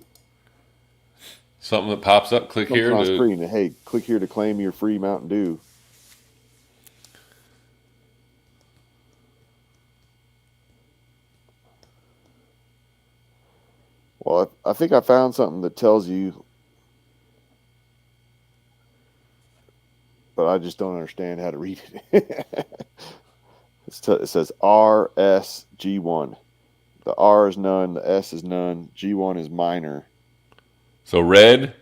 Something that pops up. Click something here on to. screen. Hey, click here to claim your free Mountain Dew. Well, I think I found something that tells you, but I just don't understand how to read it. It says RSG1. The R is none, the S is none, G1 is minor. So red.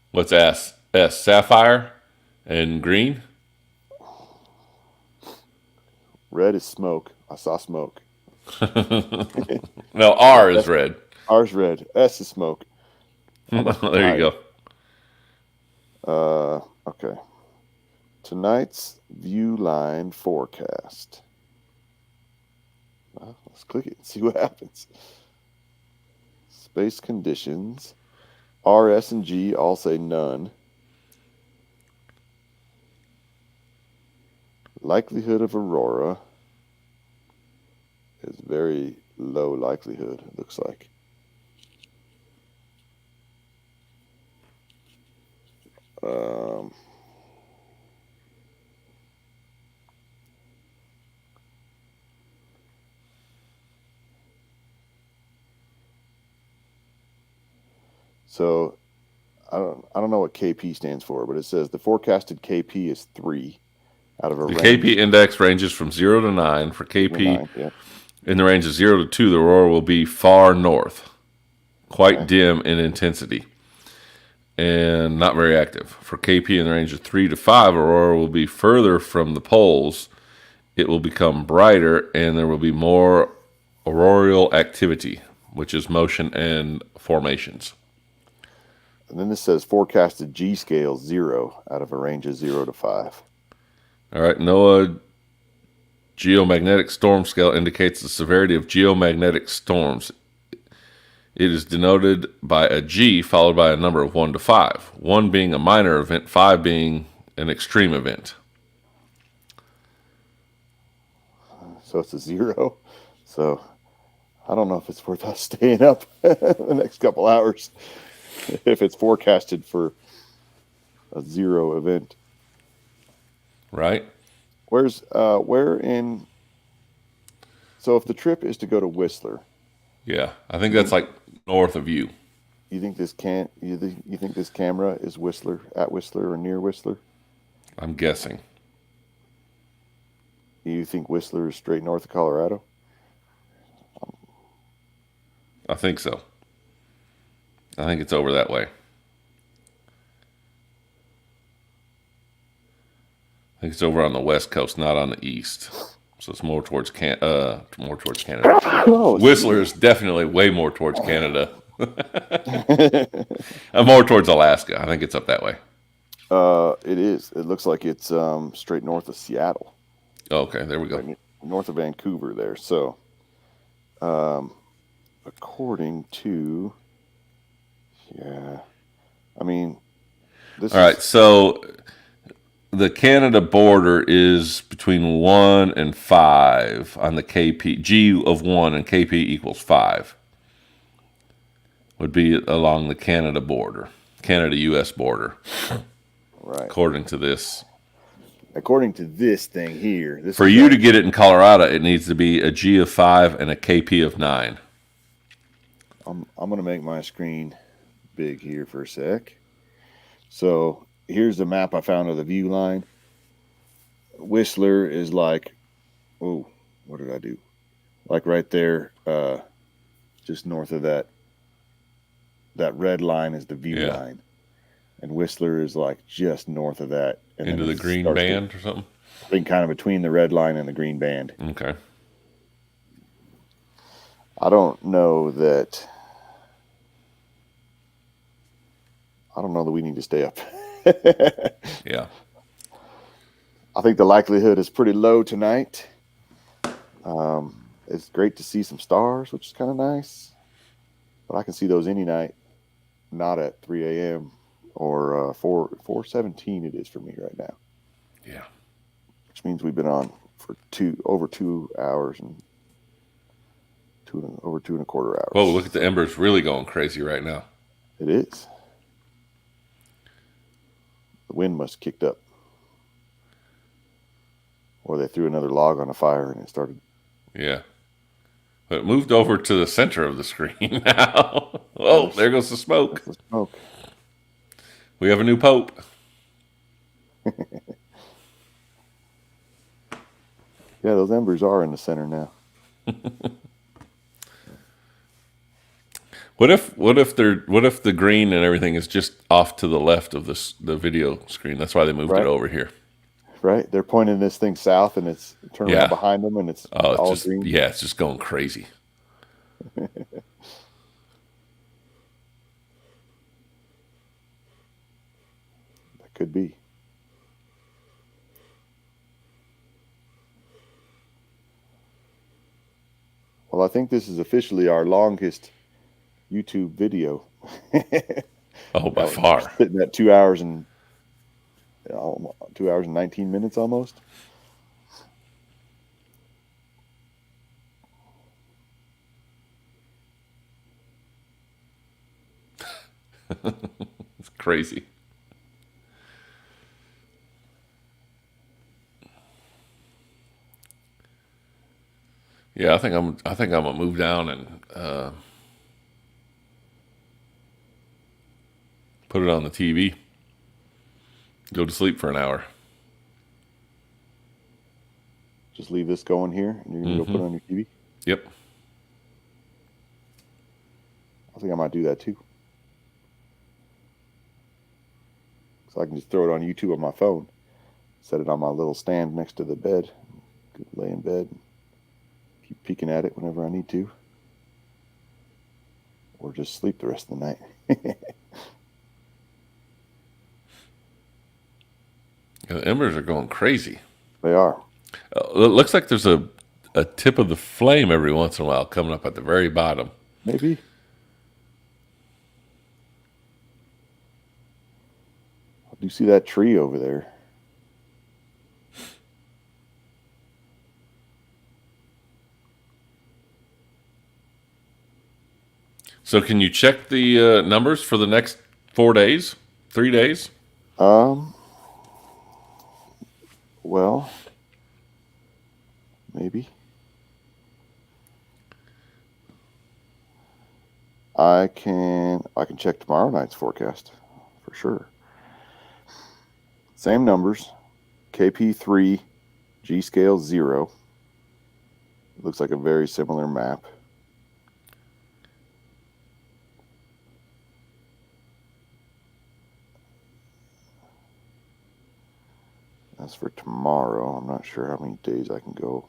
What's S? S sapphire, and green. Red is smoke. I saw smoke. No, R is red. R is red. S is smoke. There you go. Okay. Tonight's view line forecast. Well, let's click it and see what happens. Space conditions. R, S, and G all say none. Likelihood of aurora is very low likelihood, it looks like. So I don't know what KP stands for, but it says the forecasted KP is 3 out of a The range. KP index ranges from 0 to 9. For KP, 9, yeah. in the range of 0 to 2, the aurora will be far north, quite Okay. dim in intensity, and not very active. For KP in the range of 3 to 5, aurora will be further from the poles. It will become brighter, and there will be more auroral activity, which is motion and formations. And then this says forecasted G scale 0 out of a range of 0 to 5. All right, NOAA geomagnetic storm scale indicates the severity of geomagnetic storms. It is denoted by a G followed by a number of 1 to 5. 1 being a minor event, 5 being an extreme event. So it's a 0. So I don't know if it's worth us staying up the next couple hours if it's forecasted for a 0 event. Right? Where in So if the trip is to go to Whistler, Yeah, I think that's like north of you. you think this camera is at Whistler or near Whistler? I'm guessing. You think Whistler is straight north of Colorado? I think so. I think it's over that way. I think it's over on the west coast, not on the east. So it's more towards Canada. Oh, Whistler is definitely way more towards Canada. More towards Alaska. I think it's up that way. it is. It looks like it's straight north of Seattle, Okay, there we go. north of Vancouver there. So, um, according to, yeah, I mean, this All right, so the Canada border is between 1 and 5 on the KP. G of 1 and KP equals 5 would be along the Canada border, Canada-U.S. border, right. according to this. According to this thing here, For you to get it in Colorado, it needs to be a G of 5 and a KP of 9. I'm going to make my screen big here for a sec. So here's the map I found of the view line. Whistler is like, oh, what did I do? Like right there, just north of that red line is the view line. And Whistler is like just north of that. And Into the green band or something? I think kind of between the red line and the green band. Okay. I don't know that we need to stay up. Yeah. I think the likelihood is pretty low tonight. It's great to see some stars, which is kind of nice. But I can see those any night, not at 3 a.m. or 4:17 it is for me right now. Yeah. Which means we've been on for over 2 hours and over 2.25 hours. Whoa, look at the embers really going crazy right now. It is. The wind must have kicked up. Or they threw another log on a fire and it started. Yeah. But it moved over to the center of the screen now. Oh, there goes the smoke. The smoke. We have a new pope. Yeah, those embers are in the center now. What if the green and everything is just off to the left of the video screen? That's why they moved it over here. Right, they're pointing this thing south, and it's turning around behind them, and it's all just green. Yeah, it's just going crazy. That could be. Well, I think this is officially our longest YouTube video. Oh, by far. Sitting at 2 hours and 19 minutes almost. It's crazy. Yeah, I think I'm gonna move down and put it on the TV. Go to sleep for an hour. Just leave this going here, and you're gonna go put it on your TV. Yep. I think I might do that too. So I can just throw it on YouTube on my phone. Set it on my little stand next to the bed. Lay in bed. Keep peeking at it whenever I need to. Or just sleep the rest of the night. The embers are going crazy. They are. It looks like there's a tip of the flame every once in a while coming up at the very bottom. Maybe. Do you see that tree over there? So can you check the numbers for the next 4 days? 3 days? Well, maybe. I can check tomorrow night's forecast for sure. Same numbers. KP3, G scale 0. Looks like a very similar map. That's for tomorrow. I'm not sure how many days I can go.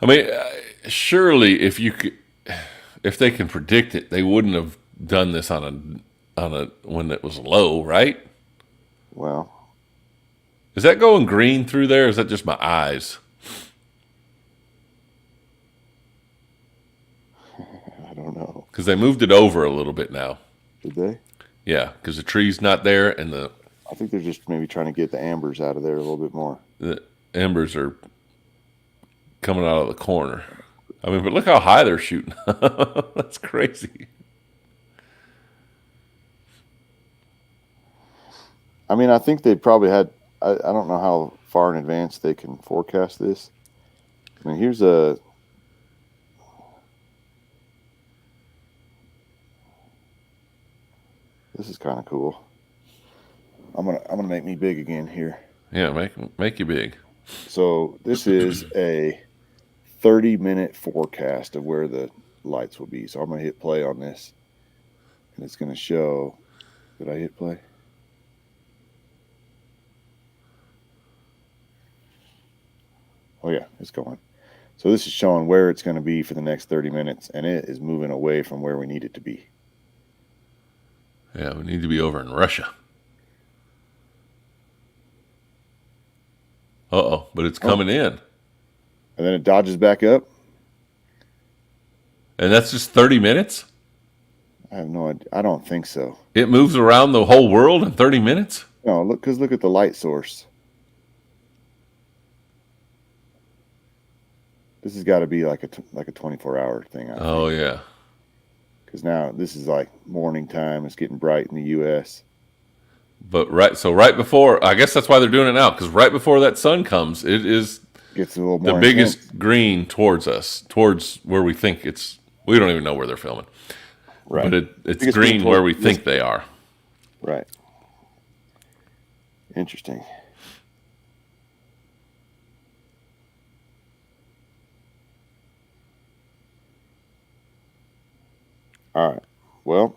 I mean, surely if they can predict it, they wouldn't have done this on a when it was low, right? Well, Is that going green through there? Or is that just my eyes? I don't know. Because they moved it over a little bit now. Did they? Yeah, because the tree's not there and I think they're just maybe trying to get the ambers out of there a little bit more. the embers are coming out of the corner. I mean, but look how high they're shooting. That's crazy. I mean, I think they probably had. I don't know how far in advance they can forecast this. I mean, here's a. This is kind of cool. I'm gonna make me big again here. Yeah, make you big. So this is a 30-minute forecast of where the lights will be. So I'm gonna hit play on this, and it's gonna show. Did I hit play? Oh yeah, it's going. So this is showing where it's going to be for the next 30 minutes, and it is moving away from where we need it to be. Yeah, we need to be over in Russia. But it's coming in. And then it dodges back up. And that's just 30 minutes? I have no idea. I don't think so. It moves around the whole world in 30 minutes? No, look at the light source. This has got to be like a 24-hour thing. Oh, yeah. Because now this is like morning time. It's getting bright in the U.S. But right before, I guess that's why they're doing it now, because right before that sun comes, it is Gets a little more the biggest intense. green towards us, towards where we think it's. We don't even know where they're filming. Right. But it's Biggest green green where we towards- think they are. Right. Interesting. All right. Well,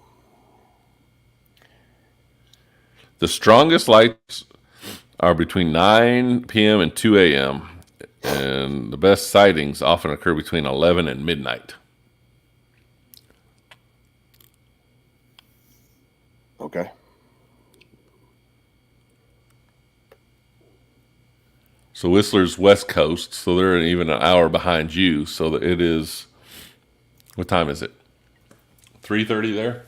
The strongest lights are between 9 p.m. and 2 a.m., and the best sightings often occur between 11 and midnight. okay. So Whistler's West Coast, so they're even an hour behind you. So that it is. What time is it? 3:30 there,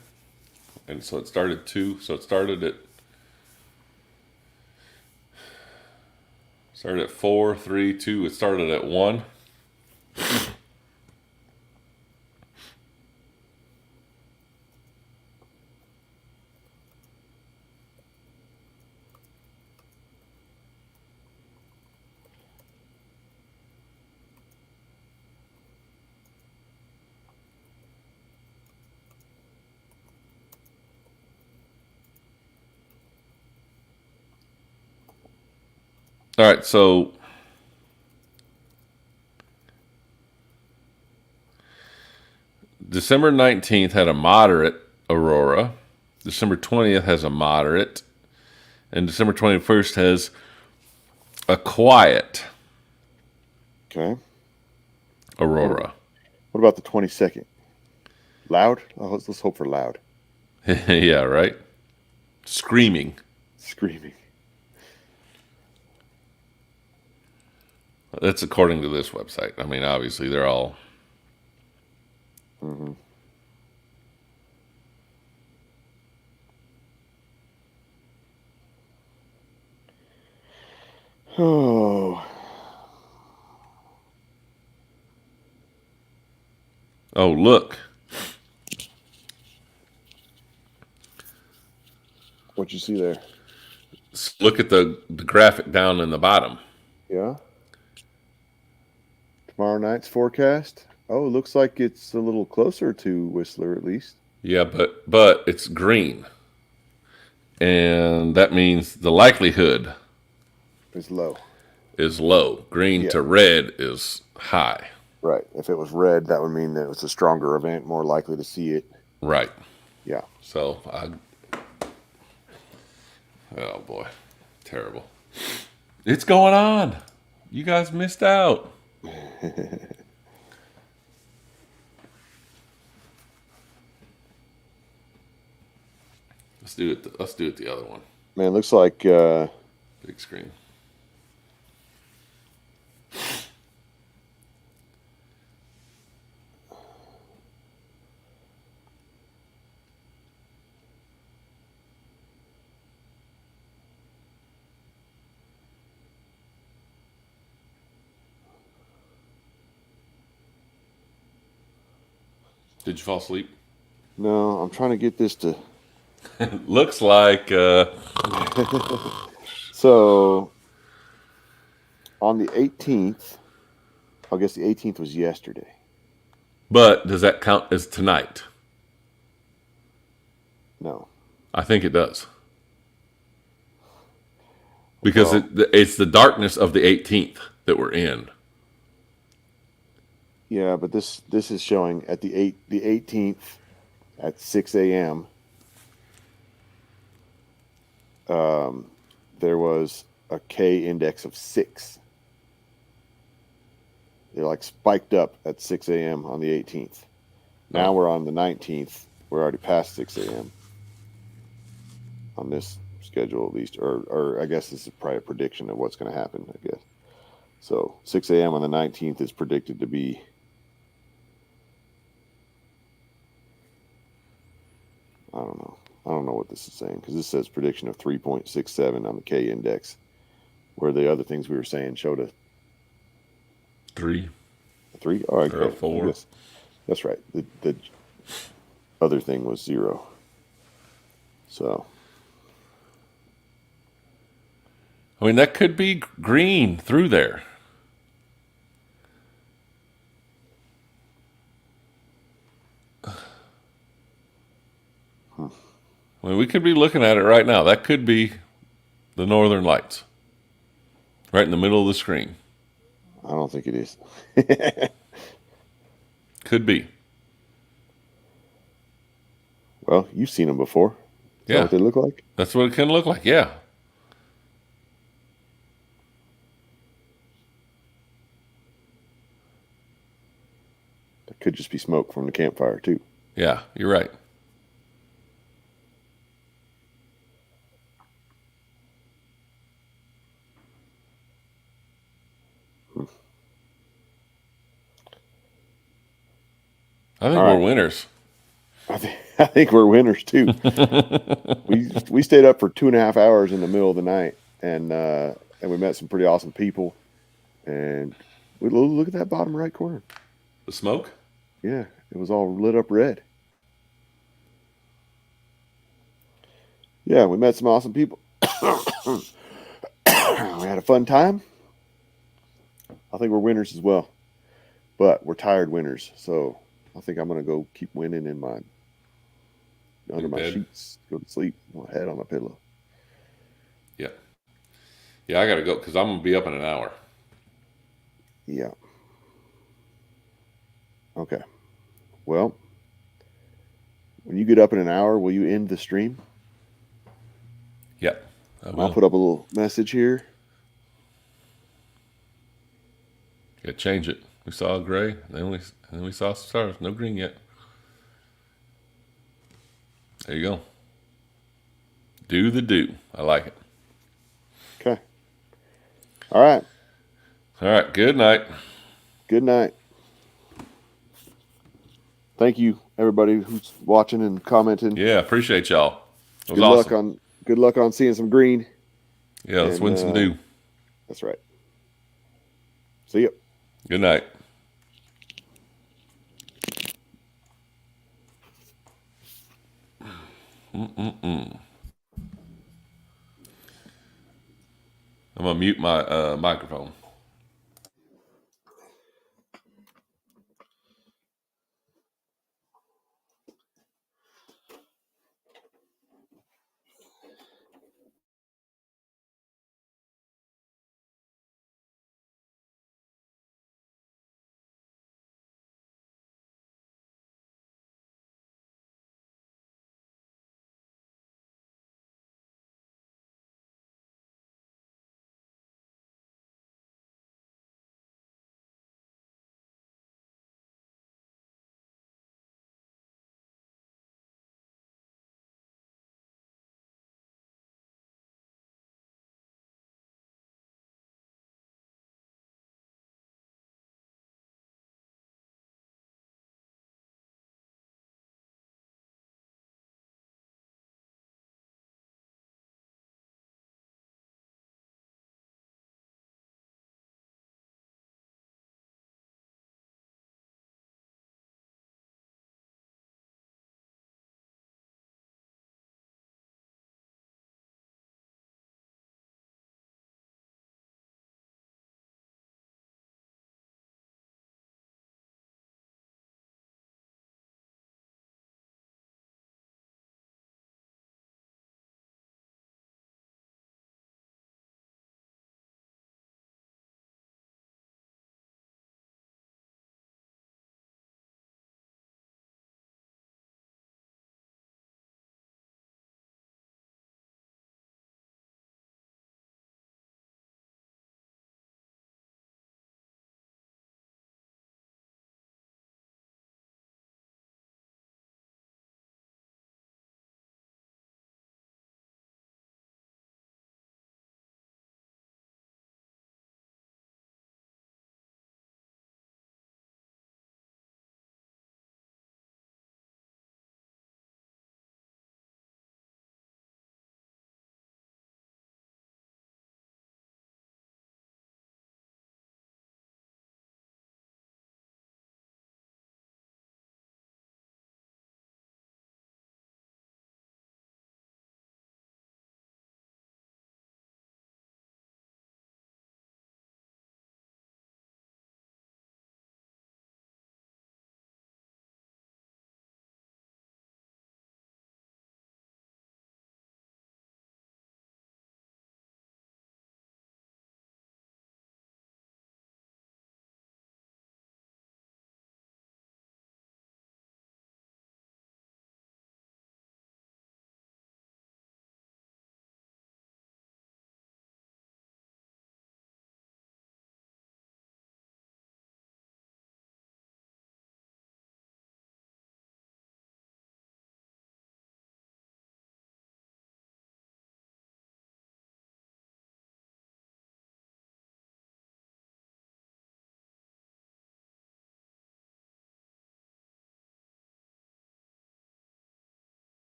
and so it started 2. So it started at 4, 3, 2. It started at 1. All right, so December 19th had a moderate aurora. December 20th has a moderate. And December 21st has a quiet Okay. aurora. What about the 22nd? Loud? Oh, let's hope for loud. Yeah, right? Screaming. Screaming. That's according to this website. I mean, obviously, they're all. Mm-hmm. Oh. Oh, look. What you see there? Look at the graphic down in the bottom. Yeah. Tomorrow night's forecast. Oh, looks like it's a little closer to Whistler at least. Yeah, but it's green, and that means the likelihood It's low. is low. Green Yeah. to red is high. Right. If it was red, that would mean that it was a stronger event, more likely to see it. Right. Yeah. So oh boy, terrible. It's going on. You guys missed out. Let's do it. Let's do it the other one. Man, looks like Big screen. Did you fall asleep? no, I'm trying to get this to. Looks like So on the 18th, I guess the 18th was yesterday. but does that count as tonight? No. I think it does. Because Well- it's the darkness of the 18th that we're in. Yeah, but this is showing at the 18th at 6 a.m. There was a K index of 6. They're like spiked up at 6 a.m. on the 18th. Now we're on the 19th. We're already past 6 a.m. on this schedule, at least, or I guess this is probably a prediction of what's going to happen. I guess so. 6 a.m. on the 19th is predicted to be. I don't know. I don't know what this is saying because this says prediction of 3.67 on the K index, where the other things we were saying showed a 3. 3. Oh, okay. Or a 4. Yes. That's right. The other thing was 0. So I mean, that could be green through there. I mean, we could be looking at it right now. That could be the Northern Lights. Right in the middle of the screen. I don't think it is. Could be. Well, you've seen them before. Is that Yeah. what they look like? That's what it can look like, yeah. It could just be smoke from the campfire too. Yeah, you're right. I think All we're right. winners. I think we're winners too. we stayed up for 2.5 hours in the middle of the night, and we met some pretty awesome people. And we look at that bottom right corner. The smoke? Yeah, it was all lit up red. Yeah, we met some awesome people. We had a fun time. I think we're winners as well, but we're tired winners. So I think I'm gonna go keep winning in my under In my bed? sheets, go to sleep, my head on my pillow. Yeah. Yeah, I got to go because I'm going to be up in an hour. Yeah. Okay. Well, when you get up in an hour, will you end the stream? Yeah. I'll put up a little message here. Yeah, change it. We saw gray, then we saw stars. No green yet. There you go. Do the do. I like it. Okay. All right. All right. Good night. Good night. Thank you, everybody who's watching and commenting. Yeah, appreciate y'all. It was Good awesome. good luck on seeing some green. Yeah, let's and, win some dew. That's right. See ya. Good night. I'm gonna mute my microphone.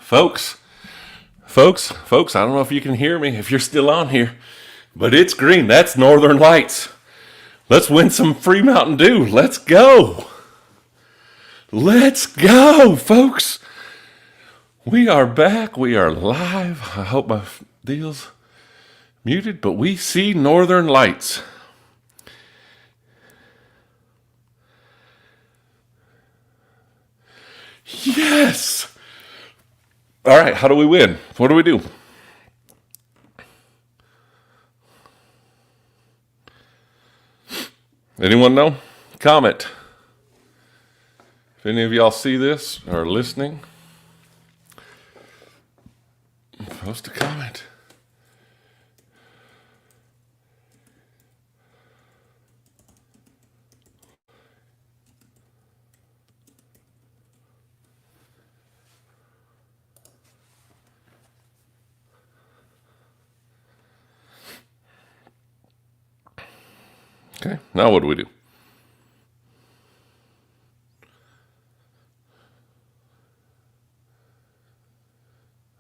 folks, I don't know if you can hear me, if you're still on here, but it's green. That's Northern Lights. Let's win some free Mountain Dew. Let's go. Let's go, folks. We are back. We are live. I hope my deal's muted, but we see Northern Lights. Yes. All right, how do we win? What do we do? Anyone know? Comment. If any of y'all see this or are listening, post a comment. Okay, now what do we do?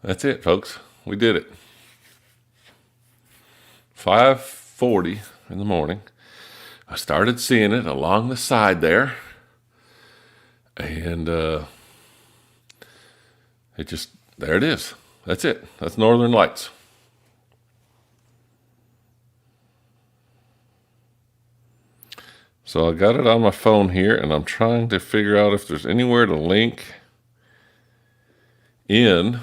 That's it, folks. We did it. 5:40 in the morning. I started seeing it along the side there. And there it is. That's it. That's Northern Lights. So I got it on my phone here, and I'm trying to figure out if there's anywhere to link in.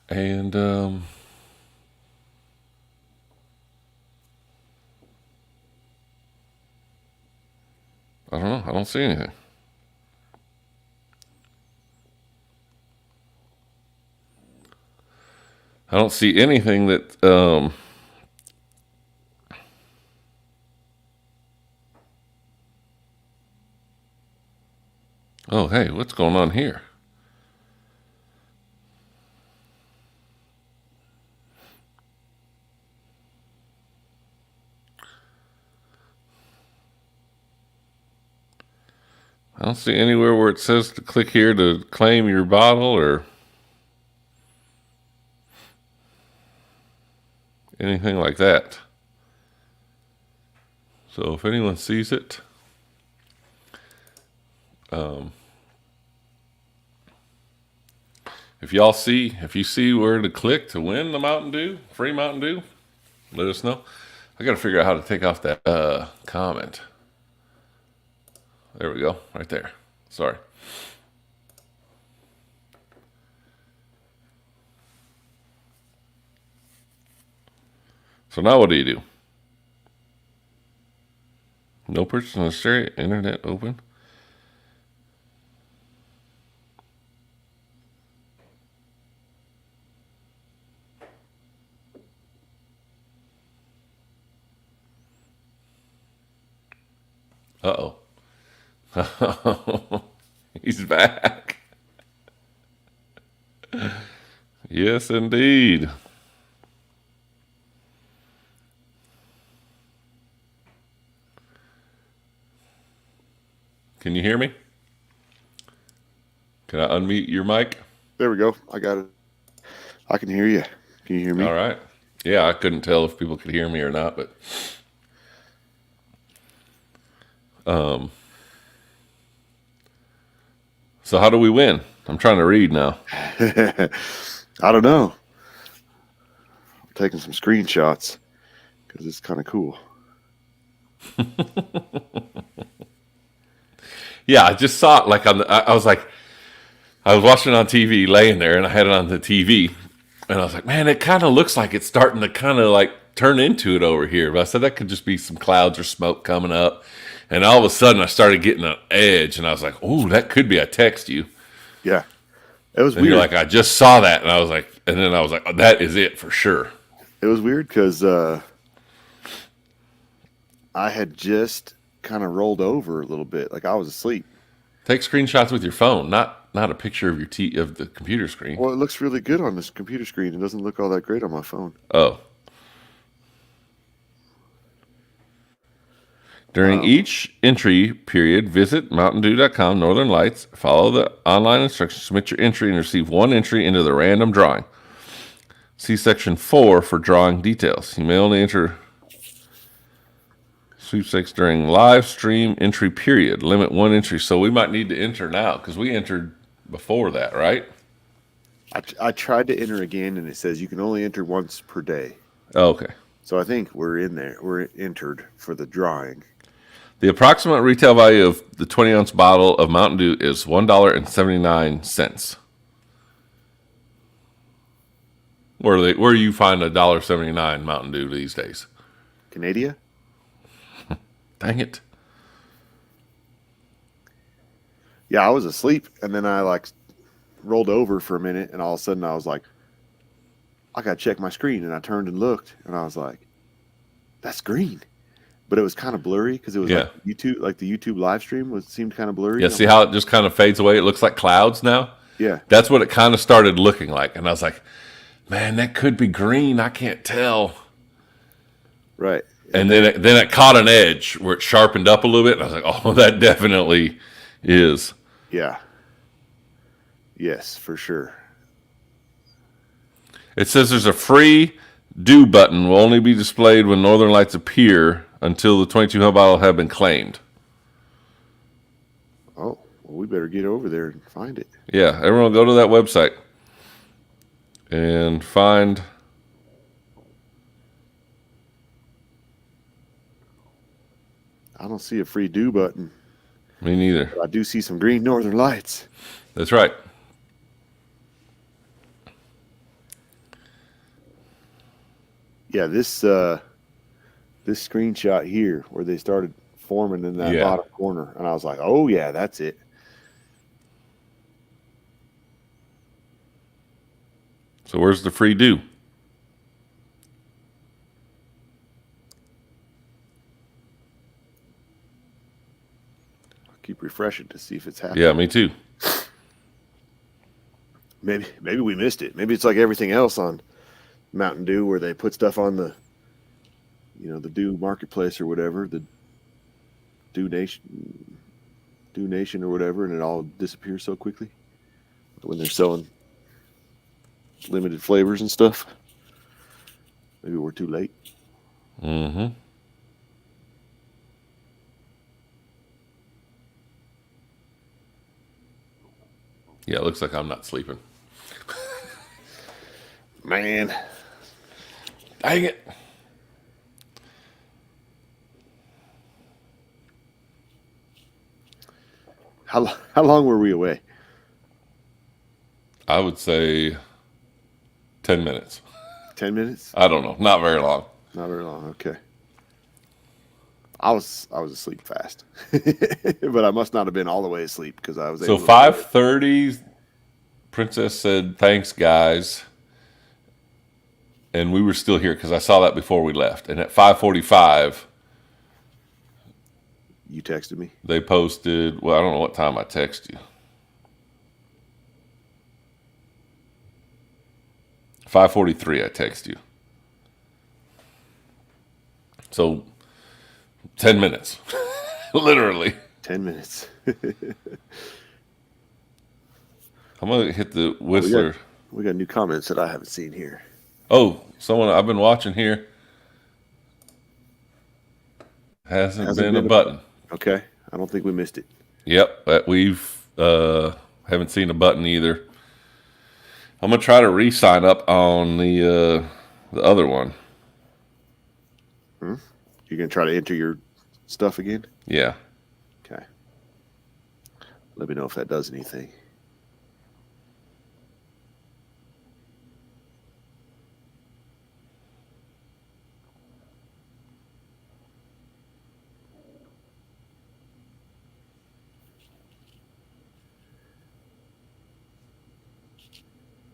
And I don't know. I don't see anything. I don't see anything that oh, hey, what's going on here? I don't see anywhere where it says to click here to claim your bottle or anything like that. So if anyone sees it, if you see where to click to win the Mountain Dew, free Mountain Dew, let us know. I got to figure out how to take off that comment. There we go, right there. Sorry. So now what do? No purchase necessary, internet open. Uh-oh. He's back. Yes, indeed. Can you hear me? Can I unmute your mic? There we go. I got it. I can hear you. Can you hear me? All right. Yeah, I couldn't tell if people could hear me or not, but so how do we win? I'm trying to read now. I don't know. I'm taking some screenshots because it's kind of cool. Yeah, I just saw it like on the, I was watching it on TV laying there and I had it on the TV and I was like, man, it kind of looks like it's starting to kind of like turn into it over here. But I said that could just be some clouds or smoke coming up. And all of a sudden I started getting an edge and I was like, oh, that could be, I text you. Yeah. It was And weird. you're like, I just saw that. And I was like, oh, that is it for sure. It was weird because I had just kind of rolled over a little bit. Like I was asleep. Take screenshots with your phone, not a picture of of the computer screen. Well, it looks really good on this computer screen. It doesn't look all that great on my phone. Oh. During each entry period, visit mountaindew.com, Northern Lights, follow the online instructions, submit your entry, and receive one entry into the random drawing. See Section 4 for drawing details. You may only enter sweepstakes during live stream entry period. Limit one entry. So we might need to enter now because we entered before that, right? I tried to enter again, and it says you can only enter once per day. Oh, okay. So I think we're in there. We're entered for the drawing. The approximate retail value of the 20-ounce bottle of Mountain Dew is $1.79. Where do you find $1.79 Mountain Dew these days? Canada? Dang it. Yeah, I was asleep, and then I like rolled over for a minute, and all of a sudden I was like, I gotta check my screen, and I turned and looked, and I was like, that's green. But it was kind of blurry because it was like YouTube, like the YouTube live stream seemed kind of blurry. Yeah, see how it just kind of fades away? It looks like clouds now? Yeah. That's what it kind of started looking like. And I was like, man, that could be green. I can't tell. Right. And then it caught an edge where it sharpened up a little bit. And I was like, oh, that definitely is. Yeah. Yes, for sure. It says there's a free do button will only be displayed when Northern Lights appear until the 22 bottle have been claimed. Oh, well, we better get over there and find it. Yeah, everyone go to that website and find. I don't see a free do button. Me neither. But I do see some green Northern Lights. That's right. Yeah, this screenshot here where they started forming in that bottom corner, and I was like, oh yeah, that's it. So where's the free do? I'll keep refreshing to see if it's happening. Yeah, me too. Maybe we missed it. Maybe it's like everything else on Mountain Dew where they put stuff on the Dew marketplace or whatever, the Dew Nation or whatever, and it all disappears so quickly when they're selling limited flavors and stuff. Maybe we're too late. Mm-hmm. Yeah, it looks like I'm not sleeping. Man. Dang it. How long were we away? I would say 10 minutes. 10 minutes? I don't know. Not very long. Not very long. Okay. I was asleep fast, but I must not have been all the way asleep because I was So able 5:30, Princess said, thanks, guys. And we were still here because I saw that before we left. And at 5:45, you texted me. they posted, well, I don't know what time I texted you. 5:43, I text you. So 10 minutes, literally. 10 minutes. I'm going to hit the whistler. We got new comments that I haven't seen here. Oh, someone I've been watching here. Hasn't been a button. Okay. I don't think we missed it. Yep. We've haven't seen a button either. I'm going to try to re-sign up on the other one. You're going to try to enter your stuff again? Yeah. Okay. Let me know if that does anything.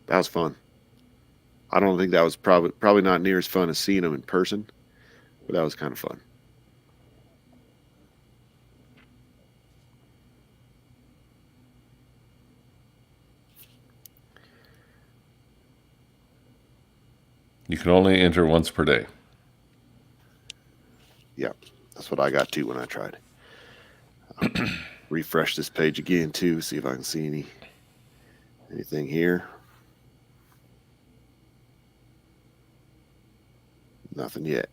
That was fun. I don't think that was probably not near as fun as seeing them in person, but that was kind of fun. You can only enter once per day. Yeah. That's what I got too when I tried. Refresh this page again too, see if I can see anything here. Nothing yet.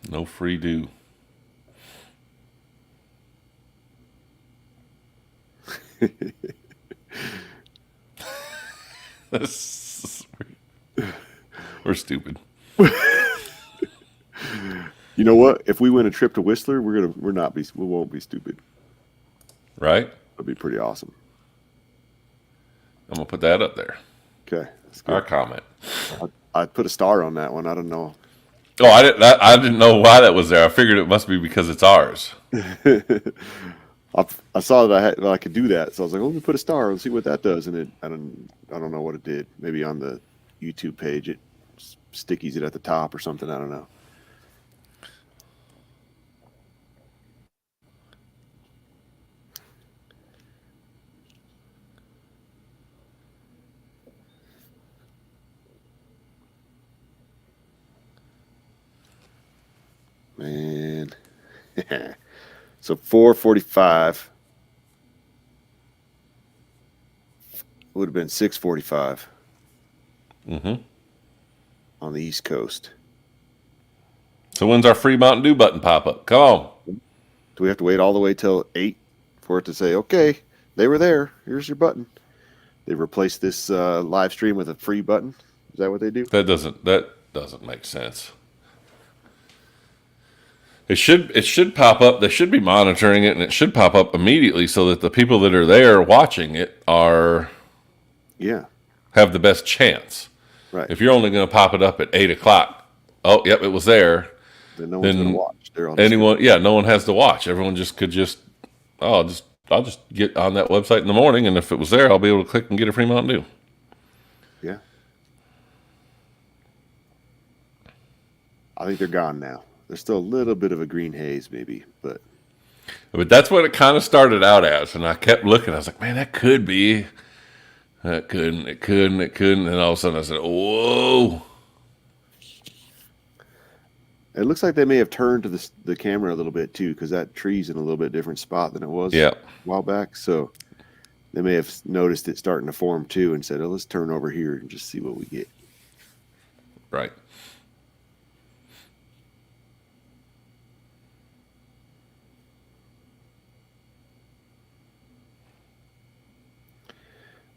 No free do. We're stupid. You know what? If we win a trip to Whistler, we won't be stupid. Right? That'd be pretty awesome. I'm gonna put that up there. Okay, that's good. Our comment. I put a star on that one. I don't know. Oh, I didn't know why that was there. I figured it must be because it's ours. I saw that I could do that, so I was like, "Oh, let me put a star and see what that does." And I don't know what it did. Maybe on the YouTube page it stickies it at the top or something. I don't know. Man. So 4:45 would have been 6:45 on the East Coast. So when's our free Mountain Dew button pop up? Come on. Do we have to wait all the way till 8 for it to say, "Okay, they were there. Here's your button"? They replaced this live stream with a free button. Is that what they do? That doesn't make sense. It should pop up. They should be monitoring it, and it should pop up immediately so that the people that are there watching it have the best chance. Right. If you're only going to pop it up at 8:00, oh, yep, it was there. Then no one's going to watch. They're on no one has to watch. Everyone I'll just get on that website in the morning, and if it was there, I'll be able to click and get a free Mountain Dew. Yeah. I think they're gone now. There's still a little bit of a green haze, maybe, but that's what it kind of started out as, and I kept looking. I was like, man, that could be. That couldn't. It couldn't. It couldn't. And all of a sudden, I said, whoa. it looks like they may have turned to the camera a little bit too, because that tree's in a little bit different spot than it was a while back. So they may have noticed it starting to form too and said, "Oh, let's turn over here and just see what we get." Right.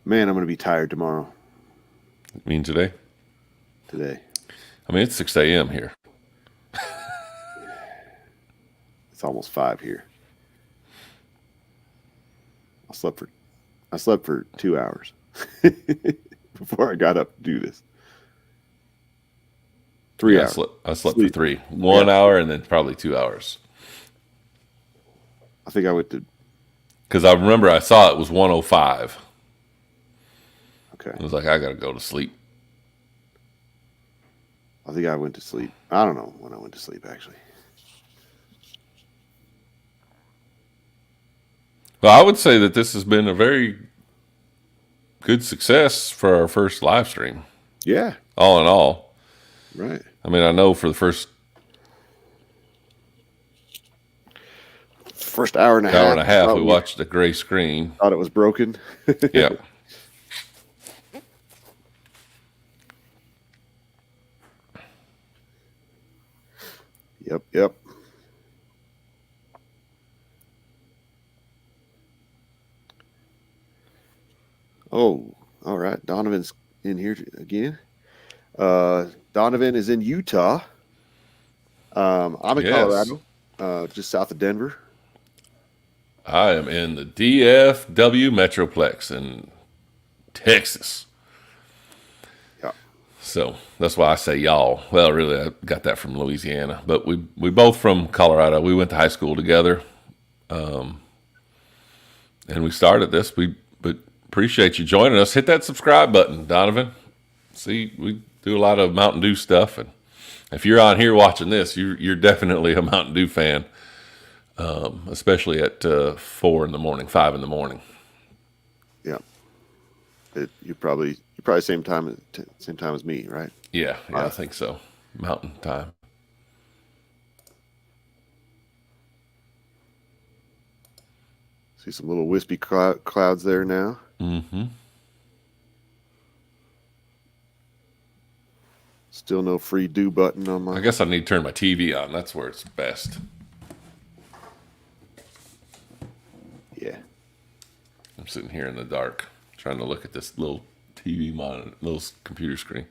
Man, I'm going to be tired tomorrow. You mean today? Today. I mean, it's 6 a.m. here. It's almost 5 here. I slept for 2 hours before I got up to do this. 3 hours. I slept for 3. 1 hour and then probably 2 hours. I think I went to... Because I remember I saw it was 1:05. Okay. I was like, I got to go to sleep. I think I went to sleep. I don't know when I went to sleep, actually. Well, I would say that this has been a very good success for our first live stream. Yeah. All in all. Right. I mean, I know for the first hour and a half, we watched a gray screen. Thought it was broken. Yeah. Yep. Oh, all right. Donovan's in here again. Donovan is in Utah. I'm in Colorado, just south of Denver. I am in the DFW Metroplex in Texas. Yeah. So that's why I say y'all. Well, really, I got that from Louisiana, but we both from Colorado. We went to high school together, and we started this. But appreciate you joining us. Hit that subscribe button, Donovan. See, we do a lot of Mountain Dew stuff, and if you're on here watching this, you're definitely a Mountain Dew fan, especially at 4 in the morning, 5 in the morning. Yeah. You're probably same time as me, right? Yeah, I think so. Mountain time. See some little wispy clouds there now. Mm-hmm. Still no free do button on my. I guess I need to turn my TV on. That's where it's best. Yeah. I'm sitting here in the dark trying to look at this little TV monitor, little computer screen.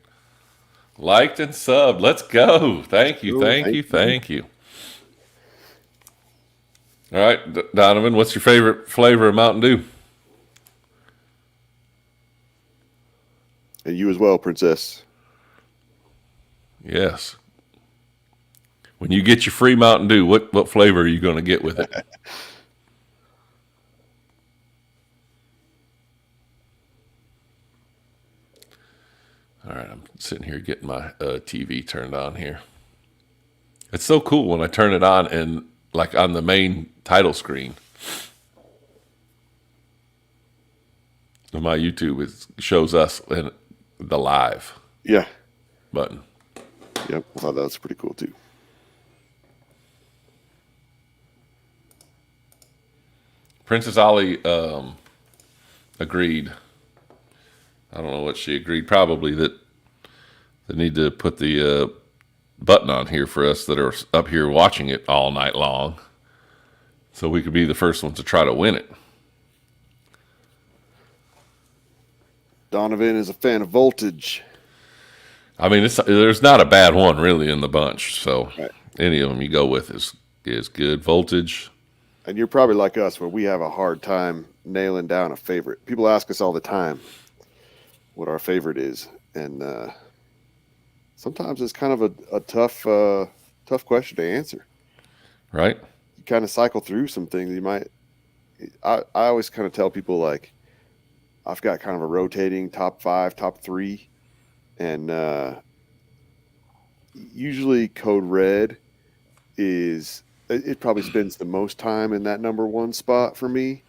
Liked and subbed. Let's go. Thank you. Thank you. All right, Donovan, what's your favorite flavor of Mountain Dew? And you as well, Princess. Yes. When you get your free Mountain Dew, what flavor are you going to get with it? All right, I'm sitting here getting my TV turned on here. It's so cool when I turn it on and like on the main title screen of my YouTube, it shows us in the live Yeah. button. Yep. I thought that was pretty cool too. Princess Ollie agreed. I don't know what she agreed. Probably that they need to put the button on here for us that are up here watching it all night long, so we could be the first ones to try to win it. Donovan is a fan of Voltage. I mean, there's not a bad one really in the bunch. So Right. any of them you go with is good. Voltage. And you're probably like us where we have a hard time nailing down a favorite. People ask us all the time what our favorite is. And sometimes it's kind of a tough question to answer. Right? You kind of cycle through some things. I always kind of tell people, like, I've got kind of a rotating top 5, top 3. And usually Code Red it probably spends the most time in that number 1 spot for me.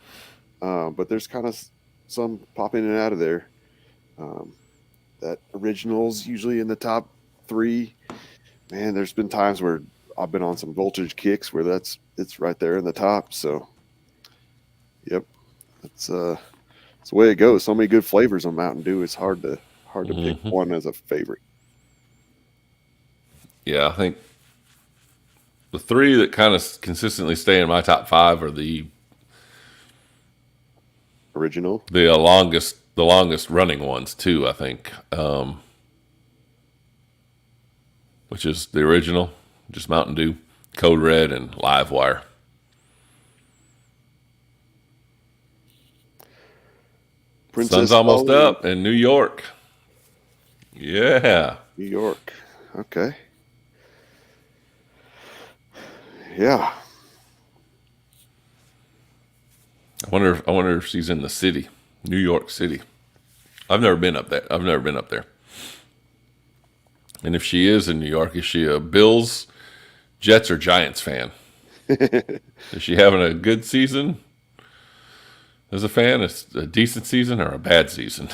But there's kind of some popping in and out of there. That Original's usually in the top 3. Man, there's been times where I've been on some Voltage kicks where it's right there in the top. So, yep, it's the way it goes. So many good flavors on Mountain Dew. It's hard to pick one as a favorite. Yeah, I think the 3 that kind of consistently stay in my top 5 are the Original. the longest running ones too. I think, which is the Original, just Mountain Dew, Code Red, and Live Wire. Sun's almost up in New York. Yeah. New York. Okay. Yeah. I wonder if she's in the city, New York City. I've never been up there. And if she is in New York, is she a Bills, Jets, or Giants fan? Is she having a good season as a fan? It's a decent season or a bad season?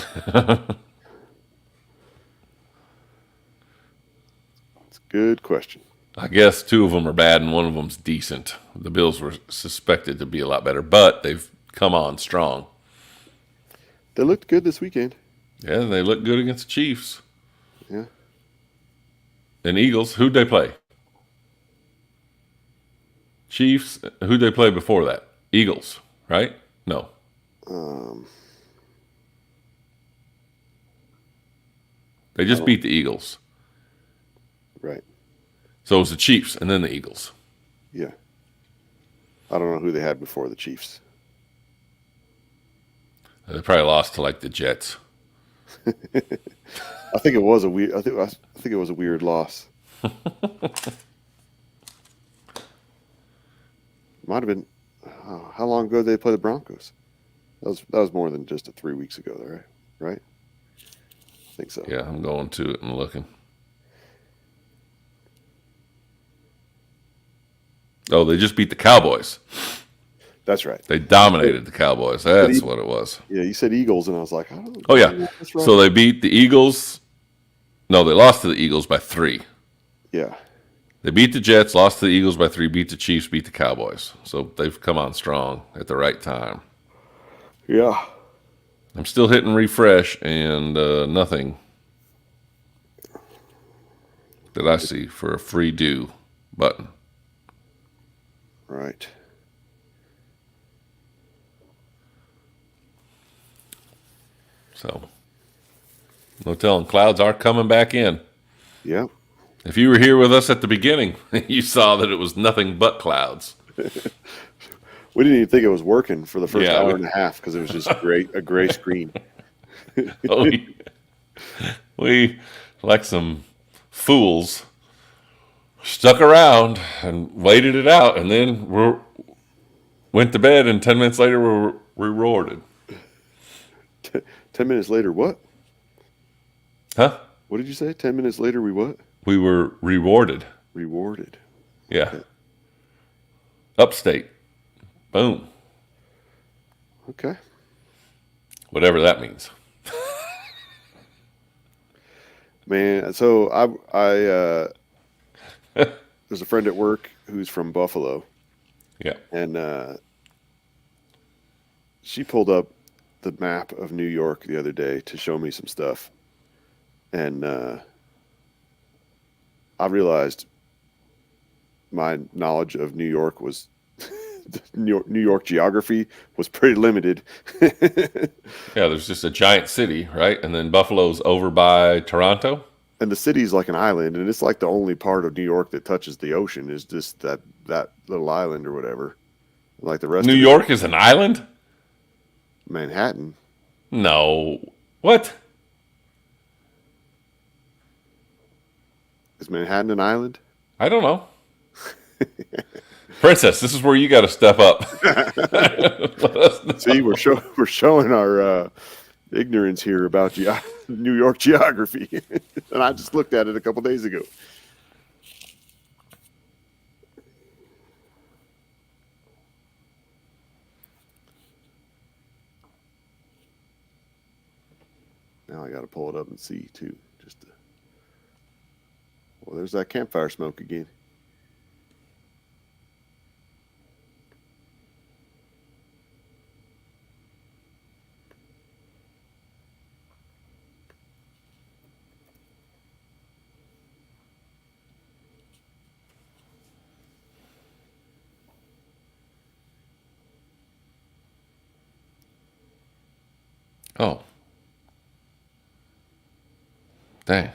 Good question. I guess 2 of them are bad and 1 of them's decent. The Bills were suspected to be a lot better, but they've come on strong. They looked good this weekend. Yeah, they look good against the Chiefs. Yeah. And Eagles, who'd they play? Chiefs, who'd they play before that? Eagles, right? No. They just beat the Eagles. Right. So it was the Chiefs and then the Eagles. Yeah. I don't know who they had before the Chiefs. They probably lost to like the Jets. I think it was a weird. I think it was a weird loss. Might have been. How long ago did they play the Broncos? That was more than just 3 weeks ago, though, right? I think so. Yeah, I'm going to it and looking. Oh, they just beat the Cowboys. That's right. They dominated the Cowboys. That's what it was. Yeah, you said Eagles, and I was like, I don't. Oh, yeah. That's right. So they beat the Eagles. No, they lost to the Eagles by 3. Yeah. They beat the Jets, lost to the Eagles by 3, beat the Chiefs, beat the Cowboys. So they've come on strong at the right time. Yeah. I'm still hitting refresh, and nothing that I see for a free do button. Right. So, no telling. Clouds are coming back in. Yeah. If you were here with us at the beginning, you saw that it was nothing but clouds. We didn't even think it was working for the first Yeah, hour and a half because it was just a gray screen. we, like some fools, stuck around and waited it out, and then went to bed, and 10 minutes later we were rewarded. 10 minutes later, what? Huh? What did you say? 10 minutes later, we what? We were rewarded. Rewarded. Yeah. Upstate. Boom. Okay. Whatever that means. Man, so there's a friend at work who's from Buffalo, Yeah. and she pulled up the map of New York the other day to show me some stuff, and I realized my knowledge of New York was New York geography was pretty limited. Yeah, there's just a giant city, right? And then Buffalo's over by Toronto. And the city's like an island, and it's like the only part of New York that touches the ocean is just that little island or whatever. Like the rest New of York is an island? Manhattan. No. What? Is Manhattan an island? I don't know. Princess, this is where you got to step up. See, we're showing our ignorance here about New York geography, and I just looked at it a couple days ago. Now I got to pull it up and see too. Well, there's that campfire smoke again. Oh. Dang.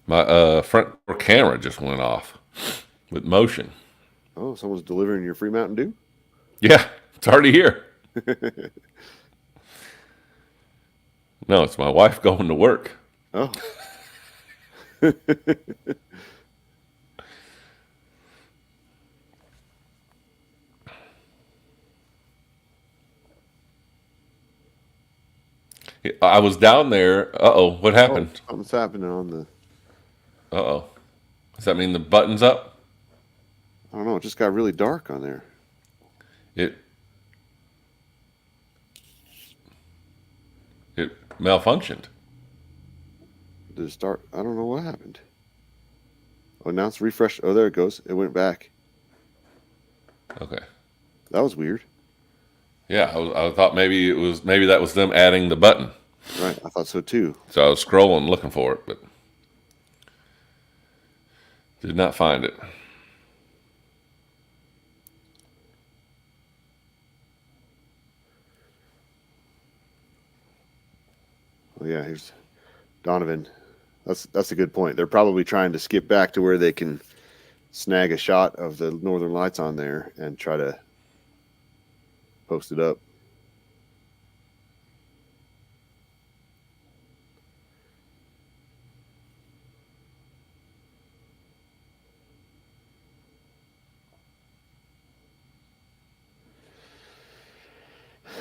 My front door camera just went off with motion. Oh, someone's delivering your free Mountain Dew? Yeah, it's already here. No, it's my wife going to work. Oh. I was down there. Uh-oh, what happened? Something's happening on the... Uh-oh. Does that mean the button's up? I don't know. It just got really dark on there. It malfunctioned. Did it start? I don't know what happened. Oh, now it's refreshed. Oh, there it goes. It went back. Okay. That was weird. Yeah, I thought maybe that was them adding the button. Right, I thought so too. So I was scrolling looking for it, but did not find it. Well, yeah, here's Donovan. That's a good point. They're probably trying to skip back to where they can snag a shot of the Northern Lights on there and try to post it up.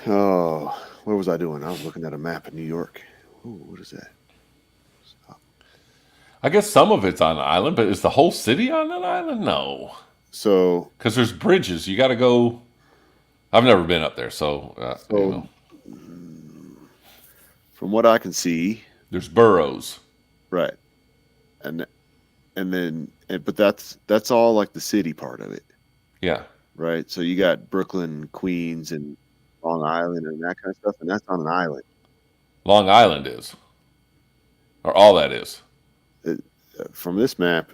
Oh, what was I doing? I was looking at a map of New York. Ooh, what is that? I guess some of it's on an island, but is the whole city on an island? No. So, Because there's bridges. You got to go. I've never been up there, so you know. From what I can see, There's boroughs. right, and but that's all like the city part of it, Yeah. right? So you got Brooklyn, Queens, and Long Island, and that kind of stuff, and that's on an island. Long Island is, or all that is. From this map,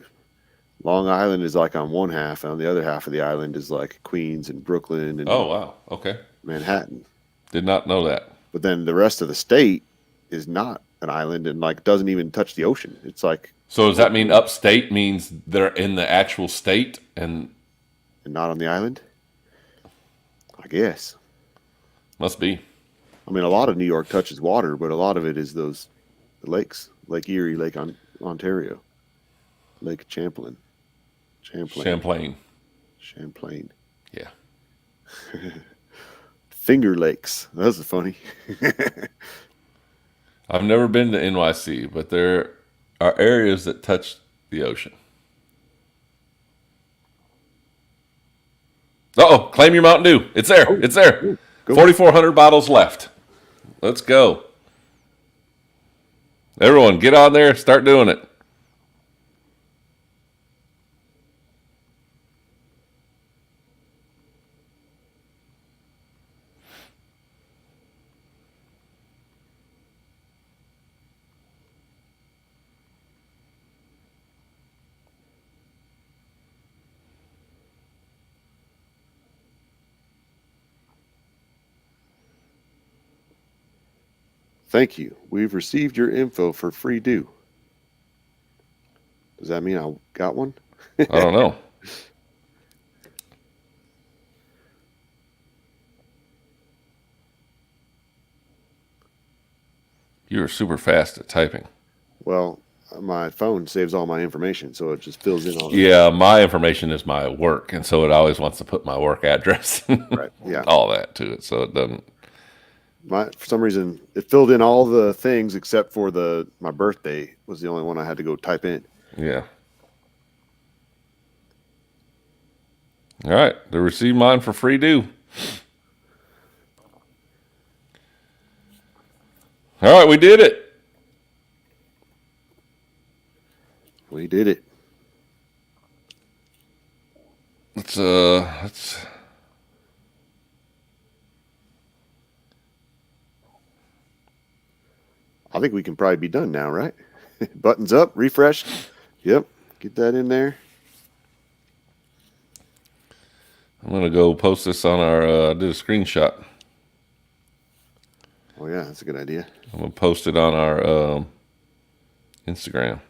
Long Island is like on one half, and on the other half of the island is like Queens and Brooklyn and Oh wow. Okay. Manhattan. Did not know that. But then the rest of the state is not an island and like doesn't even touch the ocean. It's like So does that mean upstate means they're in the actual state and not on the island? I guess. must be. I mean, a lot of New York touches water, but a lot of it is those lakes, Lake Erie, Lake Ontario, Lake Champlain. Champlain. Yeah. Finger Lakes. That's funny. I've never been to NYC, but there are areas that touch the ocean. Uh-oh, claim your Mountain Dew. It's there. It's there. Go. 4,400 bottles left. Let's go. Everyone, get on there. Start doing it. Thank you. We've received your info for free dew. Does that mean I got one? I don't know. You are super fast at typing. Well, my phone saves all my information, so it just fills in all. Yeah, my information is my work, and so it always wants to put my work address, Right. Yeah. all that to it, so it doesn't. For some reason, it filled in all the things except for my birthday was the only one I had to go type in. Yeah. All right, they received mine for free due. All right, we did it. We did it. Let's I think we can probably be done now, right? Buttons up, refresh. Yep, get that in there. I'm gonna go post this on our. I did a screenshot. Oh yeah, that's a good idea. I'm gonna post it on our Instagram.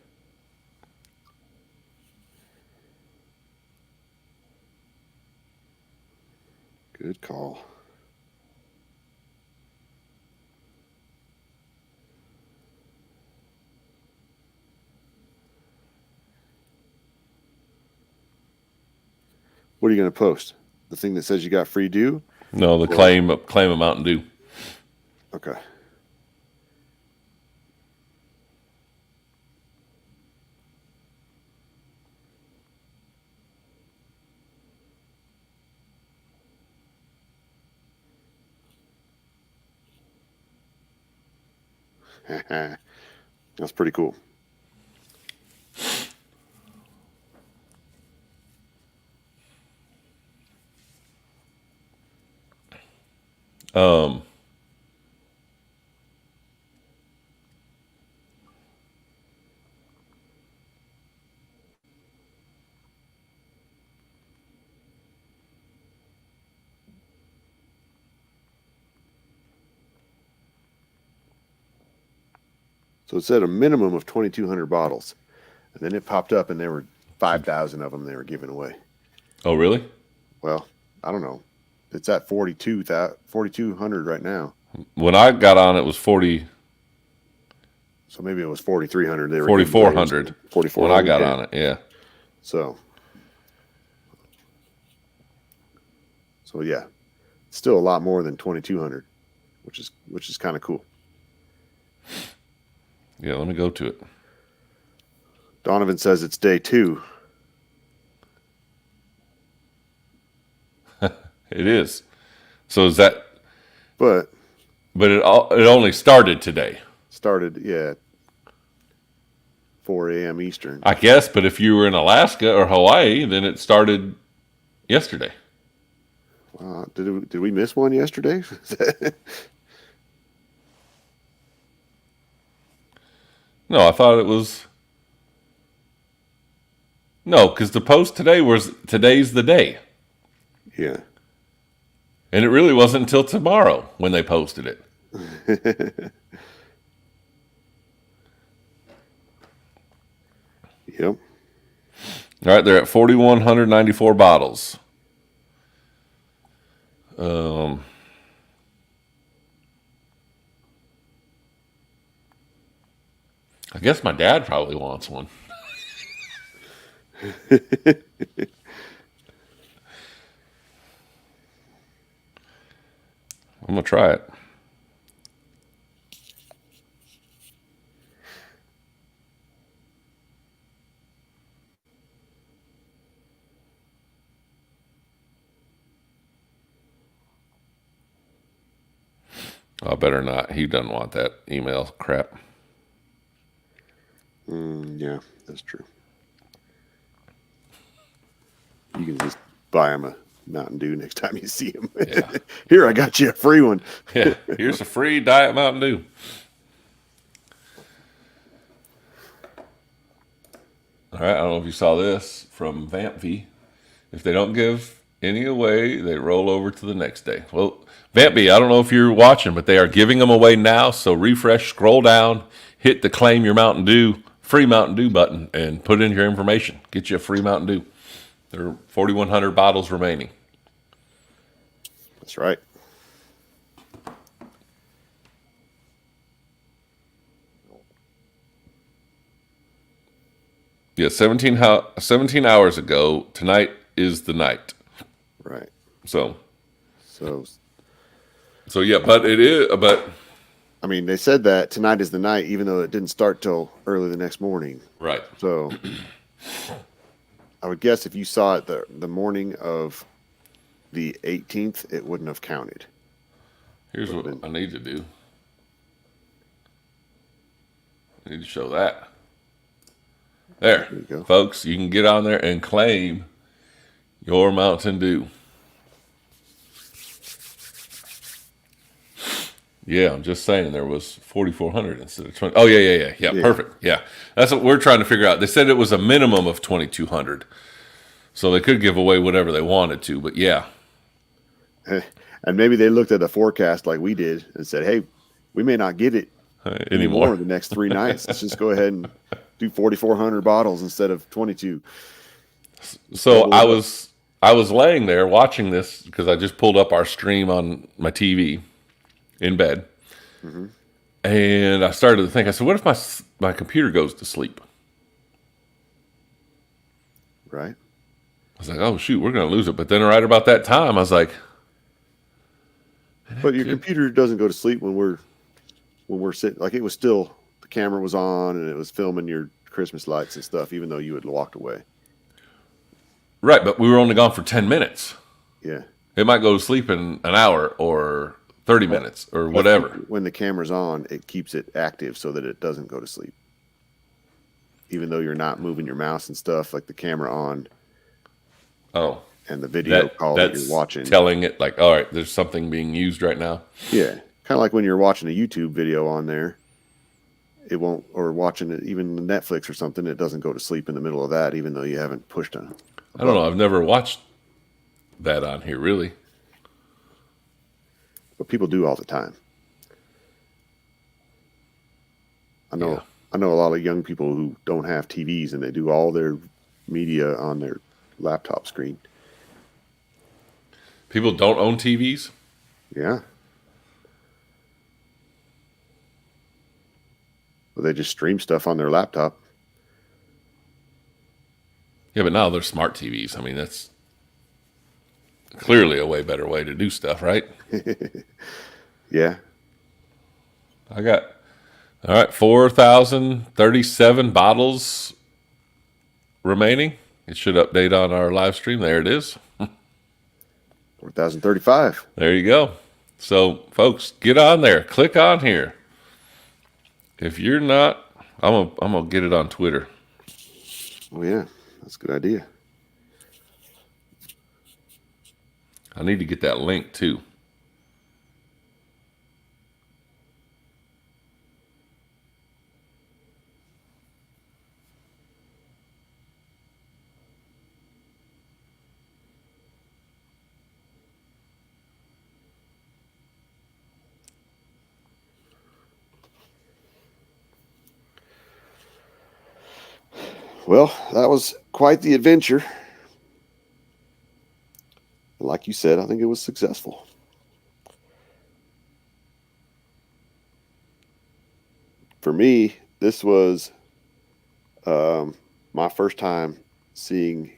Good call. What are you going to post? The thing that says you got free dew? No, the claim a Mountain Dew. Okay. That's pretty cool. So it said a minimum of 2,200 bottles. And then it popped up and there were 5,000 of them they were giving away. Oh, really? Well, I don't know. It's at 4,200 right now. When I got on, it was 40. So maybe it was 4,300. They were 4,400. 4,400 When I got on it, yeah. So yeah, still a lot more than 2,200, which is kind of cool. Yeah, let me go to it. Donovan says it's day 2. It is. So is that? But it only started today. started, yeah. 4 a.m. Eastern. I guess, but if you were in Alaska or Hawaii, then it started yesterday. Did we miss one yesterday? No, I thought it was. No, because the post today was today's the day. Yeah. And it really wasn't until tomorrow when they posted it. Yep. All right, they're at 4,194 bottles. I guess my dad probably wants one. I'm going to try it. I better not. He doesn't want that email crap. Yeah, that's true. You can just buy him a Mountain Dew next time you see him. Yeah. Here, I got you a free one. Yeah, here's a free Diet Mountain Dew. All right, I don't know if you saw this from VampV. If they don't give any away, they roll over to the next day. Well, VampV, I don't know if you're watching, but they are giving them away now. So refresh, scroll down, hit the Claim Your Mountain Dew, free Mountain Dew button, and put in your information. Get you a free Mountain Dew. There are 4,100 bottles remaining. That's right. Yeah, 17 hours ago, tonight is the night. Right. So So yeah, but it is, but I mean, they said that tonight is the night, even though it didn't start till early the next morning. right. So I would guess if you saw it the morning of the 18th, it wouldn't have counted. Here's what I need to do. I need to show that. There you go. folks, you can get on there and claim your Mountain Dew. Yeah, I'm just saying there was 4,400 instead of 20. Oh, yeah. Perfect. Yeah, that's what we're trying to figure out. They said it was a minimum of 2,200, so they could give away whatever they wanted to. But yeah, And maybe they looked at a forecast like we did and said, "Hey, we may not get it anymore the next 3 nights. Let's just go ahead and do 4,400 bottles instead of 22." So I was laying there watching this because I just pulled up our stream on my TV in bed, and I started to think. I said, "What if my computer goes to sleep?" Right. I was like, "Oh shoot, we're gonna lose it." But then right about that time, I was like, But your computer doesn't go to sleep when we're sitting. Like, it was still, the camera was on and it was filming your Christmas lights and stuff, even though you had walked away. "Right," but we were only gone for 10 minutes. Yeah. It might go to sleep in an hour or 30 minutes or whatever. When the camera's on, it keeps it active so that it doesn't go to sleep. Even though you're not moving your mouse and stuff, like the camera on Oh, and the video call that you're watching. telling it like, all right, there's something being used right now. Yeah. Kind of like when you're watching a YouTube video on there, it won't, or watching it, even Netflix or something, it doesn't go to sleep in the middle of that, even though you haven't pushed on it. I don't know. I've never watched that on here, really. But people do all the time. I know. Yeah. I know a lot of young people who don't have TVs and they do all their media on their laptop screen. People don't own TVs? Yeah. Well, they just stream stuff on their laptop. Yeah, but now they're smart TVs. I mean, that's clearly a way better way to do stuff, right? Yeah. I got, all right, 4,037 bottles remaining. It should update on our live stream. There it is. 4,035. There you go. So, folks, get on there. Click on here. If you're not, I'm gonna get it on Twitter. Oh yeah, that's a good idea. I need to get that link too. Well, that was quite the adventure. Like you said, I think it was successful. For me, this was my first time seeing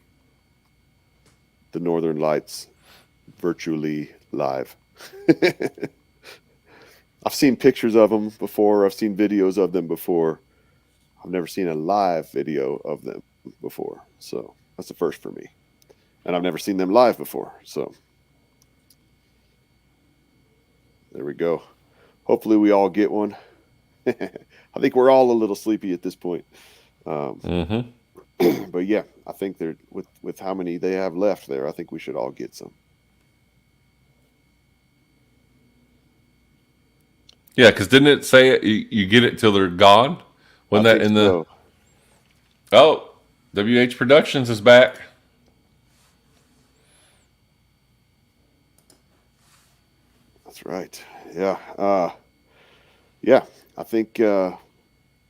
the Northern Lights virtually live. I've seen pictures of them before. I've seen videos of them before. I've never seen a live video of them before. So that's the first for me. And I've never seen them live before. So there we go. Hopefully we all get one. I think we're all a little sleepy at this point. But yeah, I think they're with how many they have left there, I think we should all get some. Yeah, because didn't it say it, you get it till they're gone? Wasn't that in the? Oh, WH Productions is back. That's right. Yeah. Yeah. I think, and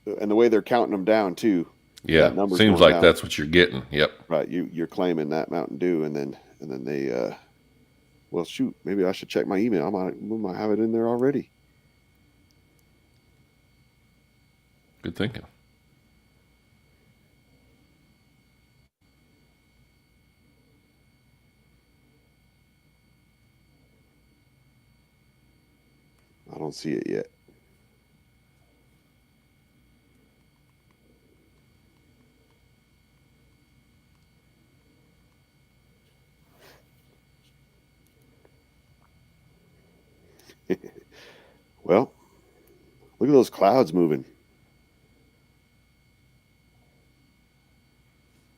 the way they're counting them down too. Yeah, seems like that's what you're getting. Yep. Right. You're claiming that Mountain Dew, and then they. Well, shoot. Maybe I should check my email. We might have it in there already. Good thinking. I don't see it yet. Well, look at those clouds moving.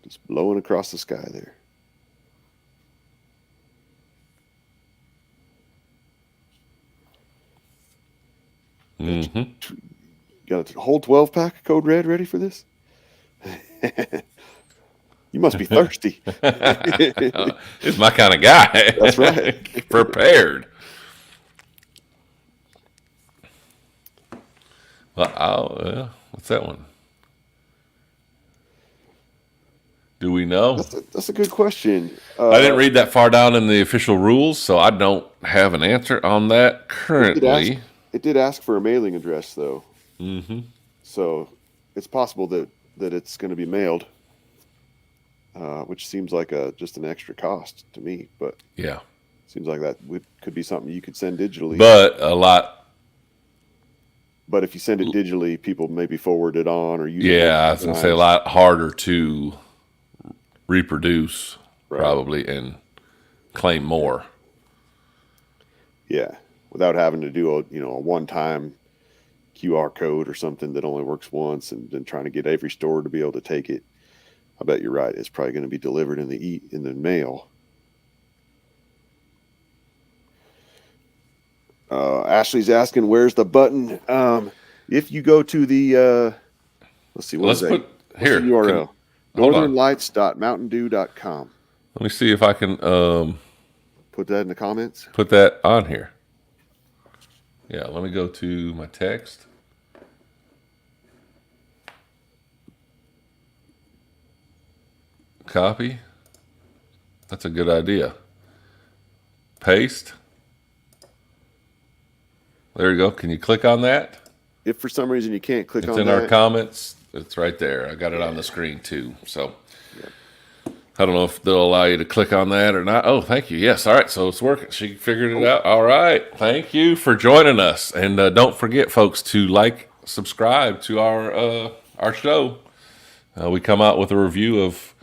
Just blowing across the sky there. Got a whole 12-pack of Code Red ready for this? You must be thirsty. It's my kind of guy. That's right. Prepared. Well, what's that one? Do we know? That's a good question. I didn't read that far down in the official rules, so I don't have an answer on that currently. It did ask for a mailing address, though. So it's possible that it's going to be mailed, which seems like just an extra cost to me. But yeah, seems like that could be something you could send digitally. But if you send it digitally, people maybe forward it on or use it. Yeah, I was going to say a lot harder to reproduce, probably, and claim more. Yeah, without having to do a one-time QR code or something that only works once, and then trying to get every store to be able to take it. I bet you're right. It's probably going to be delivered in the mail. Ashley's asking, where's the button? If you go to the, let's see, what's the URL? northernlights.mountaindew.com. Let me see if I can put that in the comments. Put that on here. Yeah, let me go to my text. Copy. That's a good idea. Paste. There you go. Can you click on that? If for some reason you can't click on that. It's in our comments. It's right there. I got it on the screen too. So I don't know if they'll allow you to click on that or not. Oh, thank you. Yes. All right. So it's working. She figured it out. All right. Thank you for joining us. And don't forget, folks, to subscribe to our show. We come out with a review of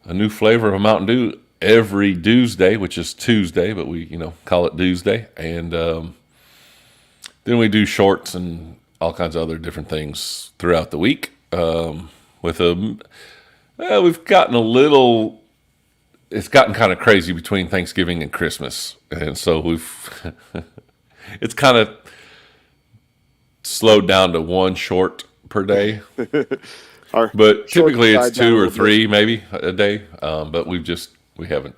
a new flavor of Mountain Dew every Tuesday, which is Tuesday, but we call it Tuesday. And then we do shorts and all kinds of other different things throughout the week. We've gotten a little. It's gotten kind of crazy between Thanksgiving and Christmas, and so we've. It's kind of slowed down to one short per day. But typically it's 2 or 3 maybe a day. But we haven't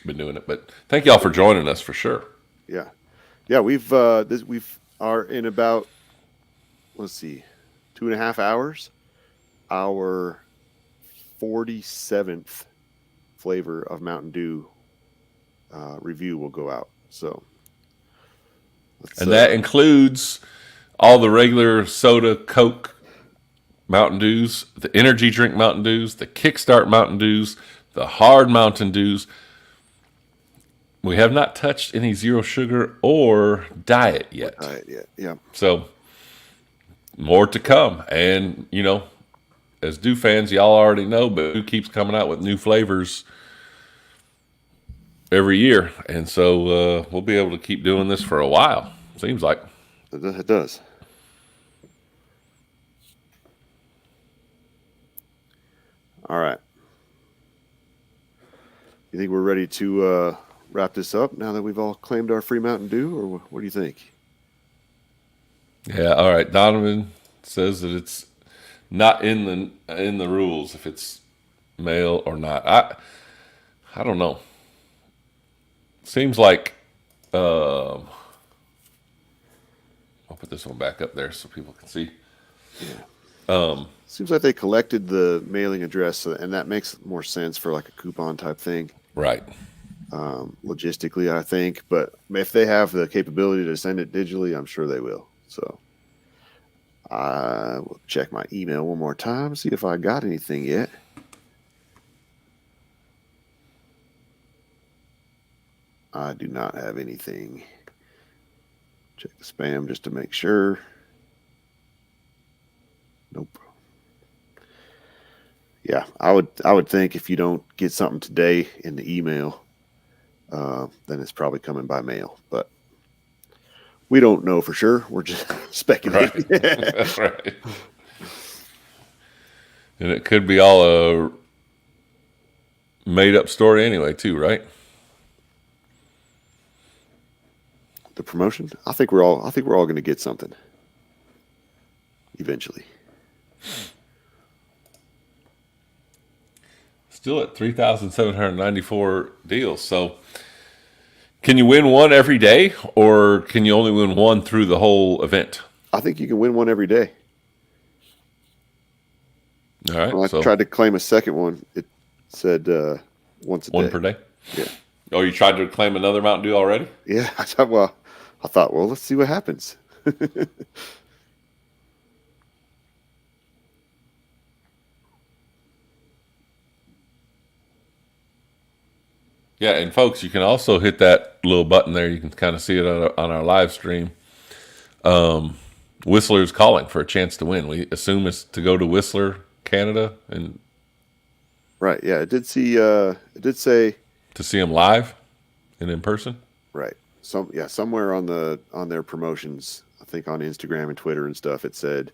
been doing it. But thank y'all for joining us for sure. Yeah. We've are in about, let's see, 2.5 hours. Our 47th flavor of Mountain Dew review will go out. So, and that includes all the regular soda, Coke, Mountain Dews, the energy drink Mountain Dews, the Kickstart Mountain Dews, the hard Mountain Dews. We have not touched any zero sugar or diet yet. Yeah. So more to come. And, as Dew fans, y'all already know, but Dew keeps coming out with new flavors every year. And so we'll be able to keep doing this for a while. Seems like. It does. All right. You think we're ready to wrap this up now that we've all claimed our free Mountain Dew, or what do you think? Yeah, all right. Donovan says that it's not in the rules if it's male or not. I don't know. Seems like I'll put this one back up there so people can see. Yeah. Seems like they collected the mailing address, and that makes more sense for like a coupon type thing. Right. Logistically, I think. But if they have the capability to send it digitally, I'm sure they will. So I will check my email one more time, see if I got anything yet. I do not have anything. Check the spam just to make sure. Nope. Yeah, I would think if you don't get something today in the email, then it's probably coming by mail. But we don't know for sure. We're just speculating. Right. That's right. And it could be all a made-up story anyway, too, right? The promotion? I think we're all going to get something eventually. Still at 3,794 deals. So can you win one every day, or can you only win one through the whole event? I think you can win one every day. All right. When I tried to claim a second one, it said once a day. One per day? Yeah. Oh, you tried to claim another Mountain Dew already? Yeah. I thought, let's see what happens. Yeah, and folks, you can also hit that little button there. You can kind of see it on our live stream. Whistler's calling for a chance to win. We assume it's to go to Whistler, Canada, and right. Yeah, it did say to see him live and in person. Right. Somewhere on their promotions, I think on Instagram and Twitter and stuff, it said,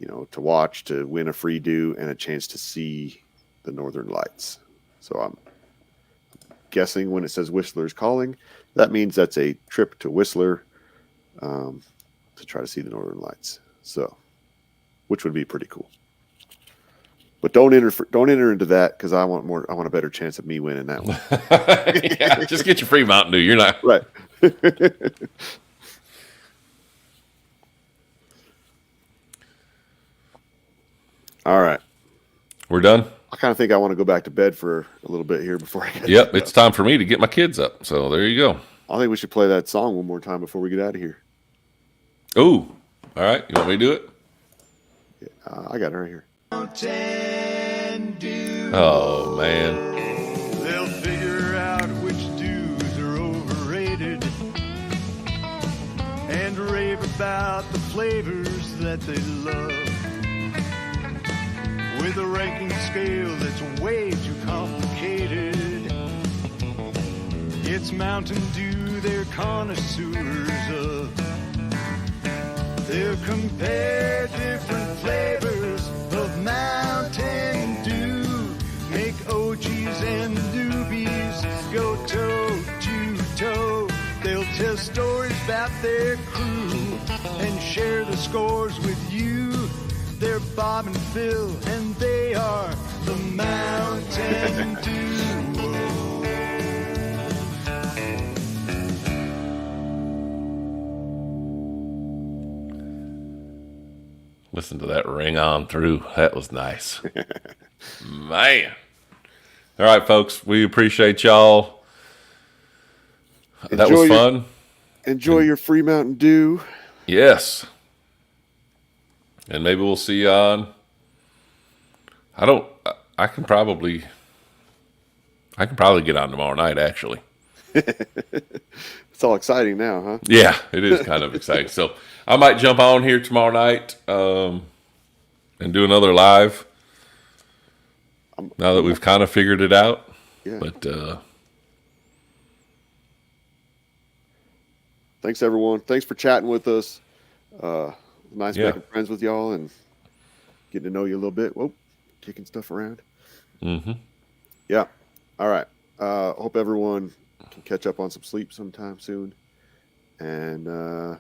to watch, to win a free Dew, and a chance to see the Northern Lights. So I'm guessing when it says Whistler's calling, that means that's a trip to Whistler to try to see the Northern Lights. So, which would be pretty cool. But don't enter into that, because I want a better chance of me winning that one. Yeah, just get your free Mountain Dew. You're not right. All right. We're done. I kind of think I want to go back to bed for a little bit here before I get. Yep, it's time for me to get my kids up. So there you go. I think we should play that song one more time before we get out of here. Ooh, all right. You want me to do it? Yeah, I got it right here. Mountain Dew. Oh man. They'll figure out which dews are overrated and rave about the flavors that they love. With a ranking scale that's way too complicated. It's Mountain Dew they're connoisseurs of. They'll compare different flavors of Mountain Dew. Make OGs and newbies go toe to toe. They'll tell stories about their crew and share the scores with you. They're Bob and Phil, and they are the Mountain Dew. Listen to that ring on through. That was nice. Man. All right, folks. We appreciate y'all. That was fun. Enjoy your free Mountain Dew. Yes. And maybe we'll see you on. I can probably get on tomorrow night, actually. It's all exciting now, huh? Yeah, it is kind of exciting. So I might jump on here tomorrow night and do another live. Now that we've kind of figured it out. Yeah. But thanks, everyone. Thanks for chatting with us. Nice making friends with y'all and getting to know you a little bit. Whoa, kicking stuff around. Mm-hmm. Yeah. All right. Hope everyone can catch up on some sleep sometime soon. And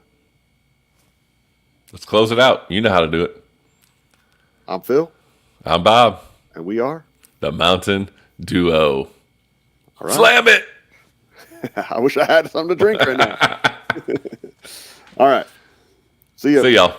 let's close it out. You know how to do it. I'm Phil. I'm Bob. And we are the Mountain Duo. All right. Slam it. I wish I had something to drink right now. All right. See ya. See y'all.